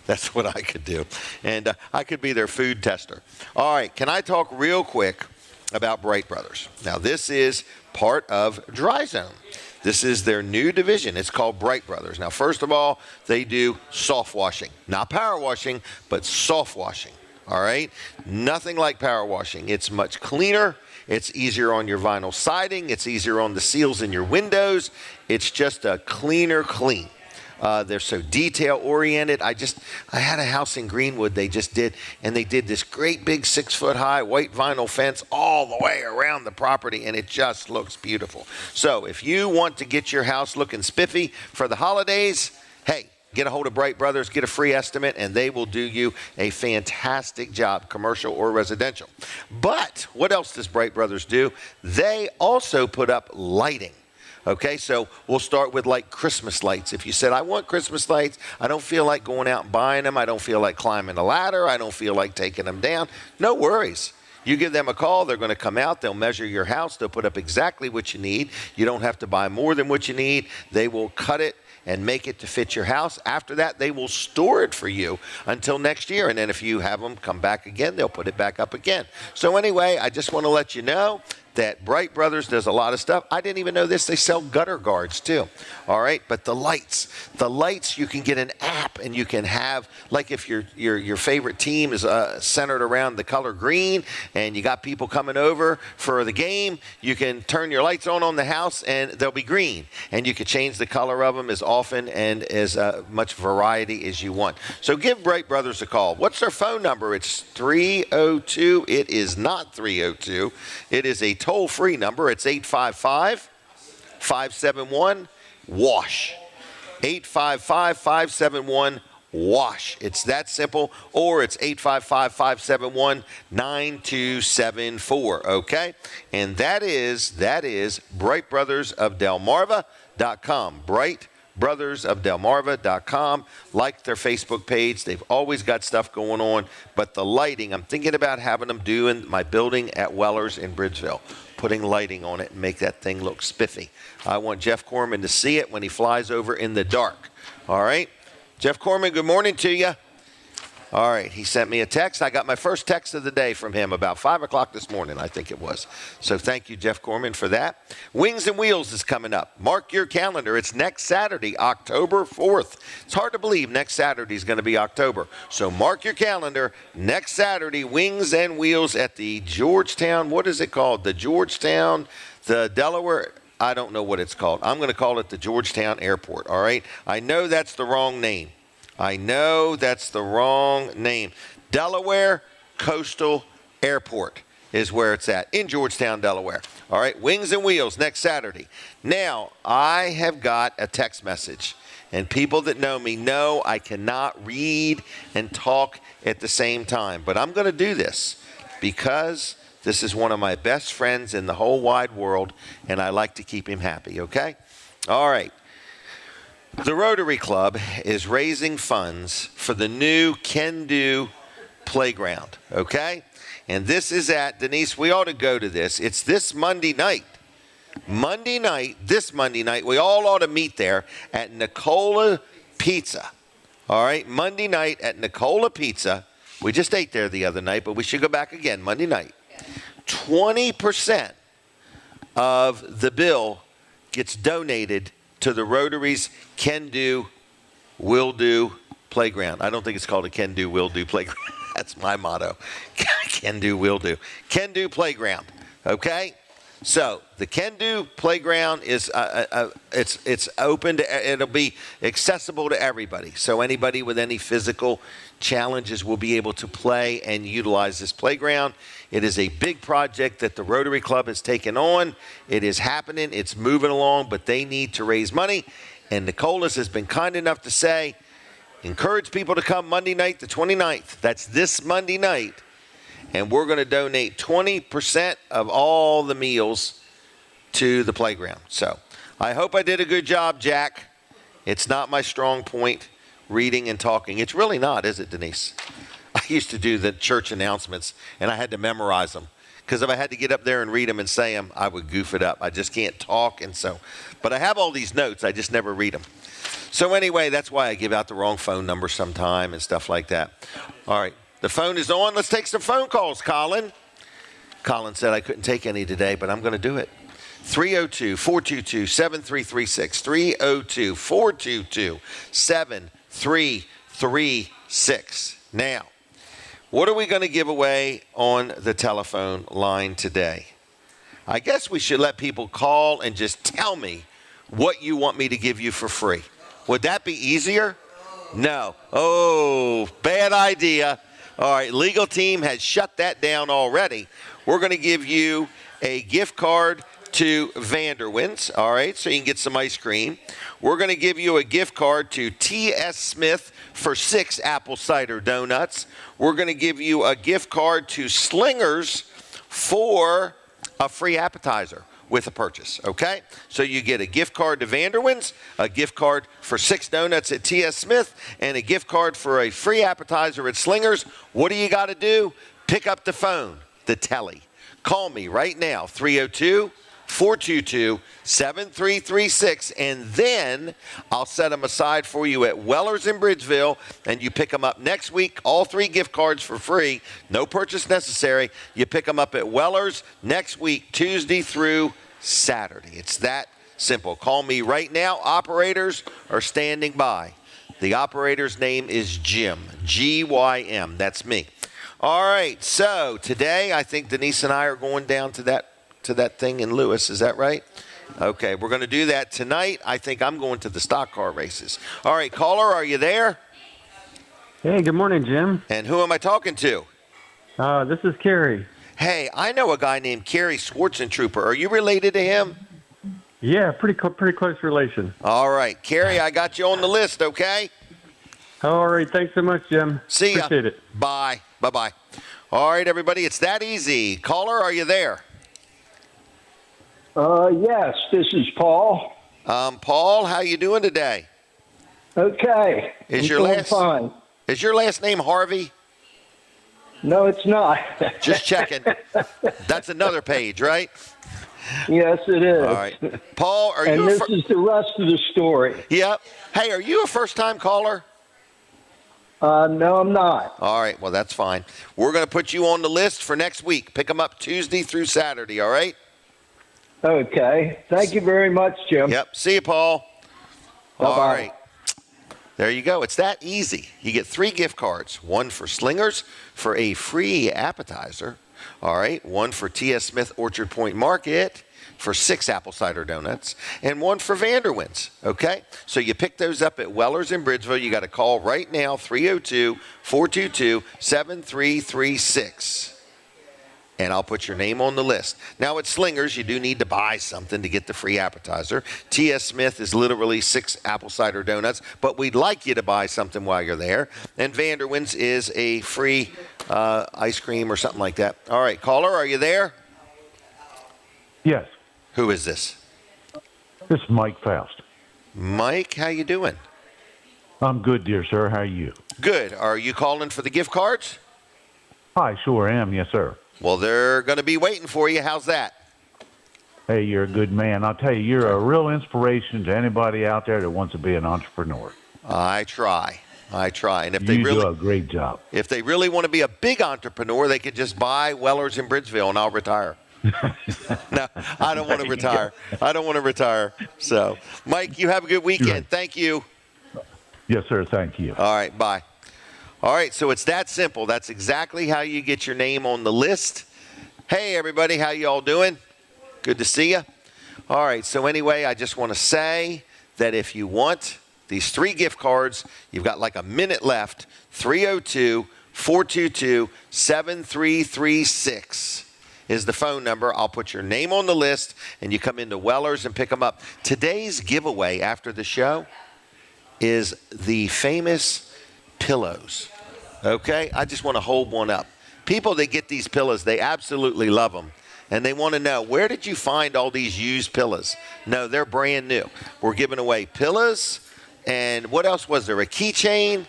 That's what I could do. And I could be their food tester. All right, can I talk real quick about Bright Brothers? Now, this is part of Dry Zone. This is their new division. It's called Bright Brothers. Now, first of all, they do soft washing. Not power washing, but soft washing. All right? Nothing like power washing. It's much cleaner. It's easier on your vinyl siding. It's easier on the seals in your windows. It's just a cleaner clean. They're so detail-oriented. I had a house in Greenwood they just did, and they did this great big 6-foot-high white vinyl fence all the way around the property, and it just looks beautiful. So if you want to get your house looking spiffy for the holidays, hey, get a hold of Bright Brothers, get a free estimate, and they will do you a fantastic job, commercial or residential. But what else does Bright Brothers do? They also put up lighting. Okay, so we'll start with like Christmas lights. If you said, I want Christmas lights, I don't feel like going out and buying them, I don't feel like climbing a ladder, I don't feel like taking them down, no worries. You give them a call, they're going to come out, they'll measure your house, they'll put up exactly what you need. You don't have to buy more than what you need. They will cut it and make it to fit your house. After that, they will store it for you until next year. And then if you have them come back again, they'll put it back up again. So anyway, I just want to let you know that Bright Brothers does a lot of stuff. I didn't even know this. They sell gutter guards too. All right, but the lights you can get an app and you can have, like if your favorite team is centered around the color green and you got people coming over for the game, you can turn your lights on the house and they'll be green, and you can change the color of them as often and as much variety as you want. So give Bright Brothers a call. What's their phone number? It's 302. It is not 302. It is a toll-free number. It's 855-571-WASH. 855-571-WASH. It's that simple. Or it's 855-571-9274. Okay? And that is Bright Brothers of Delmarva.com. brightbrothersofdelmarva.com. Like their Facebook page. They've always got stuff going on. But the lighting, I'm thinking about having them do in my building at Weller's in Bridgeville. Putting lighting on it and make that thing look spiffy. I want Jeff Corman to see it when he flies over in the dark. All right? Jeff Corman, good morning to you. All right, he sent me a text. I got my first text of the day from him about 5 o'clock this morning, I think it was. So thank you, Jeff Corman, for that. Wings and Wheels is coming up. Mark your calendar. It's next Saturday, October 4th. It's hard to believe next Saturday is going to be October. So mark your calendar. Next Saturday, Wings and Wheels at the Georgetown, what is it called? The Georgetown, the Delaware, I don't know what it's called. I'm going to call it the Georgetown Airport, all right? I know that's the wrong name. Delaware Coastal Airport is where it's at, in Georgetown, Delaware. All right, Wings and Wheels next Saturday. Now, I have got a text message, and people that know me know I cannot read and talk at the same time. But I'm going to do this because this is one of my best friends in the whole wide world, and I like to keep him happy, okay? All right. The Rotary Club is raising funds for the new Can Do playground, okay? And this is at, Denise, we ought to go to this. It's this Monday night. This Monday night, we all ought to meet there at Nicola Pizza. All right, Monday night at Nicola Pizza. We just ate there the other night, but we should go back again Monday night. 20% of the bill gets donated to the Rotary's Can Do, Will Do playground. I don't think it's called a Can Do, Will Do playground. That's my motto. Can Do, Will Do. Can Do playground. Okay? So the Can Do playground is it's open to, it'll be accessible to everybody. So anybody with any physical challenges will be able to play and utilize this playground. It is a big project that the Rotary Club has taken on. It is happening. It's moving along, but they need to raise money. And Nicolas has been kind enough to say, encourage people to come Monday night, the 29th. That's this Monday night and we're going to donate 20% of all the meals to the playground. So I hope I did a good job, Jack. It's not my strong point, reading and talking. It's really not, is it, Denise? I used to do the church announcements, and I had to memorize them. Because if I had to get up there and read them and say them, I would goof it up. I just can't talk, but I have all these notes. I just never read them. So anyway, that's why I give out the wrong phone number sometime and stuff like that. All right, the phone is on. Let's take some phone calls, Colin. Colin said I couldn't take any today, but I'm going to do it. 302-422-7336. 302-422-7336. Now, what are we going to give away on the telephone line today? I guess we should let people call and just tell me what you want me to give you for free. Would that be easier? No. Oh, bad idea. All right, legal team has shut that down already. We're going to give you a gift card to Vanderwin's, all right, so you can get some ice cream. We're going to give you a gift card to T.S. Smith for 6 apple cider donuts. We're going to give you a gift card to Slingers for a free appetizer with a purchase, okay? So you get a gift card to Vanderwin's, a gift card for 6 donuts at T.S. Smith, and a gift card for a free appetizer at Slingers. What do you got to do? Pick up the phone, the telly. Call me right now, 302-422-7336, and then I'll set them aside for you at Weller's in Bridgeville, and you pick them up next week. All 3 gift cards for free, no purchase necessary. You pick them up at Weller's next week, Tuesday through Saturday. It's that simple. Call me right now. Operators are standing by. The operator's name is Jim, G-Y-M. That's me. All right, so today I think Denise and I are going down to that thing in Lewis. Is that right? Okay, we're going to do that tonight. I think I'm going to the stock car races. All right, caller, are you there? Hey, good morning, Jim. And who am I talking to? This is Kerry. Hey, I know a guy named Kerry Schwarzentrooper. Are you related to him? Yeah, pretty close relation. All right, Kerry, I got you on the list, okay? All right, thanks so much, Jim. See ya. Appreciate it. Bye. Bye-bye. All right, everybody, it's that easy. Caller, are you there? Yes, this is Paul. Paul, how you doing today? Okay. Is doing fine. Is your last name Harvey? No, it's not. Just checking. That's another page, right? Yes, it is. All right. Paul, are and you this is the rest of the story. Yep. Hey, are you a first-time caller? No, I'm not. All right, well, that's fine. We're going to put you on the list for next week. Pick them up Tuesday through Saturday, all right? Okay. Thank you very much, Jim. Yep. See you, Paul. Bye-bye. All right. There you go. It's that easy. You get 3 gift cards, one for Slingers for a free appetizer, all right, one for T.S. Smith Orchard Point Market for 6 apple cider donuts, and one for Vanderwin's, okay? So you pick those up at Weller's in Bridgeville. You got to call right now, 302-422-7336. And I'll put your name on the list. Now, at Slingers, you do need to buy something to get the free appetizer. T.S. Smith is literally 6 apple cider donuts, but we'd like you to buy something while you're there. And Vanderwin's is a free ice cream or something like that. All right, caller, are you there? Yes. Who is this? This is Mike Faust. Mike, how you doing? I'm good, dear sir. How are you? Good. Are you calling for the gift cards? I sure am, yes, sir. Well, they're going to be waiting for you. How's that? Hey, you're a good man. I'll tell you, you're a real inspiration to anybody out there that wants to be an entrepreneur. I try. And if you do a great job. If they really want to be a big entrepreneur, they could just buy Weller's in Bridgeville and I'll retire. No, I don't want to retire. So, Mike, you have a good weekend. Right. Thank you. Yes, sir. Thank you. All right. Bye. All right. So it's that simple. That's exactly how you get your name on the list. Hey, everybody. How you all doing? Good to see you. All right. So anyway, I just want to say that if you want these 3 gift cards, you've got like a minute left. 302-422-7336. is the phone number. I'll put your name on the list, and you come into Weller's and pick them up. Today's giveaway after the show is the famous pillows. Okay? I just want to hold one up. people that get these pillows, they absolutely love them. And they want to know, where did you find all these used pillows? No, they're brand new. We're giving away pillows, and what else was there? A keychain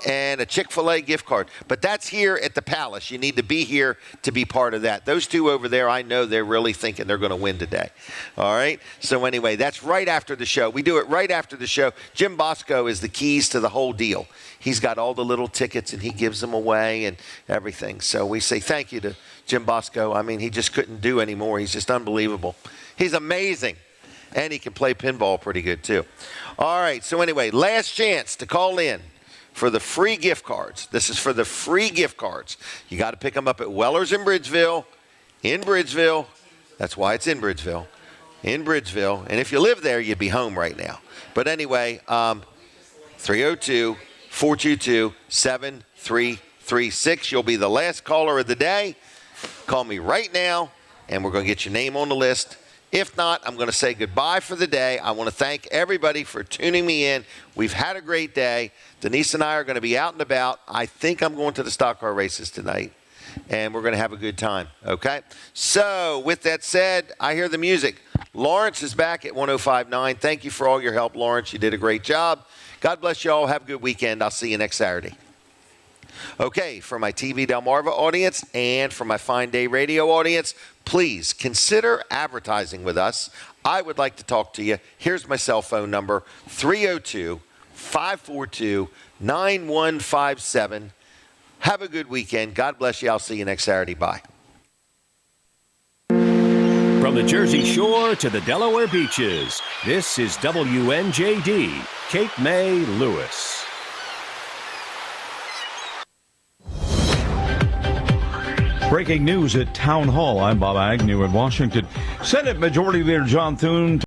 and a Chick-fil-A gift card. But that's here at the Palace. You need to be here to be part of that. Those two over there, I know they're really thinking they're going to win today. All right? So anyway, that's right after the show. We do it right after the show. Jim Bosco is the keys to the whole deal. He's got all the little tickets, and he gives them away and everything. So we say thank you to Jim Bosco. I mean, he just couldn't do anymore. He's just unbelievable. He's amazing. And he can play pinball pretty good, too. All right. So anyway, last chance to call in for the free gift cards. This is for the free gift cards. You got to pick them up at Weller's in Bridgeville. That's why it's in Bridgeville. And if you live there, you'd be home right now. But anyway, 302-422-7336. You'll be the last caller of the day. Call me right now, and we're going to get your name on the list. If not, I'm going to say goodbye for the day. I want to thank everybody for tuning me in. We've had a great day. Denise and I are going to be out and about. I think I'm going to the stock car races tonight, and we're going to have a good time, okay? So with that said, I hear the music. Lawrence is back at 105.9. Thank you for all your help, Lawrence. You did a great job. God bless you all. Have a good weekend. I'll see you next Saturday. Okay, for my TV Delmarva audience and for my Fine Day Radio audience, please consider advertising with us. I would like to talk to you. Here's my cell phone number, 302-542-9157. Have a good weekend. God bless you. I'll see you next Saturday. Bye. From the Jersey Shore to the Delaware beaches, this is WNJD, Cape May, Lewis. Breaking news at Town Hall. I'm Bob Agnew in Washington. Senate Majority Leader John Thune